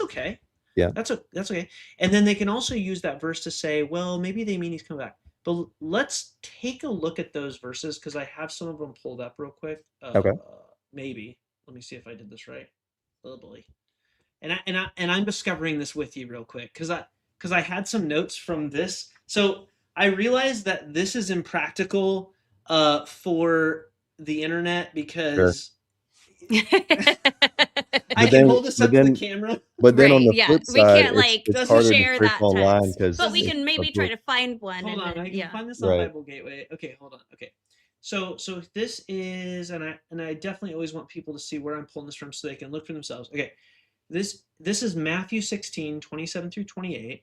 okay. Yeah. That's okay. And then they can also use that verse to say, well, maybe they mean he's coming back. But let's take a look at those verses because I have some of them pulled up real quick. Okay. Maybe. Let me see if I did this right. Oh boy. And I'm discovering this with you real quick because I had some notes from this. So I realized that this is impractical for the internet Sure. because I But can then, hold this but up to the then, camera. but then on Right, the yeah. flip We side, can't like it's Doesn't harder to share preach that online text, because but we it's can a maybe try book, to find one Hold and on, I then can yeah. find this on right? Bible Gateway. Okay, hold on. Okay. So this is and I definitely always want people to see where I'm pulling this from so they can look for themselves. Okay. This is Matthew 16, 27 through 28.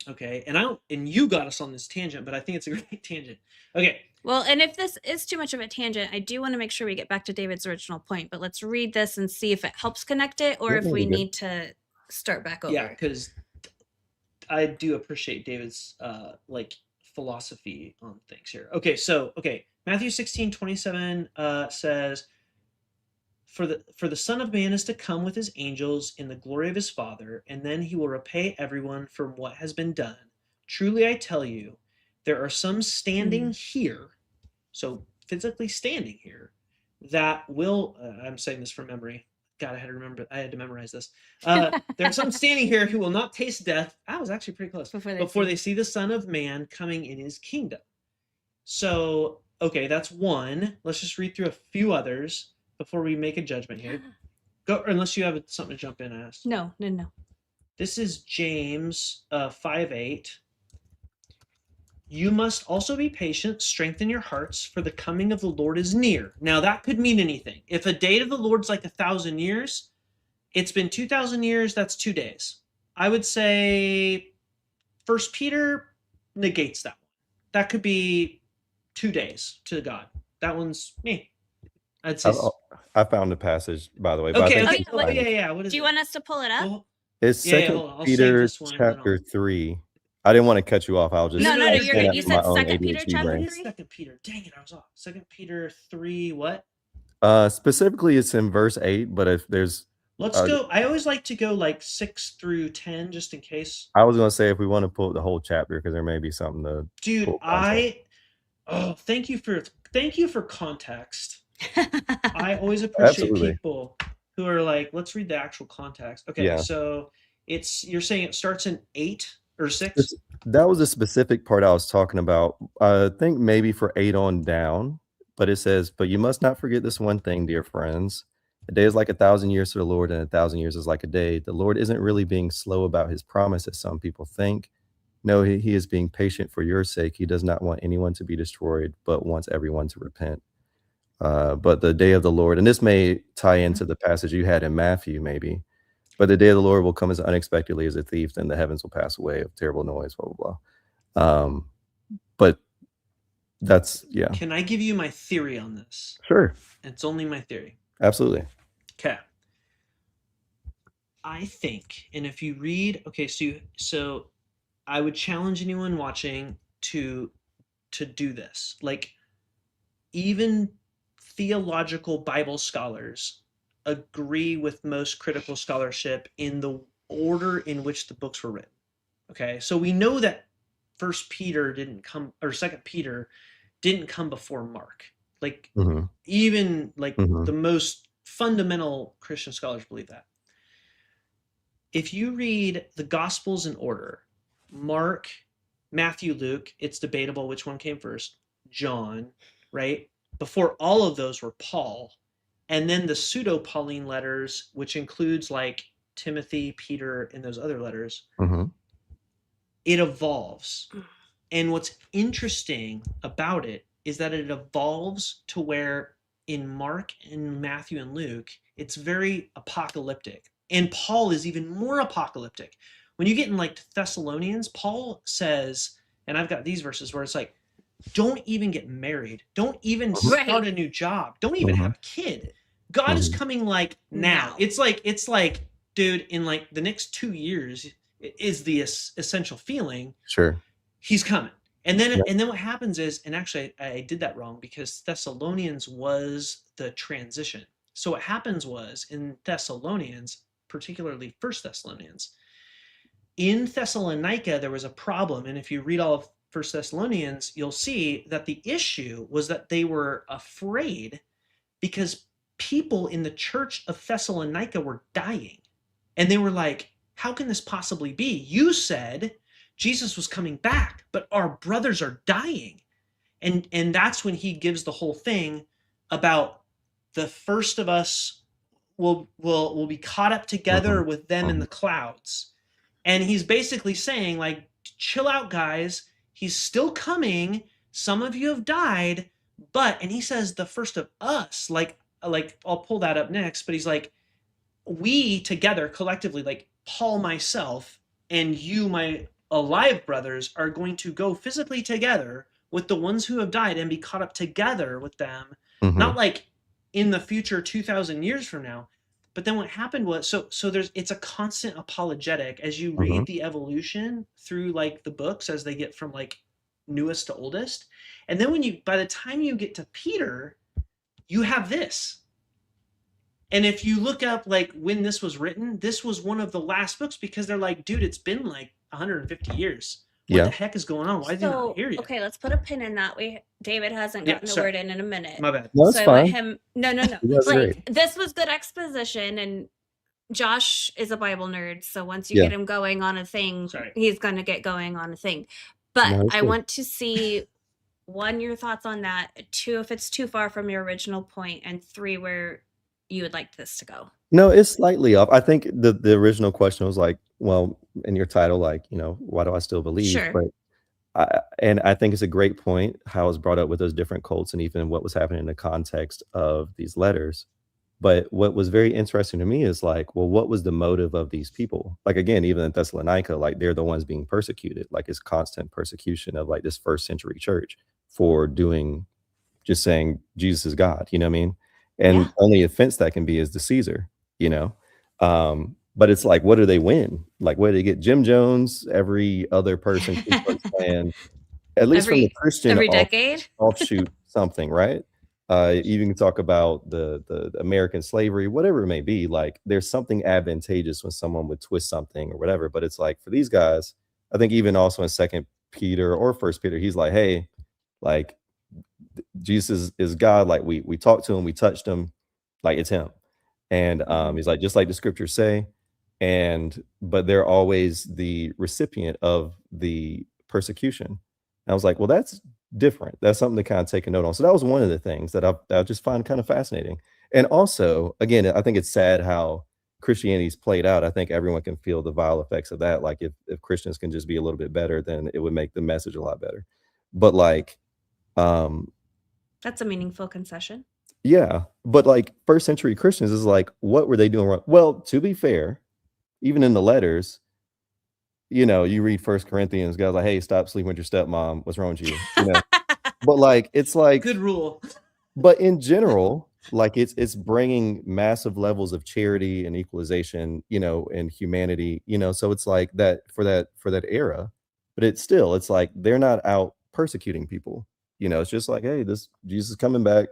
Okay. And you got us on this tangent, but I think it's a great tangent. Okay. Well, and if this is too much of a tangent, I do want to make sure we get back to David's original point, but let's read this and see if it helps connect it or Yeah, if no, we you're good. need to start back over. Yeah, because I do appreciate David's like philosophy on things here. Okay, Matthew 16, 27 says, For the Son of Man is to come with his angels in the glory of his Father, and then he will repay everyone from what has been done. Truly I tell you, there are some standing here, so physically standing here, that will I'm saying this from memory. God, I had to memorize this. There are some standing here who will not taste death. I was actually pretty close. Before they see the Son of Man coming in his kingdom. So, okay, that's one. Let's just read through a few others before we make a judgment here. Go, unless you have something to jump in and ask. No. This is James 5:8. You must also be patient, strengthen your hearts, for the coming of the Lord is near. Now, that could mean anything. If a day of the Lord's like 1,000 years, it's been 2,000 years, that's 2 days. I would say First Peter negates that one. That could be 2 days to God. That one's me. I'd say. I found the passage, by the way. But I Okay, think okay. Yeah. What is Do you it? want us to pull it up? Well, it's yeah, Second hold on. I'll save Peter this one. chapter 3. I didn't want to cut you off. I was just No, you're you're good. good. You from my said own Second Peter ADHD chapter brain. What is 3? Second Peter? Dang it, I was off. Second Peter 3. What? Specifically, it's in verse 8. But if there's, Let's go. I always like to go like 6 through 10, just in case. I was going to say if we want to pull up the whole chapter because there may be something to Dude, pull context. thank you for context. I always appreciate Absolutely. people who are like, let's read the actual context. Okay, Yeah. so you're saying it starts in 8 or 6? That was a specific part I was talking about. I think maybe for 8 on down, but it says, but you must not forget this one thing, dear friends. A day is like 1,000 years to the Lord, and 1,000 years is like a day. The Lord isn't really being slow about his promise, as some people think. No, he is being patient for your sake. He does not want anyone to be destroyed, but wants everyone to repent. But the day of the Lord, and this may tie into the passage you had in Matthew, maybe, but the day of the Lord will come as unexpectedly as a thief, then the heavens will pass away of terrible noise, blah, blah, blah. But that's, yeah. Can I give you my theory on this? Sure. It's only my theory. Absolutely. Okay. I think, and if you read, okay, so I would challenge anyone watching to do this. Like, even theological Bible scholars agree with most critical scholarship in the order in which the books were written. Okay, so we know that First Peter didn't come, or Second Peter didn't come before Mark. Like, even like the most fundamental Christian scholars believe that. If you read the Gospels in order, Mark, Matthew, Luke, it's debatable which one came first. John, right? Before all of those were Paul, and then the pseudo-Pauline letters, which includes like Timothy, Peter, and those other letters. It evolves. And what's interesting about it is that it evolves to where in Mark and Matthew and Luke, it's very apocalyptic. And Paul is even more apocalyptic. When you get in like Thessalonians, Paul says, and I've got these verses where it's like, don't even get married. Don't even start a new job. Don't even have a kid. God is coming like now. It's like, dude, in like the next 2 years is the essential feeling. Sure. He's coming. And then what happens is, and actually I did that wrong because Thessalonians was the transition. So what happens was in Thessalonians, particularly First Thessalonians, in Thessalonica, there was a problem. And if you read all of First Thessalonians, you'll see that the issue was that they were afraid because people in the church of Thessalonica were dying. And they were like, how can this possibly be? You said Jesus was coming back, but our brothers are dying. And that's when he gives the whole thing about the first of us will be caught up Mm-hmm. together with them in Mm-hmm. the clouds. And he's basically saying, like, chill out, guys. He's still coming. Some of you have died, but, and he says the first of us, like I'll pull that up next, but he's like, we together collectively, like Paul, myself, and you, my alive brothers, are going to go physically together with the ones who have died and be caught up together with them, Mm-hmm. not like in the future 2,000 years from now. But then what happened was, so there's, it's a constant apologetic as you Mm-hmm. read the evolution through like the books as they get from like newest to oldest. And then when you, by the time you get to Peter, you have this. And if you look up like when this was written, this was one of the last books because they're like, dude, it's been like 150 years. What the Yeah. heck is going on? Why is he not So, here yet? okay, let's put a pin in that. David hasn't Yeah, gotten the sorry. word in a minute. My bad. No, So it's I want fine. him. No. You guys are Like great. this was good exposition, and Josh is a Bible nerd. So once you Yeah. get him going on a thing, Sorry. he's going to get going on a thing. But No, it's I good. want to see one, your thoughts on that. Two, if it's too far from your original point, and three, where you would like this to go. No, it's slightly off. I think the original question was like, well, in your title, like, you know, why do I still believe? Sure. But I think it's a great point how it's brought up with those different cults and even what was happening in the context of these letters. But what was very interesting to me is like, well, what was the motive of these people? Like, again, even in Thessalonica, like they're the ones being persecuted, like it's constant persecution of like this first century church for doing, just saying Jesus is God, you know what I mean? And Yeah. only offense that can be is the Caesar, you know? But it's like, what do they win? Like, what do they get? Jim Jones, every other person, Ku Klux Klan, at least from the Christian every decade. offshoot something, right? You can talk about the American slavery, whatever it may be. Like, there's something advantageous when someone would twist something or whatever. But it's like for these guys, I think even also in Second Peter or First Peter, he's like, hey, like Jesus is God. Like we talked to him, we touched him, like it's him. And he's like, just like the scriptures say, but they're always the recipient of the persecution. And I was like, well, that's different. That's something to kind of take a note on. So that was one of the things that I just find kind of fascinating. And also, again, I think it's sad how Christianity's played out. I think everyone can feel the vile effects of that. Like if Christians can just be a little bit better, then it would make the message a lot better. But like, that's a meaningful concession. yeah, but like first century Christians is like, what were they doing wrong? Well, to be fair, even in the letters, you know, you read First Corinthians, guys like, hey, stop sleeping with your stepmom. What's wrong with you? You know, but like, it's like, good rule. But in general, like it's bringing massive levels of charity and equalization, you know, and humanity, you know. So it's like that for that era, but it's like they're not out persecuting people. You know, it's just like, hey, this Jesus is coming back.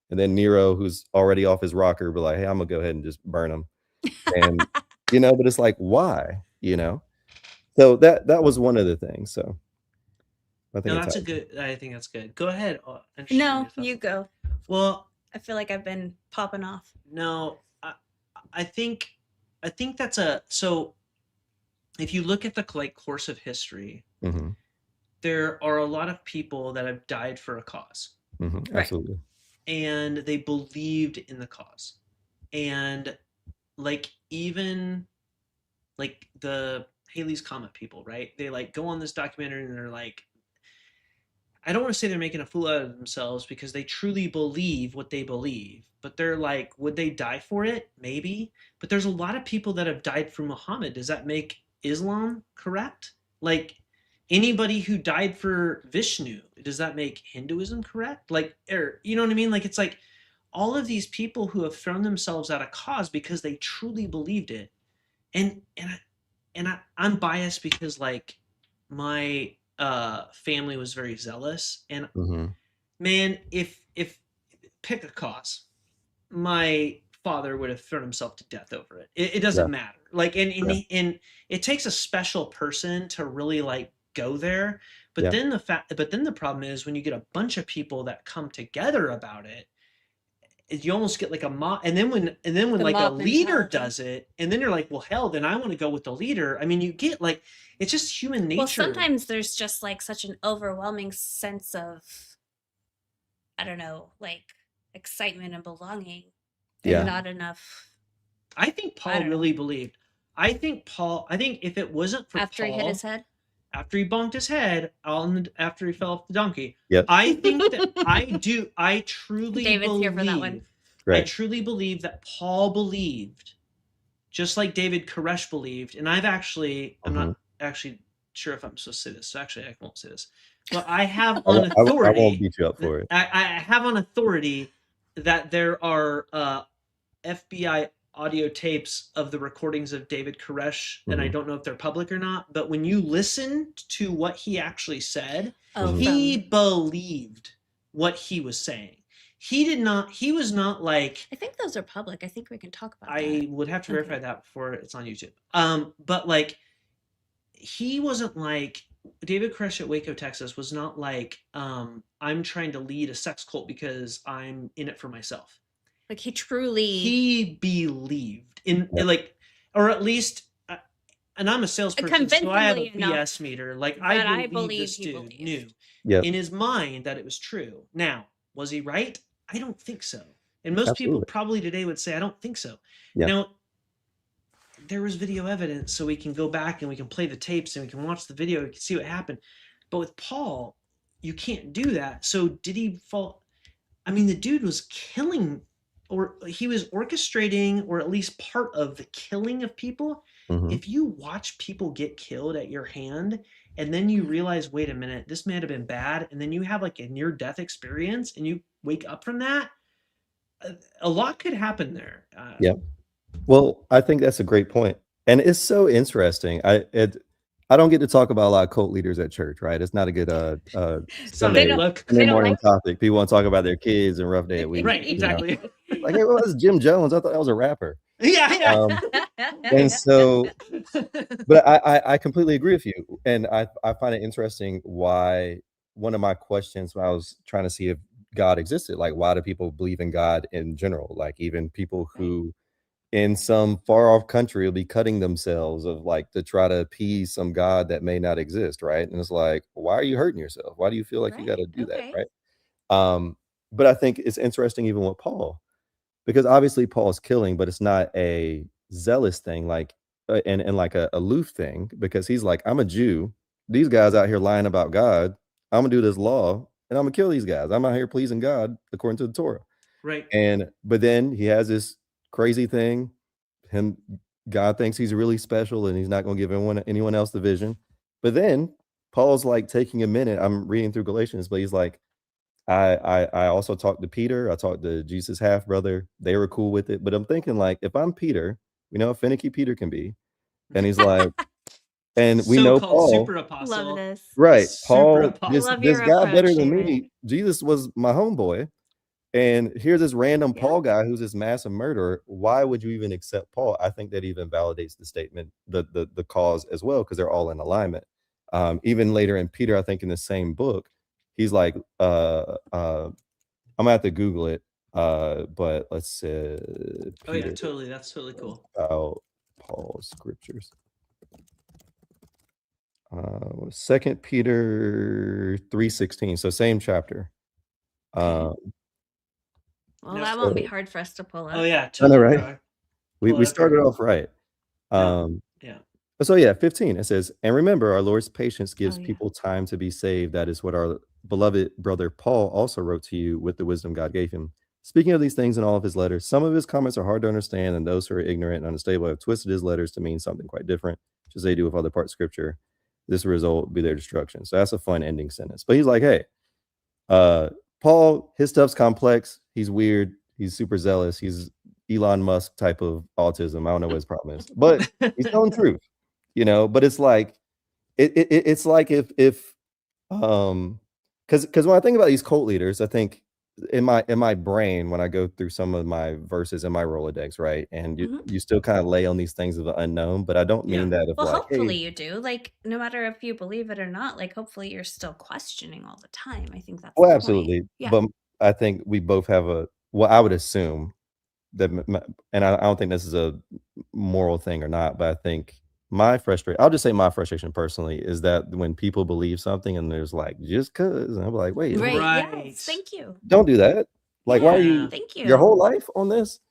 And then Nero, who's already off his rocker, be like, hey, I'm gonna go ahead and just burn him. And you know, but it's like, why? You know? So that was one of the things. So I think No, it's that's a helpful. good. I think that's good. Go ahead. No, you go. Well, I feel like I've been popping off. no, I think that's a, so if you look at the like course of history, Mm-hmm. there are a lot of people that have died for a cause. Mm-hmm. Right. Absolutely. And they believed in the cause. And like even like the Haley's Comet people, right? They like go on this documentary and they're like, I don't want to say they're making a fool out of themselves because they truly believe what they believe, but they're like, would they die for it? Maybe. But there's a lot of people that have died for Muhammad. Does that make Islam correct? Like anybody who died for Vishnu, does that make Hinduism correct? Like, or you know what I mean? Like it's like all of these people who have thrown themselves at a cause because they truly believed it. I'm biased because like my family was very zealous, and Mm-hmm. man, if pick a cause, my father would have thrown himself to death over it. It doesn't Yeah. matter. Like Yeah. and it takes a special person to really like go there. But Yeah. then the problem is when you get a bunch of people that come together about it, you almost get like a mob. And then when The like a mob leader mentality. does it, and then you're like, well, hell, then I want to go with the leader. I mean, you get like, it's just human nature. Well, sometimes there's just like such an overwhelming sense of, I don't know, like excitement and belonging. Yeah. And not enough I think I Paul don't know. really believed. I think if it wasn't for after Paul, he hit his head. after he bonked his head after he fell off the donkey, Yep. I think that I truly David's believe, here for that one. I Right. truly believe that Paul believed, just like David Koresh believed. And I'm not actually sure if I'm supposed to say this, so actually I won't say this. But I have on I won't authority. beat you up for it. I have on authority that there are FBI audio tapes of the recordings of David Koresh, and I don't know if they're public or not, but when you listen to what he actually said, he believed what he was saying. He was not like, I think those are public. I think we can talk about that. I would have to verify that before it's on YouTube. But like, he wasn't like, David Koresh at Waco, Texas was not like, I'm trying to lead a sex cult because I'm in it for myself. Like he believed in like, or at least, and I'm a salesperson, so I have a BS meter. Like I believe this dude knew in his mind that it was true. Now, was he right? I don't think so. And most people probably today would say, I don't think so. Yeah. Now, there was video evidence, so we can go back and we can play the tapes and we can watch the video, we can see what happened. But with Paul, you can't do that. So did he fall? I mean, the dude was killing, or he was orchestrating, or at least part of the killing of people. If you watch people get killed at your hand, and then you realize, wait a minute, this may have been bad, and then you have like a near-death experience, and you wake up from that, a lot could happen there. Yeah. Well, I think that's a great point. And it's so interesting. I don't get to talk about a lot of cult leaders at church, right? It's not a good Sunday morning topic. People want to talk about their kids and rough day at week. Right, exactly. Like, hey, well, that's Jim Jones. I thought that was a rapper. Yeah. And so, but I completely agree with you. And I find it interesting why one of my questions when I was trying to see if God existed, like, why do people believe in God in general? Like, even people who in some far off country will be cutting themselves of like to try to appease some God that may not exist, right? And it's like, why are you hurting yourself? Why do you feel like you got to do that, right? But I think it's interesting even with Paul, because obviously Paul's killing, but it's not a zealous thing, like and like a aloof thing, because he's like, I'm a Jew. These guys out here lying about God. I'm gonna do this law and I'm gonna kill these guys. I'm out here pleasing God according to the Torah. Right. But then he has this crazy thing. God thinks he's really special and he's not going to give anyone else the vision. But then Paul's like taking a minute. I'm reading through Galatians, but he's like, I also talked to Peter. I talked to Jesus' half brother. They were cool with it. But I'm thinking, like, if I'm Peter, we know how finicky Peter can be. And he's like, and we know Paul, super apostle. Love this. right? Paul, apostle. this guy better than me. Jesus was my homeboy. And here's this random Paul guy who's this massive murderer. Why would you even accept Paul? I think that even validates the statement, the cause as well, because they're all in alignment. Even later in Peter, I think in the same book, he's like, I'm gonna have to Google it. But let's say oh yeah, totally. That's totally cool. Paul's scriptures. 2 Peter 3:16. So same chapter. Well, that won't be hard for us to pull up. Oh yeah, totally. Right. We started off right. Yeah. So yeah, 15. It says, and remember, our Lord's patience gives people time to be saved. That is what our beloved brother Paul also wrote to you with the wisdom God gave him. Speaking of these things in all of his letters, some of his comments are hard to understand, and those who are ignorant and unstable have twisted his letters to mean something quite different, just as they do with other parts of scripture. This result will be their destruction. So that's a fun ending sentence. But he's like, hey, Paul, his stuff's complex. He's weird. He's super zealous. He's Elon Musk type of autism. I don't know what his problem is, but he's telling truth, you know. But it's like, it's like if because when I think about these cult leaders, I think in my brain when I go through some of my verses in my Rolodex, right? And you still kind of lay on these things of the unknown, but I don't mean that of Well, like, hey, hopefully you do. Like, no matter if you believe it or not, like, hopefully you're still questioning all the time. I think that's well, the point. absolutely. Yeah. But I think we both have well, I would assume that, and I don't think this is a moral thing or not, but I think I'll just say my frustration personally is that when people believe something and there's like, just cause, and I'm like, wait, Right. Right. Yes. Thank you. don't do that. Like, why are Yeah. you Thank your you. whole life on this?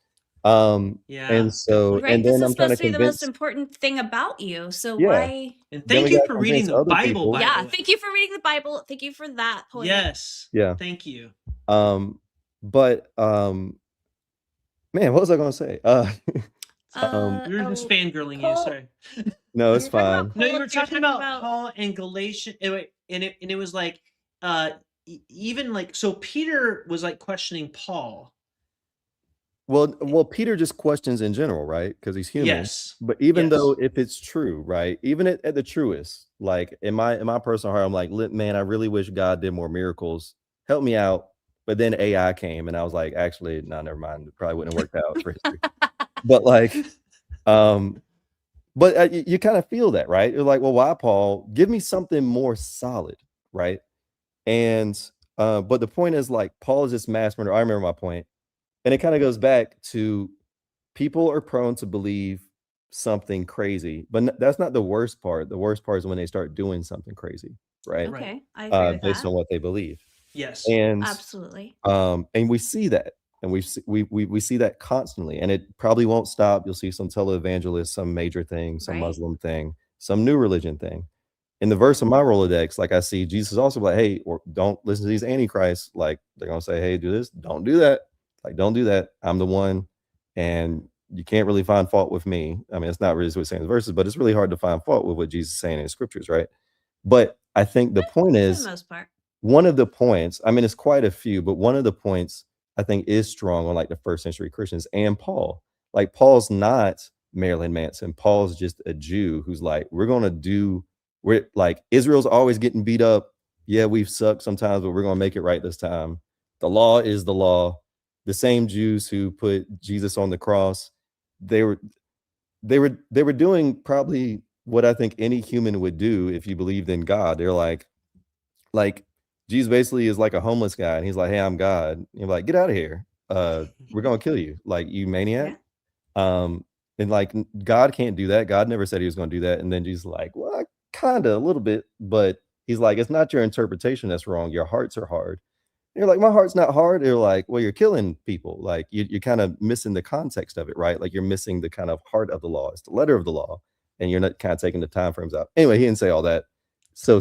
Yeah. And Good so, point. Right. and This then is I'm trying to supposed to be the most convince, important thing about you. So yeah, why? And then thank we you gotta for reading convince the other Bible, people. by Yeah. the way. Thank you for reading the Bible. Thank you for that point. Yes. Yeah. Thank you. But man, what was I gonna say? We were just fangirling you. Paul. Sorry. No, You're it's talking about fine. No, you Paul, were you're talking about Paul and Galatians, and it was like, even like, so Peter was like questioning Paul. Well, Peter just questions in general, right? Because he's human. Yes. But even Yes. though if it's true, right? Even at the truest, like in my personal heart, I'm like, man, I really wish God did more miracles. Help me out. But then AI came, and I was like, actually, no, never mind. It probably wouldn't have worked out for history. But like, but you kind of feel that, right? You're like, well, why, Paul? Give me something more solid, right? And but the point is, like, Paul is this mass murderer. I remember my point, and it kind of goes back to people are prone to believe something crazy, but that's not the worst part. The worst part is when they start doing something crazy, right? Right. Okay. I agree with Based that. on what they believe. Yes. And Absolutely. and we see that, and we see that constantly, and it probably won't stop. You'll see some televangelists, some major thing, some Right. Muslim thing, some new religion thing. In the verse of my Rolodex, like I see Jesus also like, hey, or don't listen to these antichrists. Like they're gonna say, hey, do this, don't do that. Like, don't do that. I'm the one, and you can't really find fault with me. I mean, it's not really what it's saying in the verses, but it's really hard to find fault with what Jesus is saying in the scriptures, right? But I think the point For is, the most part. one of the points, I mean, it's quite a few, but one of the points I think is strong on like the first century Christians and Paul. Like, Paul's not Marilyn Manson. Paul's just a Jew who's like, we're like, Israel's always getting beat up. Yeah, we've sucked sometimes, but we're going to make it right this time. The law is the law. The same Jews who put Jesus on the cross, they were doing probably what I think any human would do if you believed in God. They're like Jesus basically is like a homeless guy, and he's like, hey, I'm God. And you're like, get out of here. We're gonna kill you, like, you maniac. And like, God can't do that. God never said he was gonna do that. And then Jesus is like, well, kinda a little bit, but he's like, it's not your interpretation that's wrong. Your hearts are hard. And you're like, my heart's not hard. They're like, well, you're killing people. Like, you're kind of missing the context of it, right? Like, you're missing the kind of heart of the law. It's the letter of the law, and you're not kind of taking the time frames out. Anyway, he didn't say all that. So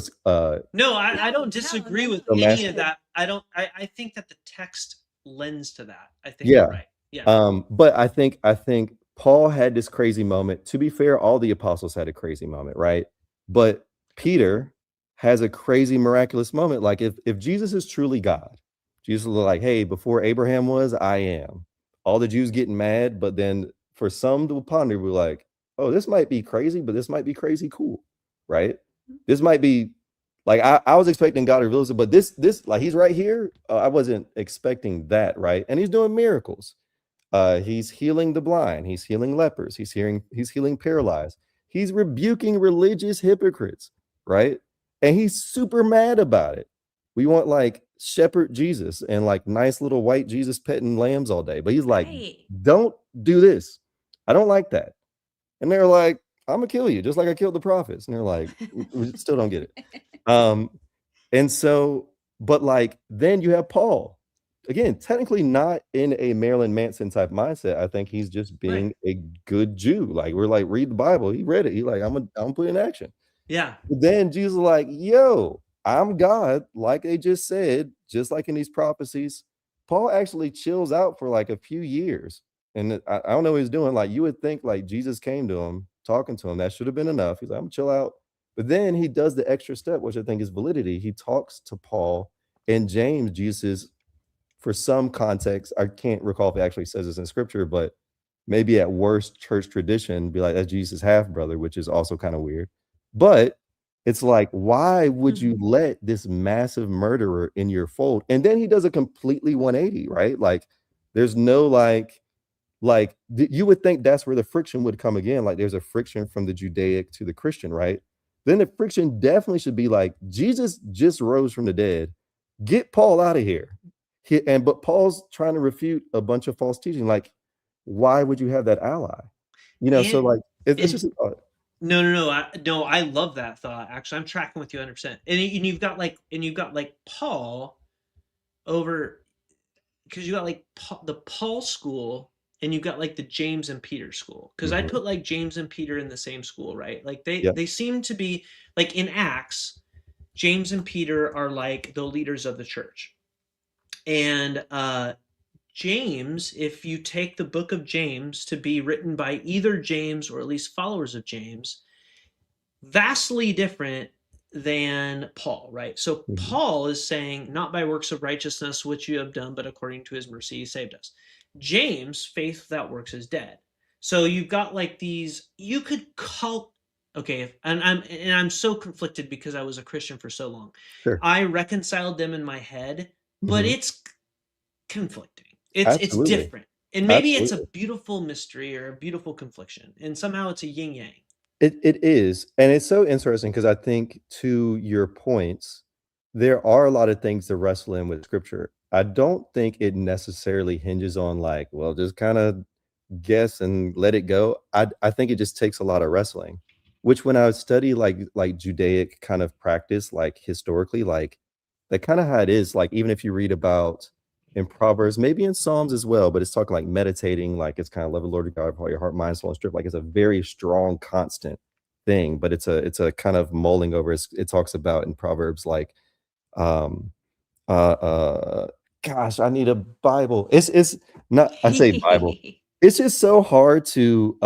No, I don't disagree with So any of that. I think that the text lends to that. I think Yeah. you're right. Yeah. But I think Paul had this crazy moment. To be fair, all the apostles had a crazy moment, right? But Peter has a crazy miraculous moment. Like, if Jesus is truly God, Jesus was like, hey, before Abraham was, I am. All the Jews getting mad, but then for some to ponder, we're like, oh, this might be crazy, but this might be crazy cool, right? This might be like, I was expecting God to reveal it, but this like, he's right here. I wasn't expecting that, right? And he's doing miracles. He's healing the blind, he's healing lepers, he's healing paralyzed, he's rebuking religious hypocrites, right? And he's super mad about it. We want like shepherd Jesus and like nice little white Jesus petting lambs all day, but he's like, Right. don't do this. I don't like that. And they're like, I'm gonna kill you, just like I killed the prophets. And they're like, we still don't get it. And so, but like, then you have Paul, again, technically not in a Marilyn Manson type mindset. I think he's just being a good Jew. Like, we're like, read the Bible. He read it. He like, I'm gonna put it in action. Yeah. But then Jesus is like, yo, I'm God, like they just said, just like in these prophecies. Paul actually chills out for like a few years. And I don't know what he's doing. Like, you would think like Jesus came to him, talking to him. That should have been enough. He's like, I'm gonna chill out. But then he does the extra step, which I think is validity. He talks to Paul and James. Jesus, for some context, I can't recall if it actually says this in scripture, but maybe at worst church tradition, be like, that's Jesus' half brother, which is also kind of weird. But It's like, why would you Mhm. let this massive murderer in your fold? And then he does a completely 180, right? Like, there's no you would think that's where the friction would come again. Like, there's a friction from the Judaic to the Christian, right? Then the friction definitely should be like, Jesus just rose from the dead. Get Paul out of here. But Paul's trying to refute a bunch of false teaching. Like, why would you have that ally? So And like it's and just a thought. no, I love that thought. Actually, I'm tracking with you 100%. And you've got like Paul over, because you got like the Paul school, and you got like the James and Peter school. Because I'd Mhm. put like James and Peter in the same school, right? Like they Yep. they seem to be like in Acts. James and Peter are like the leaders of the church, and James, if you take the book of James to be written by either James or at least followers of James, vastly different than Paul, right? So Mhm. Paul is saying, not by works of righteousness which you have done, but according to his mercy he saved us. James, faith without works is dead. So you've got like these, you could call, okay, and I'm so conflicted because I was a Christian for so long. Sure. I reconciled them in my head, but Mhm. it's conflicting. It's Absolutely. different. And maybe it's a Absolutely. beautiful mystery or a beautiful confliction. And somehow it's a yin yang. It is, and it's so interesting because I think to your points, there are a lot of things to wrestle in with scripture. I don't think it necessarily hinges on like, well, just kinda guess and let it go. I think it just takes a lot of wrestling, which when I study like Judaic kind of practice, like historically, like that kind of how it is. Like even if you read about in Proverbs, maybe in Psalms as well, but it's talking like meditating, like it's kind of love the Lord your God with all your heart, mind, soul, and strength. Like it's a very strong, constant thing, but it's a kind of mulling over. It talks about in Proverbs like um uh, uh, gosh, I need a Bible. It's not I say Bible. It's just so hard to,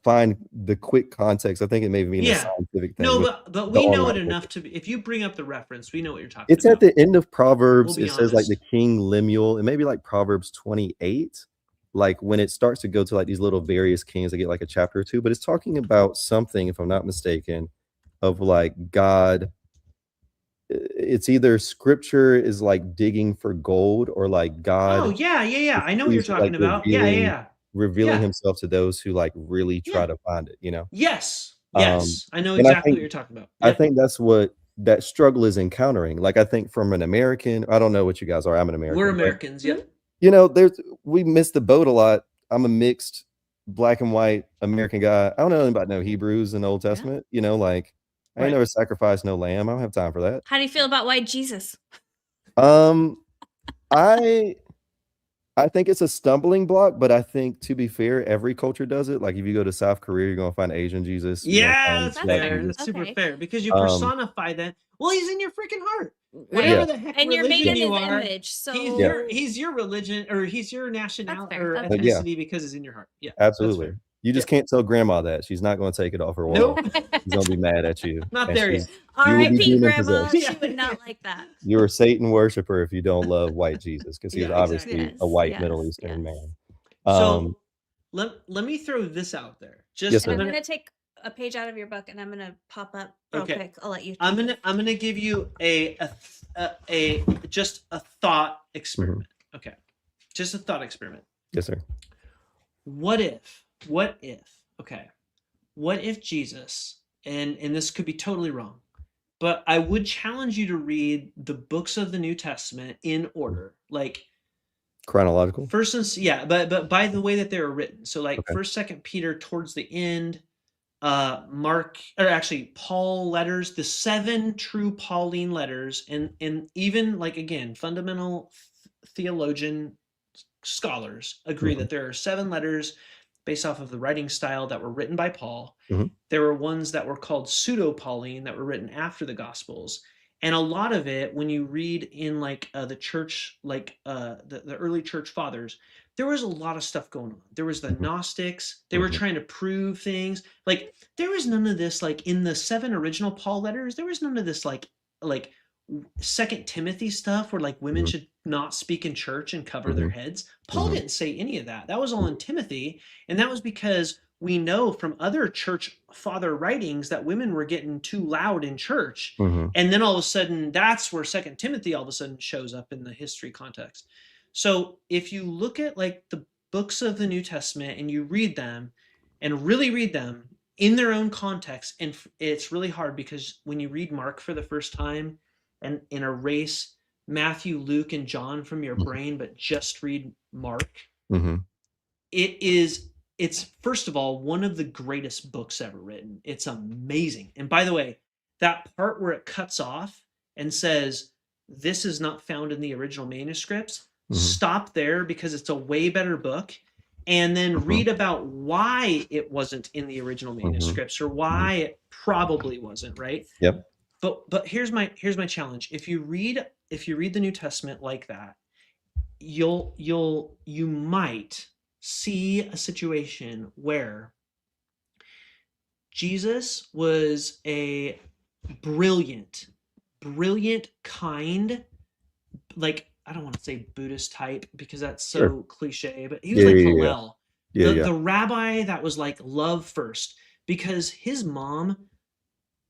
find the quick context. I think it may mean a Yeah. scientific thing No, with but the we know online it enough culture. to be, if you bring up the reference, we know what you're talking It's at about. the end of We'll Proverbs. be It says, like, the honest. king Lemuel, and maybe, like, Proverbs 28, like, when it starts to go to, like, these little various kings, they get, like, a chapter or 2, but it's talking about something, if I'm not mistaken, of, like, God it's either scripture is like digging for gold or like Oh, God yeah, yeah, yeah. is I know what you're is like talking about. Yeah, yeah, yeah. revealing Yeah. himself to those who like really Yeah. try to find it, you know? Yes. Um, Yes. I know and exactly what you're talking about. I Yep. think that's what that struggle is encountering. Like I think from an American, I don't know what you guys are. I'm an We're American, but Americans. Mhm. Yep. there's we miss the boat a lot. I'm a mixed black and white American guy. I don't know anything about no Hebrews in the Old Yeah. Testament, like I ain't Right. never sacrificed no lamb. I don't have time for that. How do you feel about white Jesus? Um, I I think it's a stumbling block, but I think to be fair, every culture does it. Like if you go to South Korea, you're gonna find Asian Jesus, you're gonna Yeah, find that's That's black fair. fair. Jesus. That's super Okay. fair because you Um, personify that. Well, he's in your freaking heart. Right. yeah, Whatever the heck And you're made religion in you his are, image. yeah, So he's your religion, or he's your that's nationality fair. or That's but fair. yeah, ethnicity because it's in your heart. Yeah, that's absolutely. fair. You Yeah. just can't tell grandma that. She's not gonna take it off her Nope. wall. She's gonna be mad at you, Not and there yet. you will be R.I.P. demon Grandma. possessed. She Yeah. would Yeah. not like that. You're a Satan worshiper if you don't love white Jesus, because he is Yeah, Yes, exactly. obviously a yes, white yes, Middle Eastern yes. man. So Um, let me throw this out there. yes, Just And I'm sir. I'm gonna gonna take a page out of your book and I'm gonna pop up real okay. quick. I'll let you I'm take gonna it. I'm gonna give you a just a thought Mhm. experiment. Okay, just a thought experiment. Yes, sir. What if? What if? Okay, what if Jesus, and this could be totally wrong, but I would challenge you to read the books of the New Testament in Mhm. order, like Chronological? first and yeah, but by the way that they were written. So like Okay. First, Second Peter towards the end, Mark, or actually Paul letters, the seven true Pauline letters, and even like again fundamental theologian scholars agree Mhm. that there are seven letters based off of the writing style that were written by Paul. Mhm. There were ones that were called pseudo Pauline that were written after the Gospels. And a lot of it, when you read in like the church, like the early church fathers, there was a lot of stuff going on. There was the Mhm. Gnostics. They were Mhm. trying to prove things. Like there was none of this like in the seven original Paul letters. There was none of this like Second Timothy stuff where like women Mhm. should not speak in church and cover their Mhm. heads. Paul Mhm. didn't say any of that. That was all in Timothy, and that was because we know from other church father writings that women were getting too loud in church. And then all of a sudden, that's where Second Timothy all of a sudden shows up in the history context. So if you look at like the books of the New Testament and you read them and really read them in their own context, and it's really hard because when you read Mark for the first time and erase Matthew, Luke, and John from your brain, but just read Mark, it's first of all one of the greatest books ever written. It's amazing. And by the way, that part where it cuts off and says this is not found in the original manuscripts, stop there because it's a way better book, and then read about why it wasn't in the original manuscripts or why it probably wasn't, right? Yep. But here's my challenge. If you read the New Testament like that, you might see a situation where Jesus was a brilliant, kind, like, I don't want to say Buddhist type because that's so cliche, but he was like Hillel, the rabbi that was like love first, because his mom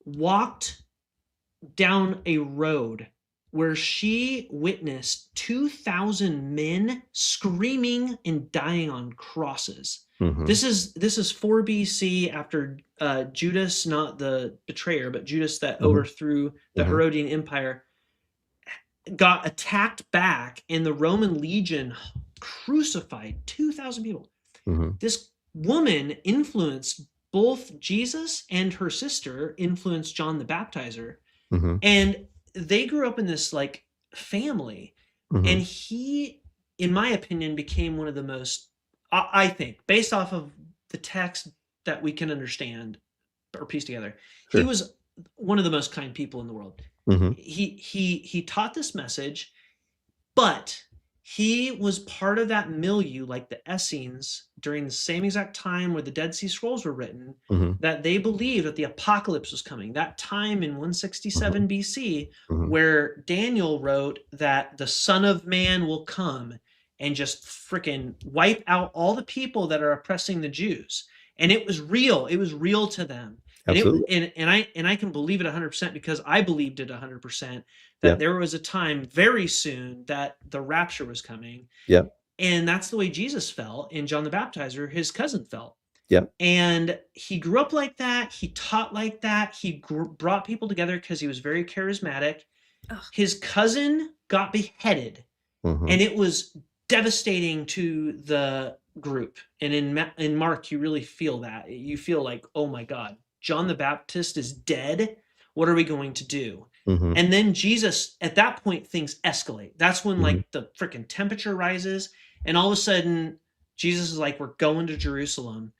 walked down a road where she witnessed 2,000 men screaming and dying on crosses. This is 4 BC after Judas, not the betrayer, but Judas that overthrew the Herodian Empire, got attacked back, and the Roman legion crucified 2,000 people. This woman influenced both Jesus, and her sister influenced John the Baptizer. And they grew up in this like family, and he, in my opinion, became one of the most, I think, based off of the text that we can understand or piece together, he was one of the most kind people in the world. He taught this message, but he was part of that milieu, like the Essenes, during the same exact time where the Dead Sea Scrolls were written, that they believed that the apocalypse was coming. That time in 167 BC, where Daniel wrote that the Son of Man will come and just freaking wipe out all the people that are oppressing the Jews. And it was real. It was real to them. Absolutely. And I can believe it 100% because I believed it 100%, that there was a time very soon that the rapture was coming. And that's the way Jesus felt, and John the Baptizer, his cousin, felt. And he grew up like that. He taught like that. He brought people together because he was very charismatic. His cousin got beheaded, and it was devastating to the group. And in Mark, you really feel that. You feel like, oh my God, John the Baptist is dead. What are we going to do? And then Jesus, at that point, things escalate. That's when like the freaking temperature rises, and all of a sudden Jesus is like, we're going to Jerusalem.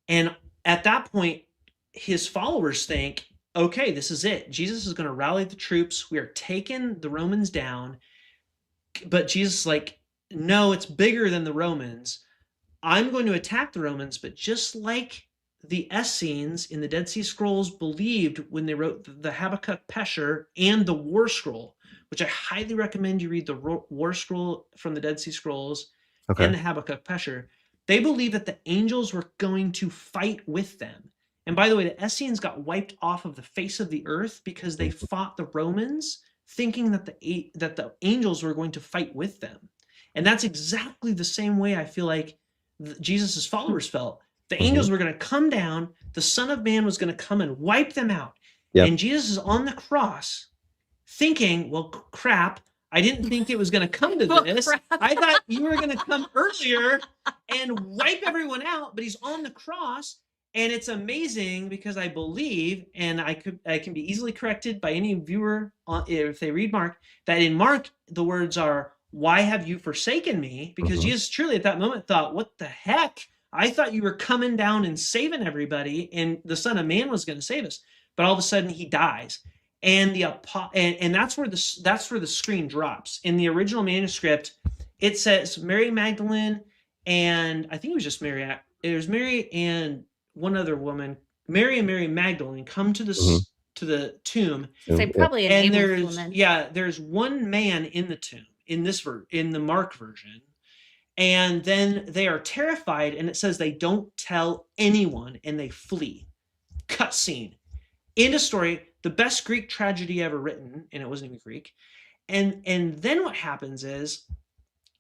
And at that point, his followers think, okay, this is it. Jesus is going to rally the troops. We are taking the Romans down. But Jesus is like, no, it's bigger than the Romans. I'm going to attack the Romans, but just like the Essenes in the Dead Sea Scrolls believed when they wrote the Habakkuk Pesher and the War Scroll, which I highly recommend you read the War Scroll from the Dead Sea Scrolls and the Habakkuk Pesher. They believed that the angels were going to fight with them. And by the way, the Essenes got wiped off of the face of the earth because they fought the Romans, thinking that the angels were going to fight with them. And that's exactly the same way I feel like Jesus' followers felt. The angels were going to come down. The Son of Man was going to come and wipe them out. And Jesus is on the cross thinking, well, crap, I didn't think it was going to come to this. I thought you were going to come earlier and wipe everyone out. But he's on the cross. And it's amazing because I believe, and I can be easily corrected by any viewer if they read Mark, that in Mark, the words are, why have you forsaken me? Because Jesus truly at that moment thought, what the heck? I thought you were coming down and saving everybody, and the Son of Man was going to save us. But all of a sudden, he dies, and that's where the screen drops. In the original manuscript, it says Mary Magdalene, and I think it was just Mary. It was Mary and one other woman, Mary and Mary Magdalene, come to the tomb. So probably and there's there's one man in the tomb in the Mark version. And then they are terrified, and it says they don't tell anyone, and they flee. Cutscene. End of story. The best Greek tragedy ever written, and it wasn't even Greek. And then what happens is,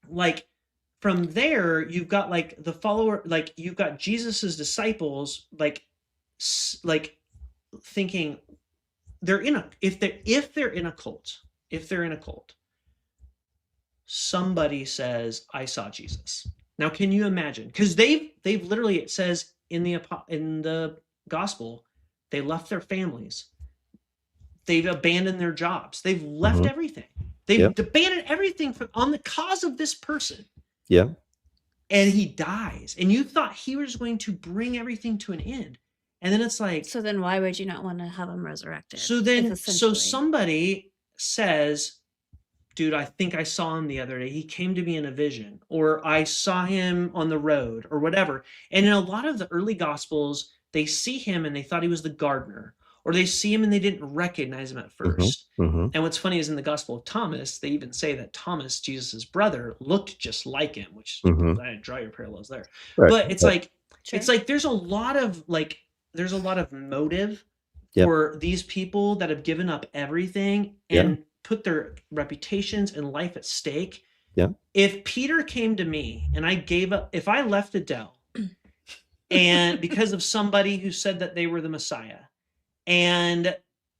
like, from there you've got like the follower, like you've got Jesus's disciples, like thinking they're in a if they're in a cult, somebody says, I saw Jesus. Now, can you imagine? Because they've literally, it says in the gospel, they left their families, they've abandoned their jobs, they've left everything, they've abandoned everything on the cause of this person. Yeah. And he dies, and you thought he was going to bring everything to an end, and then it's like, So then why would you not want to have him resurrected? so then somebody says, dude, I think I saw him the other day. He came to me in a vision, or I saw him on the road, or whatever. And in a lot of the early gospels, they see him and they thought he was the gardener, or they see him and they didn't recognize him at first. And what's funny is in the Gospel of Thomas, they even say that Thomas, Jesus's brother, looked just like him, which I didn't draw your parallels there. Right. But it's like, it's like there's a lot of motive for these people that have given up everything and put their reputations and life at stake. Yeah. If Peter came to me and I gave up, if I left Adele and because of somebody who said that they were the Messiah, and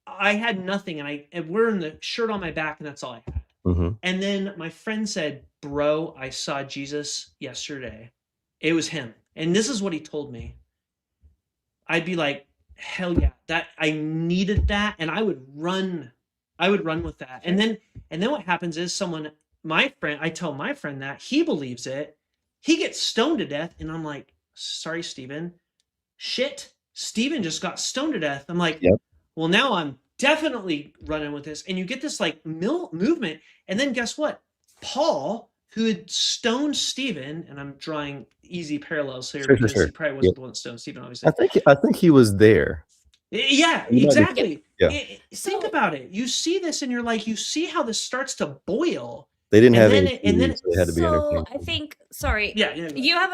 I had nothing, and wearing the shirt on my back, and that's all I had. And then my friend said, bro, I saw Jesus yesterday. It was him. And this is what he told me. I'd be like, hell yeah, that I needed that. And I would run with that. And then what happens is I tell my friend that, he believes it. He gets stoned to death. And I'm like, sorry, Stephen. Shit. Stephen just got stoned to death. I'm like, well, now I'm definitely running with this. And you get this like movement. And then guess what? Paul, who had stoned Stephen, and I'm drawing easy parallels here because he probably wasn't the one that stoned Stephen, obviously. I think he was there. Yeah, exactly. Think about it. You see this and you're like, you see how this starts to boil. They didn't have any TV, so they had to be entertained. I think, you have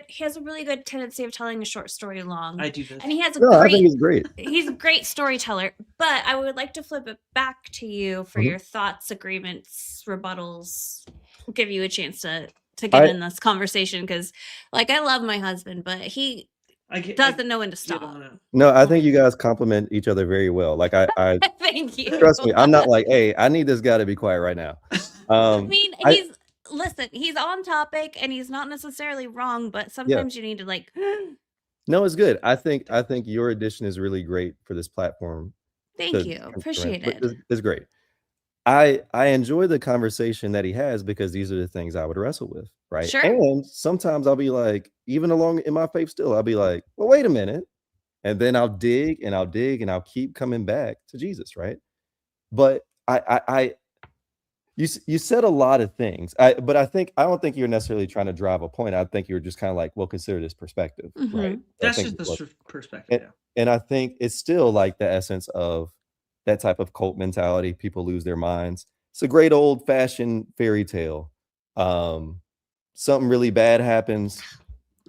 he has a really good tendency of telling a short story long. I do this. And he has I think he's great. He's a great storyteller, but I would like to flip it back to you for your thoughts, agreements, rebuttals, give you a chance to get in this conversation, because like I love my husband, but he doesn't know when to stop. No, I think you guys complement each other very well. Like I thank you. Trust me, I'm not like, hey, I need this guy to be quiet right now. I mean, he's on topic and he's not necessarily wrong, but sometimes you need to like. No, it's good. I think your addition is really great for this platform. Thank you. Appreciate it. It's great. I enjoy the conversation that he has, because these are the things I would wrestle with, right? Sure. And sometimes I'll be like, even along in my faith still, I'll be like, well, wait a minute. And then I'll dig and I'll keep coming back to Jesus, right? But you said a lot of things, but I don't think you're necessarily trying to drive a point. I think you're just kind of like, well, consider this perspective, right? That's just the perspective. And I think it's still like the essence of that type of cult mentality. People lose their minds. It's a great old fashioned fairy tale. Something really bad happens.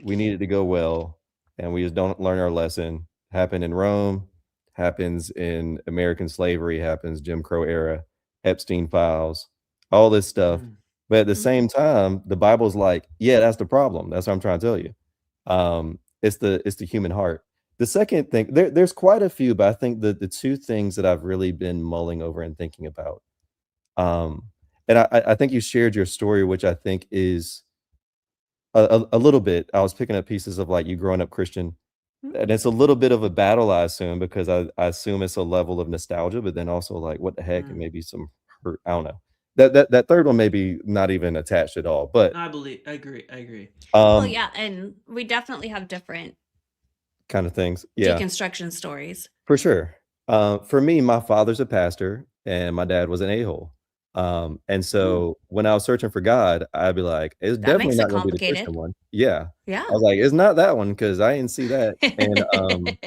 We need it to go well, and we just don't learn our lesson. Happened in Rome, happens in American slavery, happens Jim Crow era, Epstein files, all this stuff. But at the same time, the Bible's like, yeah, that's the problem. That's what I'm trying to tell you. It's the human heart. The second thing, there's quite a few, but I think the two things that I've really been mulling over and thinking about, and I think you shared your story, which I think is a little bit. I was picking up pieces of like you growing up Christian, and it's a little bit of a battle, I assume, because I assume it's a level of nostalgia, but then also like, what the heck, and maybe some hurt. I don't know. That third one maybe not even attached at all, but I agree. Well, yeah, and we definitely have different kind of things. Deconstruction stories. For sure. For me, my father's a pastor and my dad was an a-hole. And so when I was searching for God, I'd be like, it's definitely not going to be the Christian one. Yeah. I was like, it's not that one, because I didn't see that. And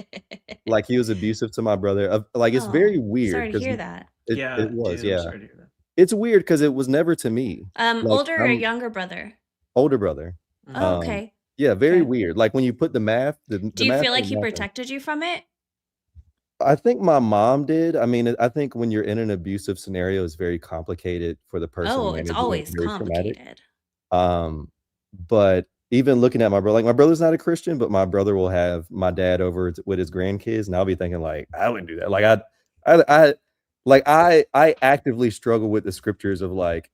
like he was abusive to my brother. Like it's very weird. Sorry to hear that. It was, dude, I'm sorry to hear that. It's weird because it was never to me. Older or younger brother? Older brother. Oh, okay. Yeah, very Okay. weird. Like when you put the math, the Do you math feel like ain't he nothing. protected you from it? I think my mom did. I mean, I think when you're in an abusive scenario, it's very complicated for the person Oh, it's managing it, always very traumatic. complicated. But even looking at my brother, like my brother's not a Christian, but my brother will have my dad over with his grandkids, and I'll be thinking like, I wouldn't do that. Like I actively struggle with the scriptures of like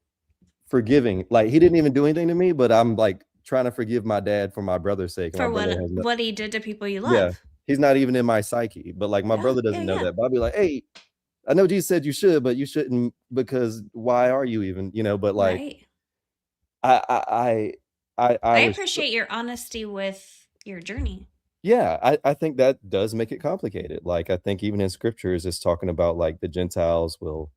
forgiving. Like he didn't even do anything to me, but I'm like trying to forgive my dad for my brother's sake, and For my brother has no, what he did to people you yeah, love. he's not even in my psyche. But like my Yeah, brother yeah, doesn't know yeah. that. But I'll be like, hey, I know Jesus said you should, but you shouldn't, because why are you even, but like Right. I I was, appreciate your honesty with your journey. yeah, I think that does make it complicated. Like I think even in scriptures it's talking about like the Gentiles will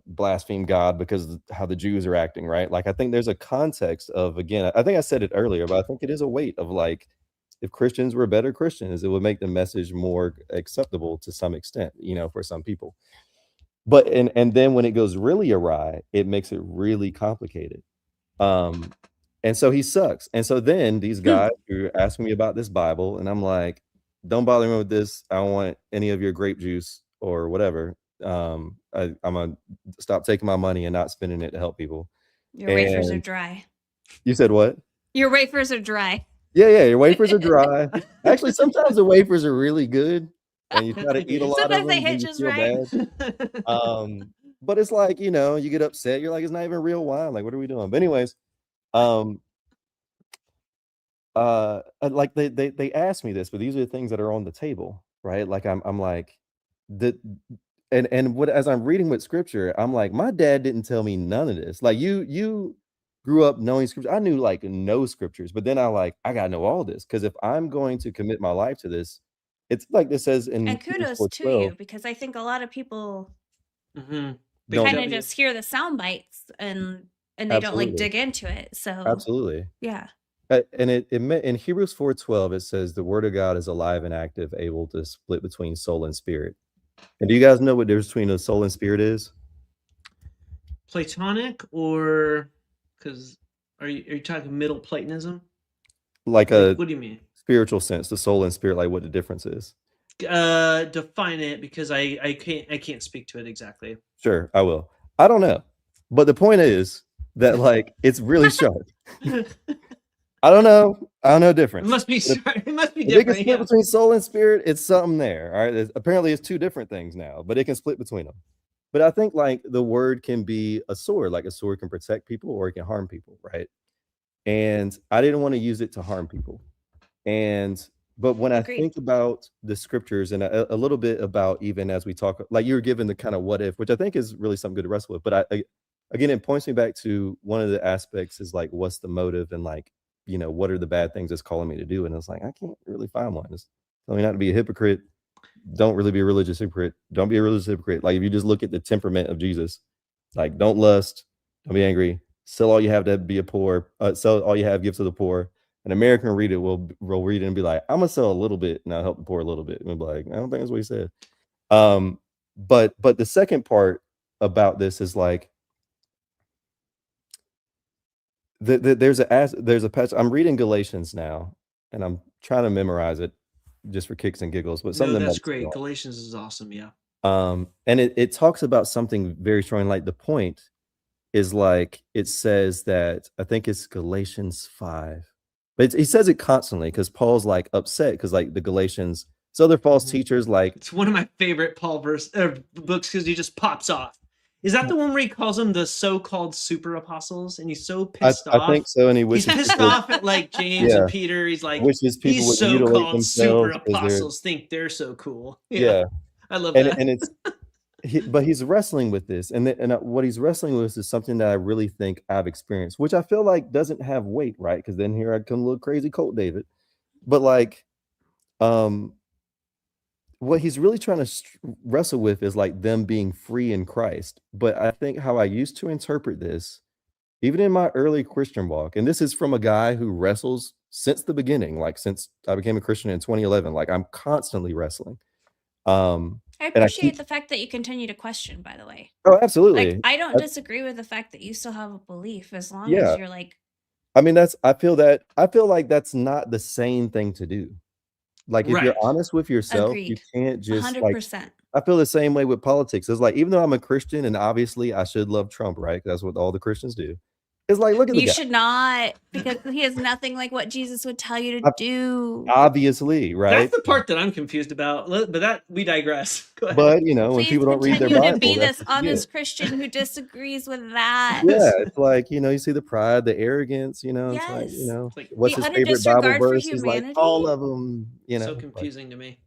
blaspheme God because of how the Jews are acting, right? Like I think there's a context of, again, I think I said it earlier, but I think it is a weight of like, if Christians were better Christians, it would make the message more acceptable to some extent, for some people. But and then when it goes really awry, it makes it really complicated. Um, and so he sucks. And so then these guys who ask me about this Bible, and I'm like, don't bother me with this. I don't want any of your grape juice or whatever. I'm gonna stop taking my money and not spending it to help people. Your wafers are And dry. you said what? Your wafers are dry. Yeah, your wafers are dry. Actually, sometimes the wafers are really good, and you try to eat a lot of Sometimes they them, then hit you just feel right. bad. But it's like, you get upset. You're like, it's not even real wine. Like, what are we doing? But anyways, like they asked me this, but these are the things that are on the table, right? Like I'm like the and what, as I'm reading with scripture, I'm like, my dad didn't tell me none of this. Like you grew up knowing scripture. I knew like no scriptures, but then I gotta know all this, because if I'm going to commit my life to this, it's like this says in And Hebrews kudos to 4:12, you, because I think a lot of people Big don't, kind of W. just hear the sound bites and they don't like absolutely, dig into it. So absolutely. yeah. And in Hebrews 4:12, it says the word of God is alive and active, able to split between soul and spirit. And do you guys know what the difference between a soul and spirit is? Platonic, or because are you talking Middle Platonism? Like Like, a what do you mean? spiritual sense, the soul and spirit, like what the difference is. Define it, because I can't speak to it exactly. Sure, I will. I don't know. But the point is that like it's really sharp. I don't know. I don't know It difference. must be If it must be if it can different. split Yeah. between soul and spirit, it's something there. All right. Apparently it's two different things now, but it can split between them. But I think like the word can be a sword, like a sword can protect people or it can harm people, right? And I didn't want to use it to harm people. And but when I Agreed. think about the scriptures and a little bit about, even as we talk, like you were given the kind of what if, which I think is really something good to wrestle with. But again, it points me back to one of the aspects is like, what's the motive, and like, what are the bad things it's calling me to do? And it's like, I can't really find one. It's telling me not to be a hypocrite. Don't really be a religious hypocrite. Don't be a religious hypocrite. Like if you just look at the temperament of Jesus, like don't lust, don't be angry, sell all you have to be a poor, sell all you have, give to the poor. An American reader will read it and be like, I'm gonna sell a little bit and I'll help the poor a little bit. And be like, I don't think that's what he said. But the second part about this is like there's a passage. I'm reading Galatians now, and I'm trying to memorize it just for kicks and giggles, but No, something that's that great. Galatians is awesome. Yeah. and it talks about something very strong. Like the point is like, it says that, I think it's Galatians 5, but he says it constantly because Paul's like upset because like the Galatians, so other false teachers, like It's one of my favorite Paul books, because he just pops off. Is that the one where he calls them the so-called super apostles, and he's so pissed I off? think so, and he He's wishes pissed people would, off at like James yeah, and Peter. He's like, wishes people these would mutilate so-called super themselves because they're, apostles think they're so cool. Yeah, yeah, I love and that. it's but he's wrestling with this, and what he's wrestling with is something that I really think I've experienced, which I feel like doesn't have weight, right? Because then here I come, a little crazy cult David, but like, um, what he's really trying to wrestle with is like them being free in Christ. But I think how I used to interpret this, even in my early Christian walk, and this is from a guy who wrestles since the beginning, like since I became a Christian in 2011, like I'm constantly wrestling. I And I appreciate keep, the fact that you continue to question, by the way. oh, Like, absolutely. I don't I, disagree with the fact that you still have a belief, as long as yeah, you're like I mean, I feel like that's not the sane thing to do. Like, if you're Right. honest with yourself, you Agreed. can't just, like 100%. I feel the same way with politics. It's like, even though I'm a Christian and obviously I should love Trump, right? That's what all the Christians do. It's like, look at the You guy. should not, because he is nothing like what Jesus would tell you to Ob do. Obviously, right? That's the part that I'm confused about. But that we digress. Go ahead. But, you know, when Please people don't read their continue to be Bible, that's this what you get. honest Christian who disagrees with that. Yeah, it's like, you know, you see the pride, the arrogance, you know, it's like, you Yes. know, It's like, what's The his utter favorite Bible disregard for verse? He's like, all humanity. of them, you know, so like, confusing to me.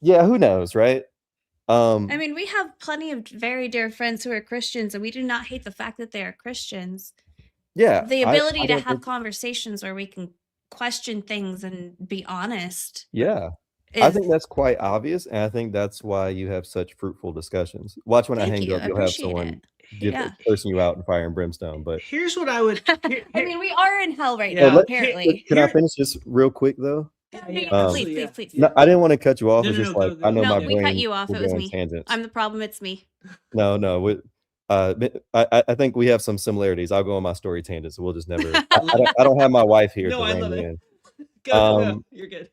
yeah, who knows, right? I mean, we have plenty of very dear friends who are Christians, and we do not hate the fact that they are Christians. Yeah, The I ability to don't have think conversations where we can question things and be honest yeah. I is think that's quite obvious, and I think that's why you have such fruitful discussions. Watch when I thank hang you. up, I you'll have appreciate someone it. Yeah. cursing you out in fire and brimstone, but Here's what I would. I mean, we are in hell right Yeah, now, let apparently. can I Here, finish this real quick, though? yeah, Please, absolutely, please, yeah, please. No, yeah. I didn't wanna cut you off, No, it's no, just no, like, go, I go. know No, my Yeah. we cut brain you off. will It go was in me. tangents. I'm the problem. It's me. No, I think we have some similarities. I'll go on my story tangent, so we'll just never I don't have my wife here No, to I rein love me it. in. Go. You're good.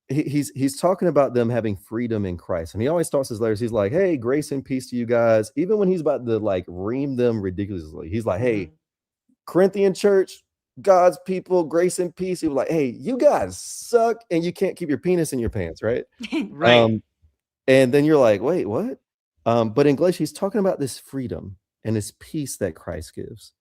He's talking about them having freedom in Christ, and he always starts his letters. He's like, "Hey, grace and peace to you guys." Even when he's about to like ream them ridiculously, he's like, "Hey, Corinthian church, God's people, grace and peace." He was like, "Hey, you guys suck, and you can't keep your penis in your pants, right?" Right. And then you're like, "Wait, what?" But in Galatians, he's talking about this freedom and this peace that Christ gives,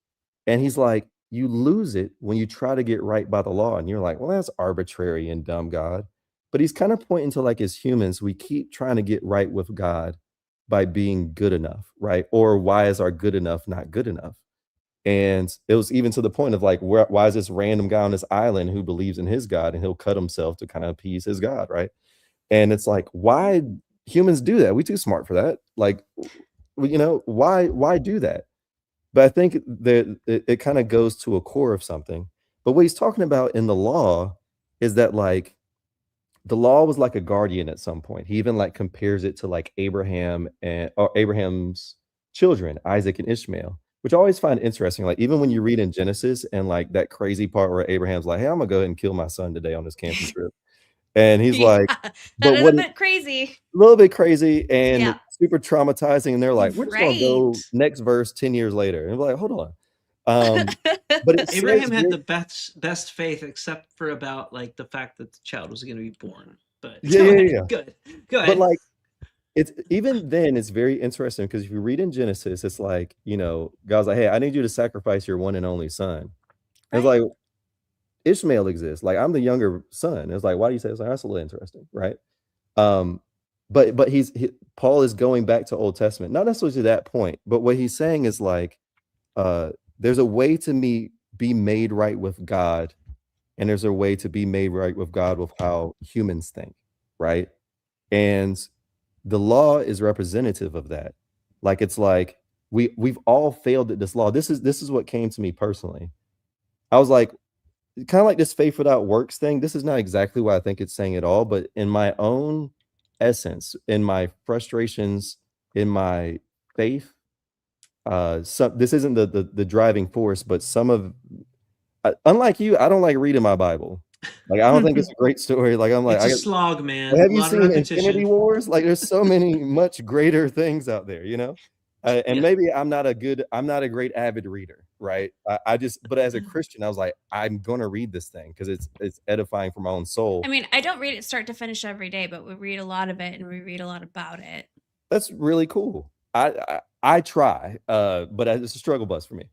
and he's like, "You lose it when you try to get right by the law," and you're like, "Well, that's arbitrary and dumb, God." But he's kind of pointing to like as humans, we keep trying to get right with God by being good enough, right? Or why is our good enough not good enough? And it was even to the point of like, why is this random guy on this island who believes in his God and he'll cut himself to kind of appease his God, right? And it's like, why humans do that? We too smart for that. Like, you know, why do that? But I think that it kind of goes to a core of something. But what he's talking about in the law is that like the law was like a guardian at some point. He even like compares it to like Abraham and or Abraham's children, Isaac and Ishmael, which I always find interesting. Like even when you read in Genesis and like that crazy part where Abraham's like, "Hey, I'm gonna go ahead and kill my son today on this camping trip," and he's Yeah, like, that "But is a what?" bit crazy. A little bit crazy and Yeah. super traumatizing, and they're like, "We're just gonna Right. go next verse 10 years later," and we're like, "Hold on." But it says Abraham had very the best faith, except for about like the fact that the child was going to be born. But yeah, go yeah, ahead. yeah. Good. Go But ahead. like it's even then it's very interesting because if you read in Genesis, it's like, you know, God's like, "Hey, I need you to sacrifice your one and only son." And it's Right. like Ishmael exists. Like I'm the younger son. It's like, why do you say it's like that's a little interesting, right? Um, but Paul is going back to Old Testament, not necessarily to that point, but what he's saying is like, there's a way to be made right with God, and there's a way to be made right with God with how humans think, right? And the law is representative of that. Like it's like we've all failed at this law. This is what came to me personally. I was like, kind of like this faith without works thing. This is not exactly what I think it's saying at all, but in my own essence, in my frustrations, in my faith, this isn't the driving force, but some of unlike you, I don't like reading my Bible. Like I don't think it's a great story. Like I'm like, It's a slog, man. have A you lot of seen Infinity repetition. Wars? Like there's so many much greater things out there, you know? And Yeah. maybe I'm not a great avid reader, right? I just, but as a Christian, I was like, I'm gonna read this thing because it's edifying for my own soul. I mean, I don't read it start to finish every day, but we read a lot of it and we read a lot about it. That's really cool. I try, but it's a struggle bus for me.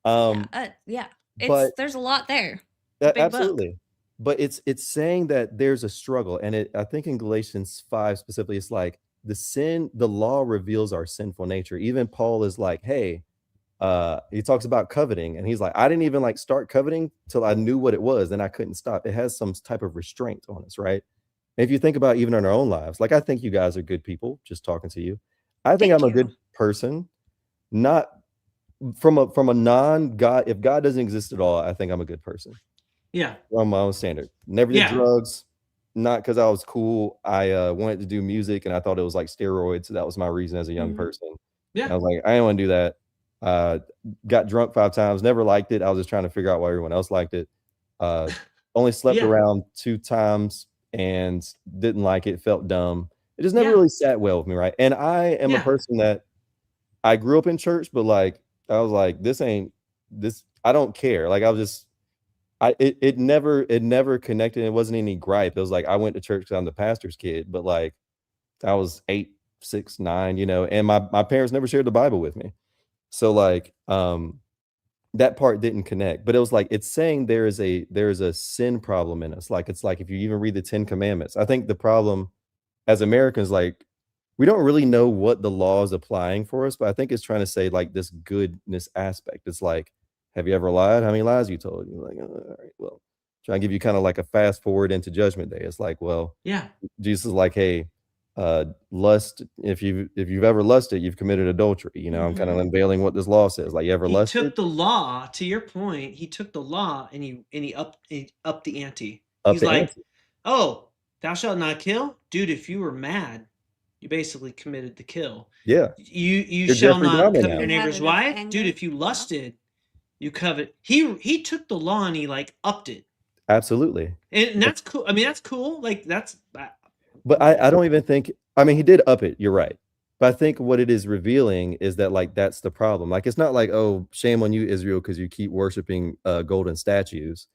Yeah. But There's a lot there. It's a big book. absolutely. But it's saying that there's a struggle, and I think in Galatians 5 specifically, it's like the law reveals our sinful nature. Even Paul is like, hey, he talks about coveting, and he's like, I didn't even like start coveting till I knew what it was, and I couldn't stop. It has some type of restraint on us, right? And if you think about even in our own lives, like I think you guys are good people, just talking to you. I think Thank I'm a you. good person, not from a non-God. If God doesn't exist at all, I think I'm a good person. Yeah. On my own standard. Never did Yeah. drugs, not because I was cool. I wanted to do music and I thought it was like steroids. So that was my reason as a young person. Yeah. And I was like, I didn't want to do that. Got drunk 5 times, never liked it. I was just trying to figure out why everyone else liked it. Only slept Yeah. around 2 times and didn't like it, felt dumb. It just never Yeah. really sat well with me, right? And I am a Yeah. person that I grew up in church, but like I was like, this ain't this. I don't care. Like I was just, it never connected. It wasn't any gripe. It was like I went to church because I'm the pastor's kid, but like I was 8, 6, 9, and my parents never shared the Bible with me. So like that part didn't connect. But it was like it's saying there is a sin problem in us. Like it's like if you even read the 10 commandments, I think the problem as Americans, like we don't really know what the law is applying for us, but I think it's trying to say like this goodness aspect. It's like, have you ever lied? How many lies you told? You're like, all right, well, trying to give you kind of like a fast forward into judgment day. It's like, well, Yeah. Jesus is like, hey, lust, if you've ever lusted, you've committed adultery. I'm kind of unveiling what this law says. Like, you ever He lusted? took the law, to your point, he took the law and he upped the ante. Up He's the like, ante. "Oh, thou shalt not kill?" Dude, if you were mad, you basically committed the kill. Yeah. You You're shall Jeffrey not Dahmer covet now. your He had neighbor's enough wife. anger. Dude, if you Yeah. lusted, you covet. He took the law and he like upped it. Absolutely. And that's cool. I mean, that's cool. Like that's But I don't even think, I mean, he did up it. You're right. But I think what it is revealing is that like that's the problem. Like it's not like, oh, shame on you, Israel, because you keep worshiping golden statues.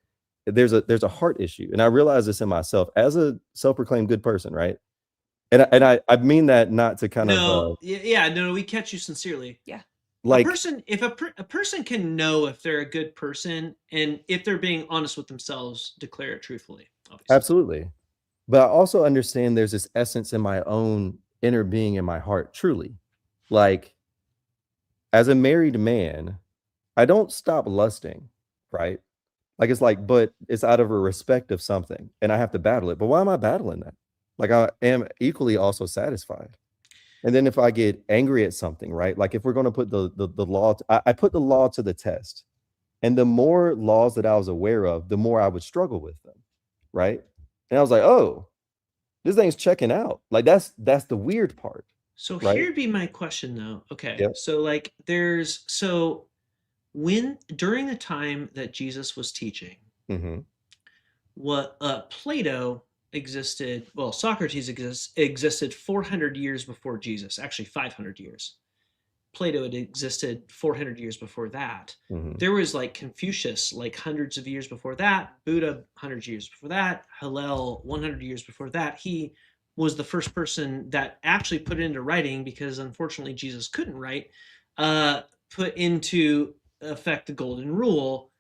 There's a heart issue, and I realize this in myself as a self-proclaimed good person, right? And I mean that not to kind of no, yeah, no, we catch you sincerely. Yeah. A like person, if a person can know if they're a good person and if they're being honest with themselves, declare it truthfully. Obviously. absolutely. But I also understand there's this essence in my own inner being in my heart, truly. Like as a married man, I don't stop lusting, right? Like it's like, but it's out of a respect of something, and I have to battle it. But why am I battling that? Like I am equally also satisfied. And then if I get angry at something, right? Like if we're going to put the law, I put the law to the test, and the more laws that I was aware of, the more I would struggle with them, right? And I was like, oh, this thing's checking out. Like that's the weird part, So right? here'd be my question though. Okay. Yep. So like when during the time that Jesus was teaching, Mm-hmm. what Plato existed, well, Socrates existed 400 years before Jesus, actually 500 years. Plato had existed 400 years before that. Mm-hmm. There was like Confucius, like hundreds of years before that, Buddha, 100 years before that, Hillel, 100 years before that. He was the first person that actually put it into writing because unfortunately Jesus couldn't write, put into effect the golden rule.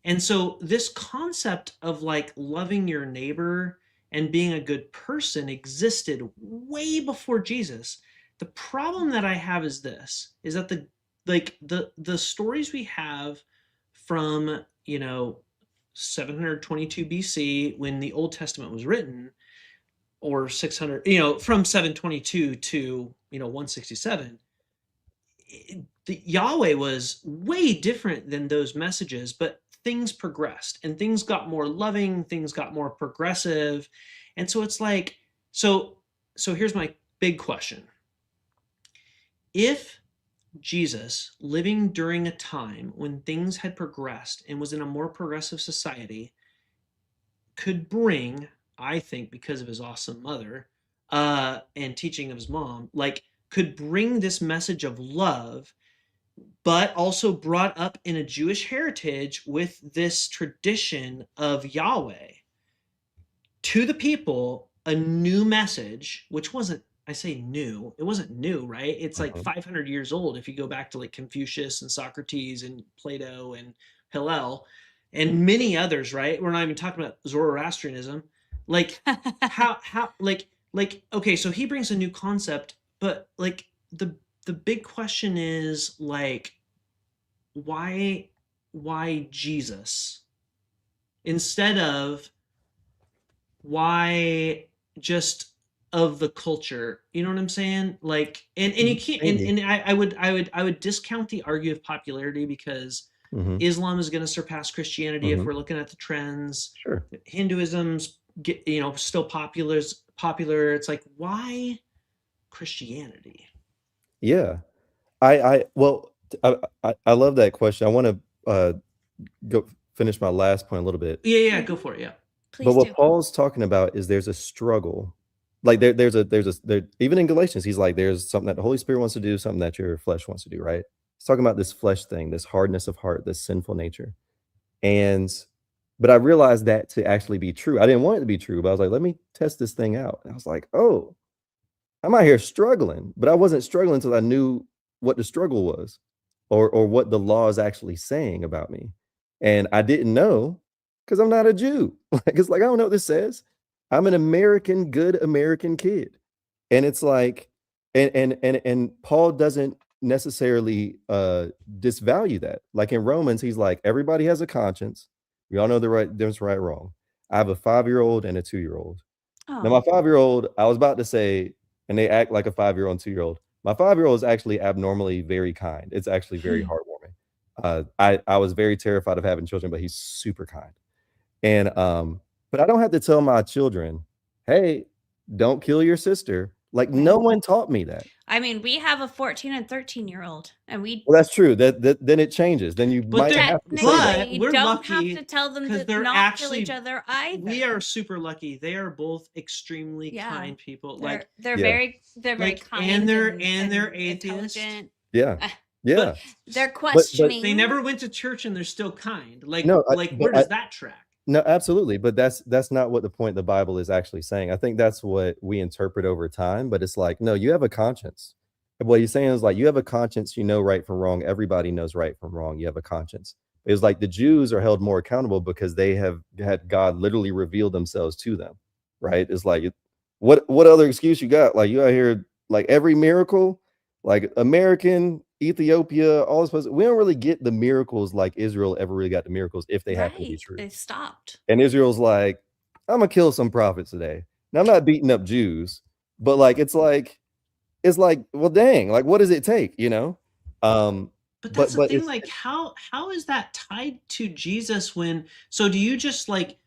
And so this concept of like loving your neighbor and being a good person existed way before Jesus. The problem that I have is this, is that the stories we have from 722 BC when the Old Testament was written, or 600, from 722 to 167, the Yahweh was way different than those messages, but things progressed and things got more loving, things got more progressive. And so it's like, so here's my big question. If Jesus, living during a time when things had progressed and was in a more progressive society, could bring, I think, because of his awesome mother and teaching of his mom, like could bring this message of love, but also brought up in a Jewish heritage with this tradition of Yahweh to the people, a new message, which wasn't, I say new, it wasn't new, right? It's like 500 years old if you go back to like Confucius and Socrates and Plato and Hillel and many others, right? We're not even talking about Zoroastrianism. Like how like okay, so he brings a new concept, but like the big question is like why Jesus instead of why just of the culture, you know what I'm saying? Like and you can't and I would discount the argument of popularity because Islam is going to surpass Christianity if we're looking at the trends. Sure. Hinduism's still popular. It's like why Christianity? Yeah. Well, I love that question. I want to go finish my last point a little bit. Yeah, go for it. Yeah. But Please what do. Paul's talking about is there's a struggle. Like there even in Galatians, he's like, there's something that the Holy Spirit wants to do, something that your flesh wants to do, right? He's talking about this flesh thing, this hardness of heart, this sinful nature. And but I realized that to actually be true. I didn't want it to be true, but I was like, let me test this thing out. And I was like, oh, I'm out here struggling, but I wasn't struggling until I knew what the struggle was or what the law is actually saying about me. And I didn't know because I'm not a Jew. Like it's like I don't know what this says. I'm an American, good American kid. And it's like, and Paul doesn't necessarily disvalue that. Like in Romans, he's like, everybody has a conscience. We all know the right difference, right, wrong. I have a 5-year-old and a 2-year-old. Now, my Oh, 5-year-old, I was about to say, and they act like a 5-year-old and 2-year-old. My 5-year-old is actually abnormally very kind. It's actually very heartwarming. I was very terrified of having children, but he's super kind. And but I don't have to tell my children, hey, don't kill your sister. Like no Right. one taught me that. I mean, we have a 14 and 13-year-old, and we Well, that's true. That then it changes. Then you But might they're have to say that. technically we're don't have lucky to tell them because to they're not kill each actually other either. we are super lucky. They are both extremely Yeah. kind people. They're like they're Yeah. very like kind and they're and atheists. intelligent. Yeah. Yeah. But They're But questioning. they never went to church and they're still kind. Like no, where does that track? no, absolutely. But that's not what the point the Bible is actually saying. I think that's what we interpret over time. But it's like, no, you have a conscience. And what he's saying is like, you have a conscience, you know right from wrong. Everybody knows right from wrong. You have a conscience. It's like the Jews are held more accountable because they have had God literally reveal themselves to them. Right. It's like, what other excuse you got? Like you out here, like every miracle, like American, Ethiopia, all this. We don't really get the miracles like Israel ever really got the miracles if they happen to be Right. true. They stopped. And Israel's like, I'm gonna kill some prophets today. Now I'm not beating up Jews, but like it's like, well, dang, like what does it take, you know? But that's the thing, it's like how is that tied to Jesus when so do you just like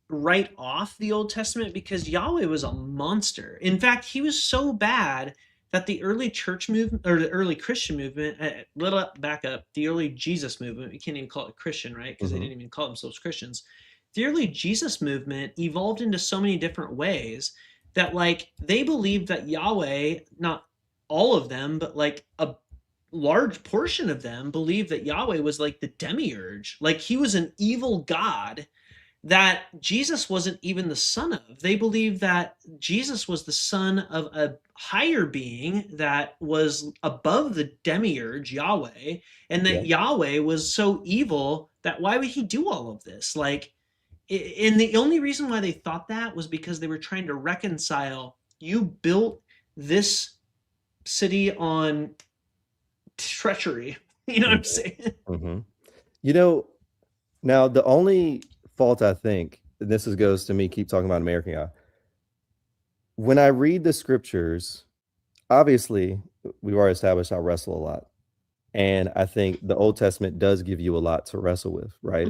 write off the Old Testament because Yahweh was a monster? In fact, he was so bad that the early church movement or the early Christian movement, back up, the early Jesus movement, we can't even call it Christian, right? Because they didn't even call themselves Christians. The early Jesus movement evolved into so many different ways that like they believed that Yahweh, not all of them, but like a large portion of them believed that Yahweh was like the demiurge, like he was an evil god that Jesus wasn't even the son of. They believed that Jesus was the son of a higher being that was above the demiurge Yahweh, and that Yahweh was so evil that why would he do all of this? Like, and the only reason why they thought that was because they were trying to reconcile, you built this city on treachery. You know what I'm saying? You know, now the only fault I think, and this goes to me, keep talking about American guy. When I read the scriptures, obviously we've already established I wrestle a lot. And I think the Old Testament does give you a lot to wrestle with, right?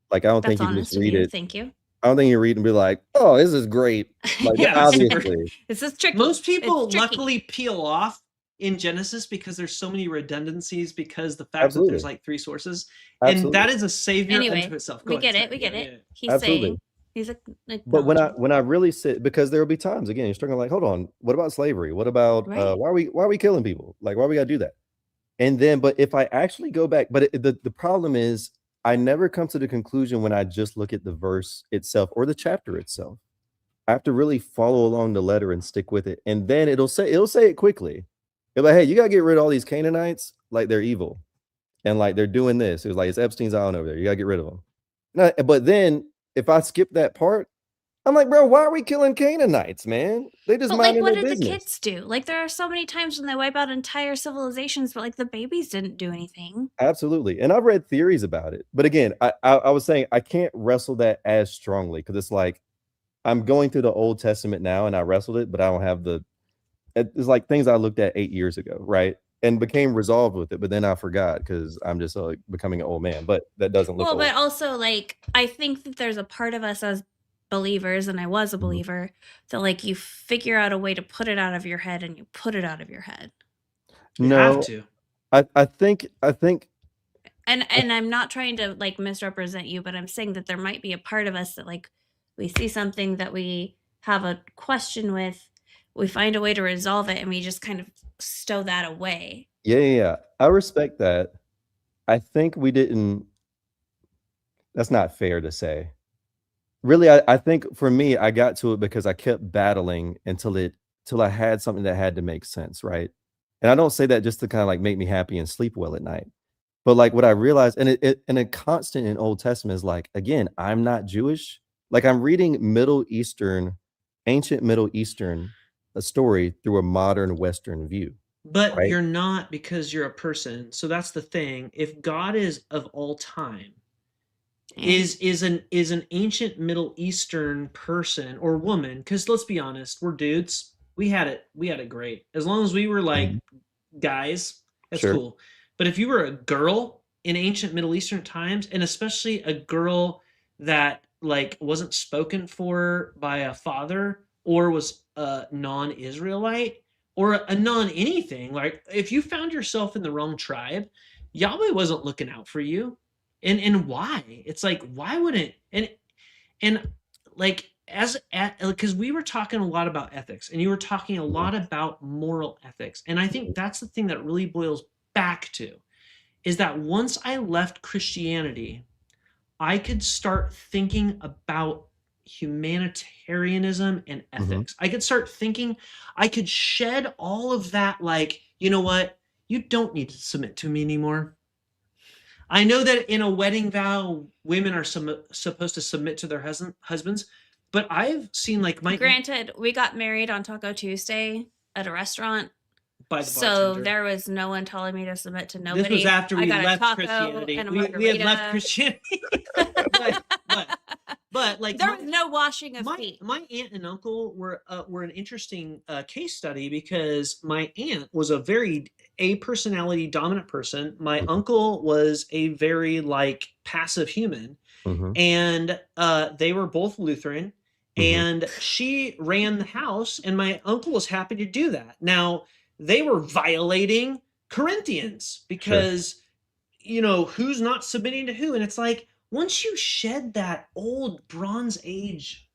Like I don't That's think you can just honest of read you. it. Thank you. I don't think you read and be like, oh, this is great. Like Yeah, obviously. This is tricky. Most people It's tricky. luckily peel off in Genesis because there's so many redundancies because the fact that there's like 3 sources. And that is a savior Anyway, unto itself. we ahead, get it. sorry. We get Yeah, it. yeah. He's Absolutely. saying he's But when I really sit, because there will be times again, you're struggling like, hold on, what about slavery? What about Right. why are we killing people? Like, why we gotta do that? And then, but if I actually go back, but the problem is I never come to the conclusion when I just look at the verse itself or the chapter itself. I have to really follow along the letter and stick with it. And then it'll say it quickly. It's like, hey, you gotta get rid of all these Canaanites, like they're evil. And like they're doing this. It was like it's Epstein's Island over there. You gotta get rid of them. No, but then if I skip that part, I'm like, bro, why are we killing Canaanites, man? They just But like, minding what their did business. the kids do? Like, there are so many times when they wipe out entire civilizations, but like the babies didn't do anything. Absolutely. And I've read theories about it. But again, I was saying I can't wrestle that as strongly because it's like I'm going through the Old Testament now and I wrestled it, but I don't have it's like things I looked at 8 years ago, right? And became resolved with it, but then I forgot because I'm just becoming an old man. But that doesn't look Well, old. but also like I think that there's a part of us as believers, and I was a believer, that like you figure out a way to put it out of your head and you put it out of your head. You have to. I think And I'm not trying to like misrepresent you, but I'm saying that there might be a part of us that like we see something that we have a question with, we find a way to resolve it, and we just kind of stow that away. yeah. I respect that. I think we didn't. That's not fair to say. Really, I think for me, I got to it because I kept battling till I had something that had to make sense, right? And I don't say that just to kind of like make me happy and sleep well at night. But like what I realized, and a constant in Old Testament is like, again, I'm not Jewish. Like I'm reading ancient Middle Eastern, a story through a modern Western view, But right? you're not, because you're a person. So that's the thing. If God is of all time, is an ancient Middle Eastern person or woman, because let's be honest, we're dudes. We had it great. As long as we were like Mhm. guys, that's Sure. cool. But if you were a girl in ancient Middle Eastern times, and especially a girl that like wasn't spoken for by a father, or was a non-Israelite, or a non anything, like if you found yourself in the wrong tribe, Yahweh wasn't looking out for you. And why? It's like, why wouldn't, and like, as at, because we were talking a lot about ethics, and you were talking a Mhm. lot about moral ethics, and I think that's the thing that really boils back to, is that once I left Christianity, I could start thinking about humanitarianism and Mhm. ethics. I could start thinking, I could shed all of that, like, you know what, you don't need to submit to me anymore. I know that in a wedding vow, women are supposed to submit to their husbands, but I've seen like my Granted, we got married on Taco Tuesday at a restaurant, by the so bartender. there was no one telling me to submit to This was nobody. after I we got a left taco Christianity. and a We had left margarita. Christianity, but but but like There was no washing of my feet. my aunt and uncle were an interesting case study, because my aunt was a very a personality dominant person. My Mhm. uncle was a very like passive human, Mhm. and they were both Lutheran, Mhm. and she ran the house, and my uncle was happy to do that. Now they were violating Corinthians, Sure. because who's not submitting to who, and it's like, once you shed that old Bronze Age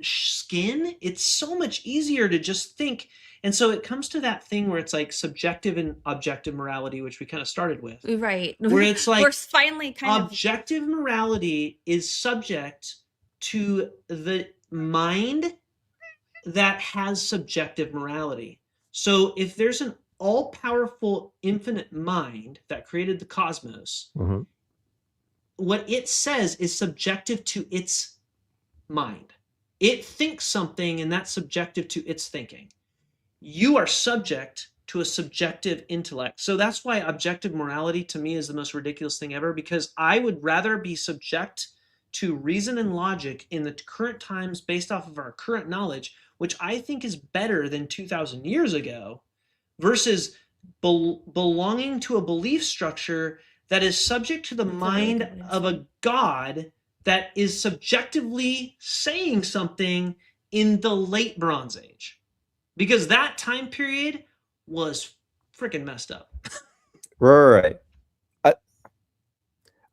skin, it's so much easier to just think. And so it comes to that thing where it's like subjective and objective morality, which we kind of started with, Right. where it's We're like finally kind of objective morality is subject to the mind that has subjective morality. So if there's an all powerful infinite mind that created the cosmos, Mhm. what it says is subjective to its mind. It thinks something, and that's subjective to its thinking. You are subject to a subjective intellect. So that's why objective morality to me is the most ridiculous thing ever, because I would rather be subject to reason and logic in the current times based off of our current knowledge, which I think is better than 2,000 years ago, versus belonging to a belief structure that is subject to the that's a really mind good way to of say a it. god that is subjectively saying something in the late Bronze Age, because that time period was freaking messed up. Right. I,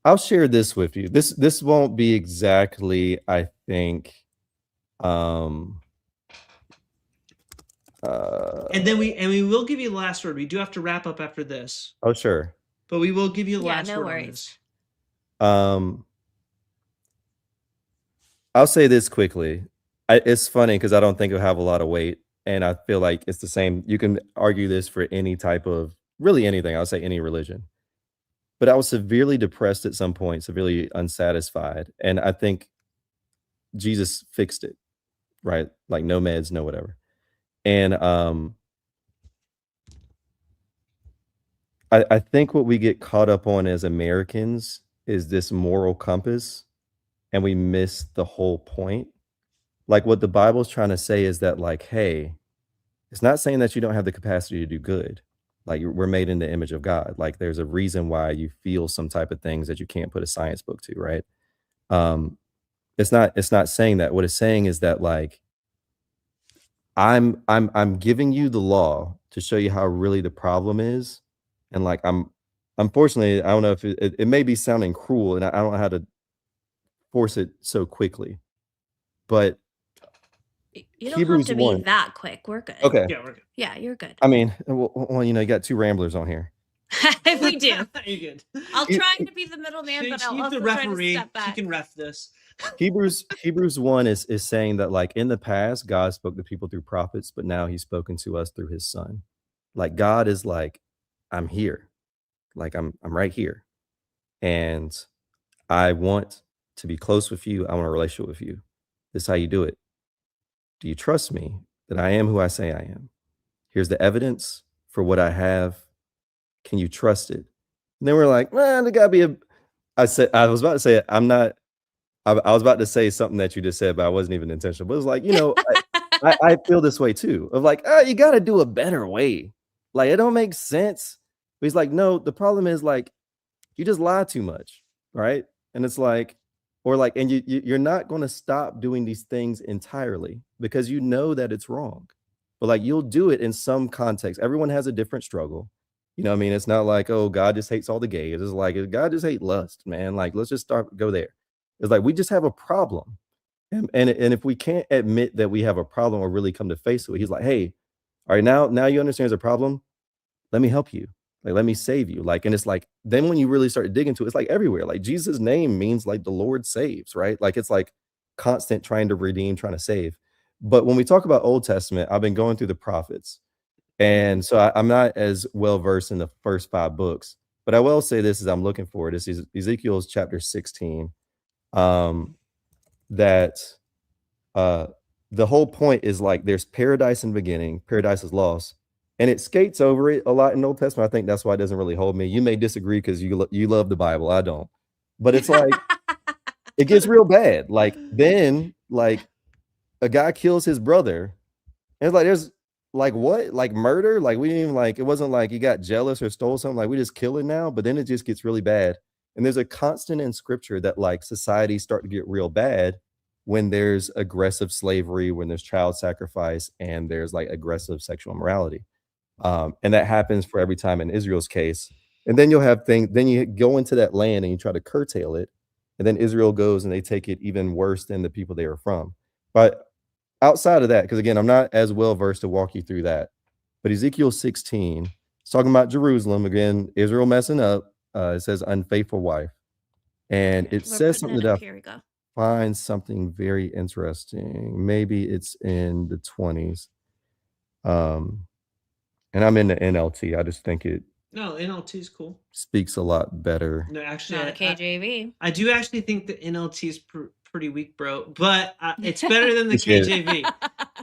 I'll share this with you. This won't be exactly, I think, um And then uh we will give you the last word. We do have to wrap up after this, oh sure. but we will give you the Yeah, last no word on worries. this. Um I'll say this quickly. It's funny because I don't think it'll have a lot of weight, and I feel like it's the same. You can argue this for any type of really anything. I'll say any religion. But I was severely depressed at some point, severely unsatisfied, and I think Jesus fixed it, right? Like no meds, no whatever. And I think what we get caught up on as Americans is this moral compass, and we miss the whole point. Like what the Bible's trying to say is that, like, hey, it's not saying that you don't have the capacity to do good. Like we're made in the image of God. Like there's a reason why you feel some type of things that you can't put a science book to, right? Um, it's not saying that. What it's saying is that like I'm giving you the law to show you how really the problem is, And like unfortunately, I don't know if it may be sounding cruel, and I don't know how to force it so quickly, but You don't have Hebrews to be 1. that quick. We're good. Okay. Yeah, we're good. Yeah, you're good. I mean, well, you got two ramblers on here. We do. You're good. I'll try to be the middleman, but I'll She's also the try to referee. step back. She can ref this. Hebrews 1 is saying that like in the past, God spoke to people through prophets, but now he's spoken to us through his son. Like God is like, I'm here. Like I'm right here. And I want to be close with you. I want a relationship with you. This is how you do it. Do you trust me that I am who I say I am? Here's the evidence for what I have. Can you trust it? And then we're like, man, there gotta be I was about to say, I was about to say something that you just said, but I wasn't even intentional. But it was like, I feel this way too. Of like, oh, you gotta do a better way. Like, it don't make sense. But he's like, no, the problem is like you just lie too much, right? And it's like, or like, and you're not going to stop doing these things entirely because you know that it's wrong, but like you'll do it in some context. Everyone has a different struggle. You know what I mean? It's not like, oh, God just hates all the gays. It's like, God just hates lust, man. Like, let's just go there. It's like we just have a problem. And if we can't admit that we have a problem or really come to face it, he's like, hey, all right, now you understand there's a problem. Let me help you. Like, let me save you. Like, and it's like, then when you really start digging into it, it's like everywhere. Like Jesus' name means like the Lord saves, right? Like it's like constant trying to redeem, trying to save. But when we talk about Old Testament, I've been going through the prophets. And so I'm not as well versed in the first 5 books, but I will say this as I'm looking for it. This is Ezekiel's chapter 16. That the whole point is like there's paradise in the beginning, paradise is lost, and it skates over it a lot in the Old Testament. I think that's why it doesn't really hold me. You may disagree because you love the Bible. I don't, but it's like it gets real bad. Like then, like a guy kills his brother, and it's like there's like what, like murder. Like we didn't even like it wasn't like he got jealous or stole something. Like we just kill it now, but then it just gets really bad. And there's a constant in Scripture that like societies start to get real bad when there's aggressive slavery, when there's child sacrifice, and there's like aggressive sexual immorality. And that happens for every time in Israel's case. And then you'll have things, then you go into that land and you try to curtail it. And then Israel goes and they take it even worse than the people they were from. But outside of that, because again, I'm not as well versed to walk you through that. But Ezekiel 16, it's talking about Jerusalem. Again, Israel messing up. It says unfaithful wife. And it says something that Here we go. find something very interesting. Maybe it's in the 20s. And I'm in the NLT. I just think it No, NLT is cool. speaks a lot better. No, actually, Not a KJV. I do actually think the NLT is pretty weak, bro. But it's better than the Appreciate it. KJV.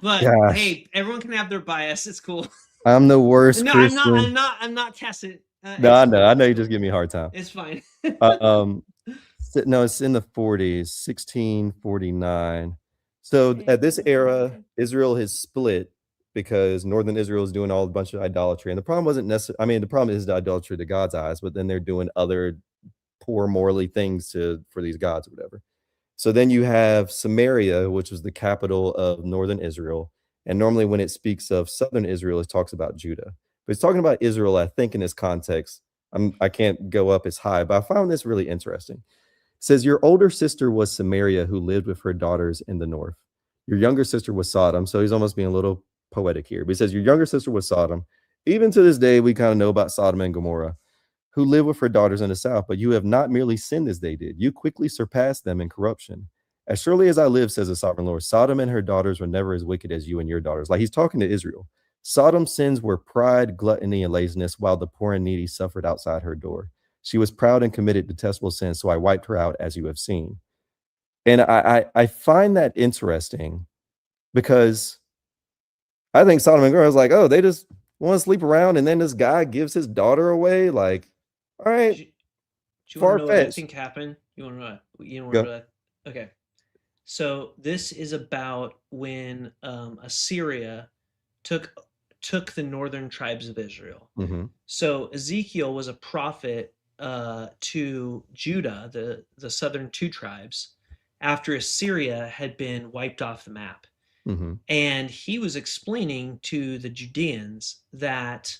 But Gosh. hey, everyone can have their bias. It's cool. I'm the worst No, Christian. I'm not testing. No, I know. I know you just give me a hard time. It's fine. No, it's in the 40s, 1649. So at this era, Israel has split because northern Israel is doing all a bunch of idolatry. And the problem wasn't necessarily, I mean, the problem is the idolatry to God's eyes, but then they're doing other poor morally things for these gods or whatever. So then you have Samaria, which was the capital of northern Israel. And normally when it speaks of southern Israel, it talks about Judah. But it's talking about Israel, I think, in this context. I can't go up as high, but I found this really interesting. It says, your older sister was Samaria, who lived with her daughters in the north. Your younger sister was Sodom. So he's almost being a little poetic here. But he says, your younger sister was Sodom. Even to this day, we kind of know about Sodom and Gomorrah, who live with her daughters in the south. But you have not merely sinned as they did. You quickly surpassed them in corruption. As surely as I live, says the sovereign Lord, Sodom and her daughters were never as wicked as you and your daughters. Like he's talking to Israel. Sodom's sins were pride, gluttony, and laziness, while the poor and needy suffered outside her door. She was proud and committed detestable sins, so I wiped her out, as you have seen. And I find that interesting because I think Sodom and Gomorrah is like, oh, they just want to sleep around, and then this guy gives his daughter away. Like, all right, Do you want to know what I think happened? You want to know what? You know what? Okay. So this is about when Assyria took the northern tribes of Israel. Mm-hmm. So Ezekiel was a prophet to Judah, the southern 2 tribes, after Assyria had been wiped off the map. Mm-hmm. And he was explaining to the Judeans that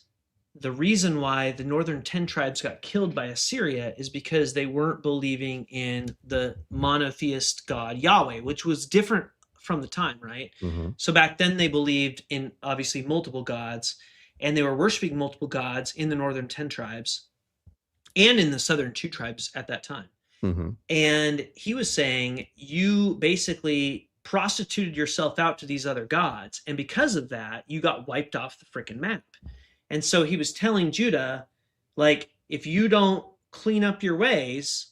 the reason why the northern 10 tribes got killed by Assyria is because they weren't believing in the monotheist God Yahweh, which was different from the time, right? Mm-hmm. So back then they believed in obviously multiple gods, and they were worshiping multiple gods in the northern 10 tribes and in the southern 2 tribes at that time. Mm-hmm. And he was saying, you basically prostituted yourself out to these other gods, and because of that, you got wiped off the freaking map. And so he was telling Judah, like, if you don't clean up your ways,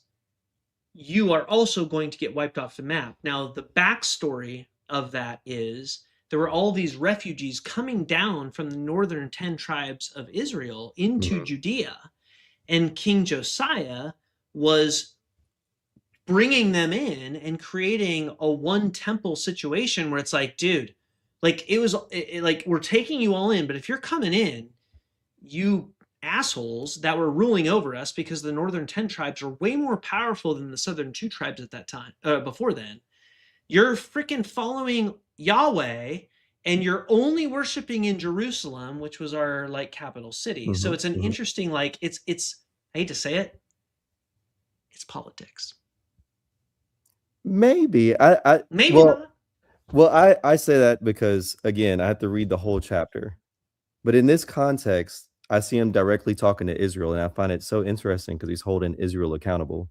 you are also going to get wiped off the map. Now, the backstory of that is there were all these refugees coming down from the northern 10 tribes of Israel into Mm-hmm. Judea, and King Josiah was bringing them in and creating a one temple situation where it's like, dude, like like we're taking you all in, but if you're coming in, you assholes that were ruling over us, because the northern 10 tribes were way more powerful than the southern 2 tribes at that time, before then, you're freaking following Yahweh, and you're only worshiping in Jerusalem, which was our like capital city. Mm-hmm. So it's an Mm-hmm. interesting, like, it's I hate to say it, it's politics. Maybe Maybe well, not. well, I say that because again, I have to read the whole chapter. But in this context, I see him directly talking to Israel, and I find it so interesting because he's holding Israel accountable.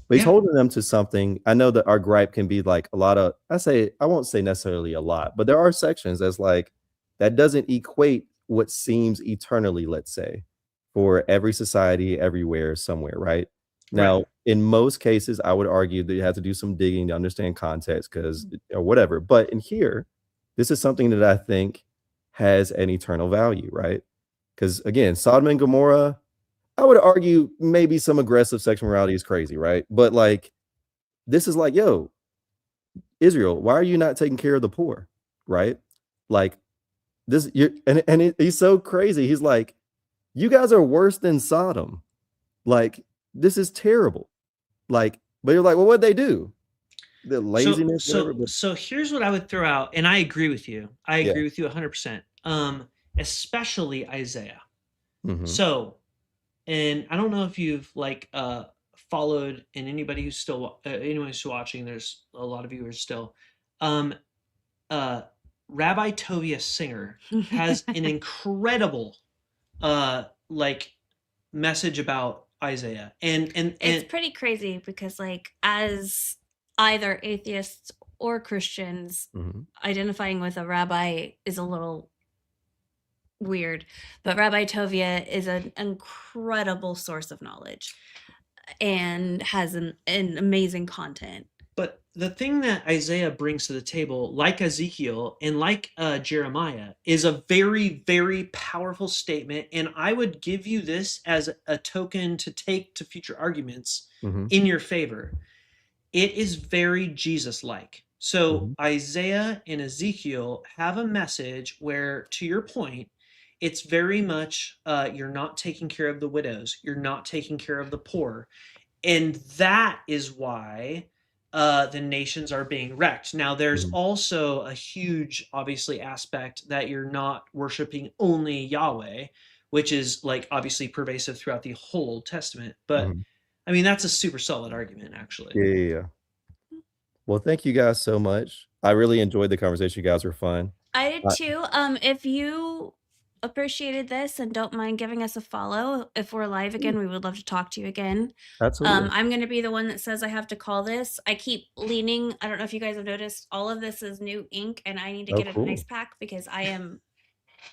But he's Yeah. holding them to something. I know that our gripe can be like a lot of, I won't say necessarily a lot, but there are sections that's like, that doesn't equate what seems eternally, let's say, for every society, everywhere, somewhere, right? Now, Right. in most cases, I would argue that you have to do some digging to understand context because, or whatever. But in here, this is something that I think has an eternal value, right? Because again, Sodom and Gomorrah, I would argue maybe some aggressive sexual morality is crazy, right? But like, this is like, yo, Israel, why are you not taking care of the poor, right? Like this, he's so crazy. He's like, you guys are worse than Sodom. Like, this is terrible. Like, but you're like, well, what'd they do? The laziness, whatever. But So here's what I would throw out, and I agree with you. I Yeah. agree with you 100%. Especially Isaiah. Mhm. So, and I don't know if you've like followed, and anybody who's still anyone who's watching, there's a lot of viewers still. Rabbi Tovia Singer has an incredible like message about Isaiah, and It's pretty crazy because, like, as either atheists or Christians, Mhm. identifying with a rabbi is a little weird, but Rabbi Tovia is an incredible source of knowledge and has an amazing content. But the thing that Isaiah brings to the table, like Ezekiel and like Jeremiah, is a very, very powerful statement. And I would give you this as a token to take to future arguments Mhm. in your favor. It is very Jesus-like. So Mhm. Isaiah and Ezekiel have a message where, to your point, it's very much you're not taking care of the widows, you're not taking care of the poor. And that is why the nations are being wrecked. Now, there's Mhm. also a huge, obviously, aspect that you're not worshiping only Yahweh, which is like obviously pervasive throughout the whole Old Testament. But Mhm. I mean, that's a super solid argument, actually. Yeah. Well, thank you guys so much. I really enjoyed the conversation. You guys were fun. I did Uh, too. If you appreciated this and don't mind giving us a follow, if we're live again, we would love to talk to you again. Absolutely. I'm going to be the one that says I have to call this. I keep leaning. I don't know if you guys have noticed, all of this is new ink, and I need to Oh, get an cool. ice pack because I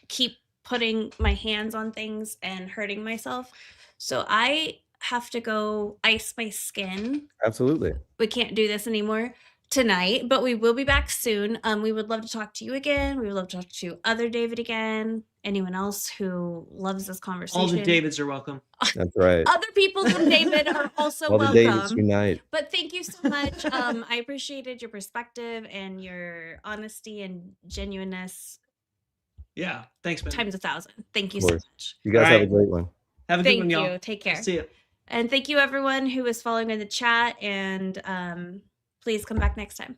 keep putting my hands on things and hurting myself. So I have to go ice my skin. Absolutely. We can't do this anymore tonight, but we will be back soon. We would love to talk to you again. We would love to talk to other David again. Anyone else who loves this conversation. All the Davids are welcome. That's right. Other people than David are also All the Davids welcome. unite. But thank you so much. I appreciated your perspective and your honesty and genuineness Yeah. Thanks, man. times 1,000. Thank you Of so course. much. You guys All have a right. great one. Have a good Thank one, y'all. you. Take care. See you. And thank you everyone who is following in the chat, and please come back next time.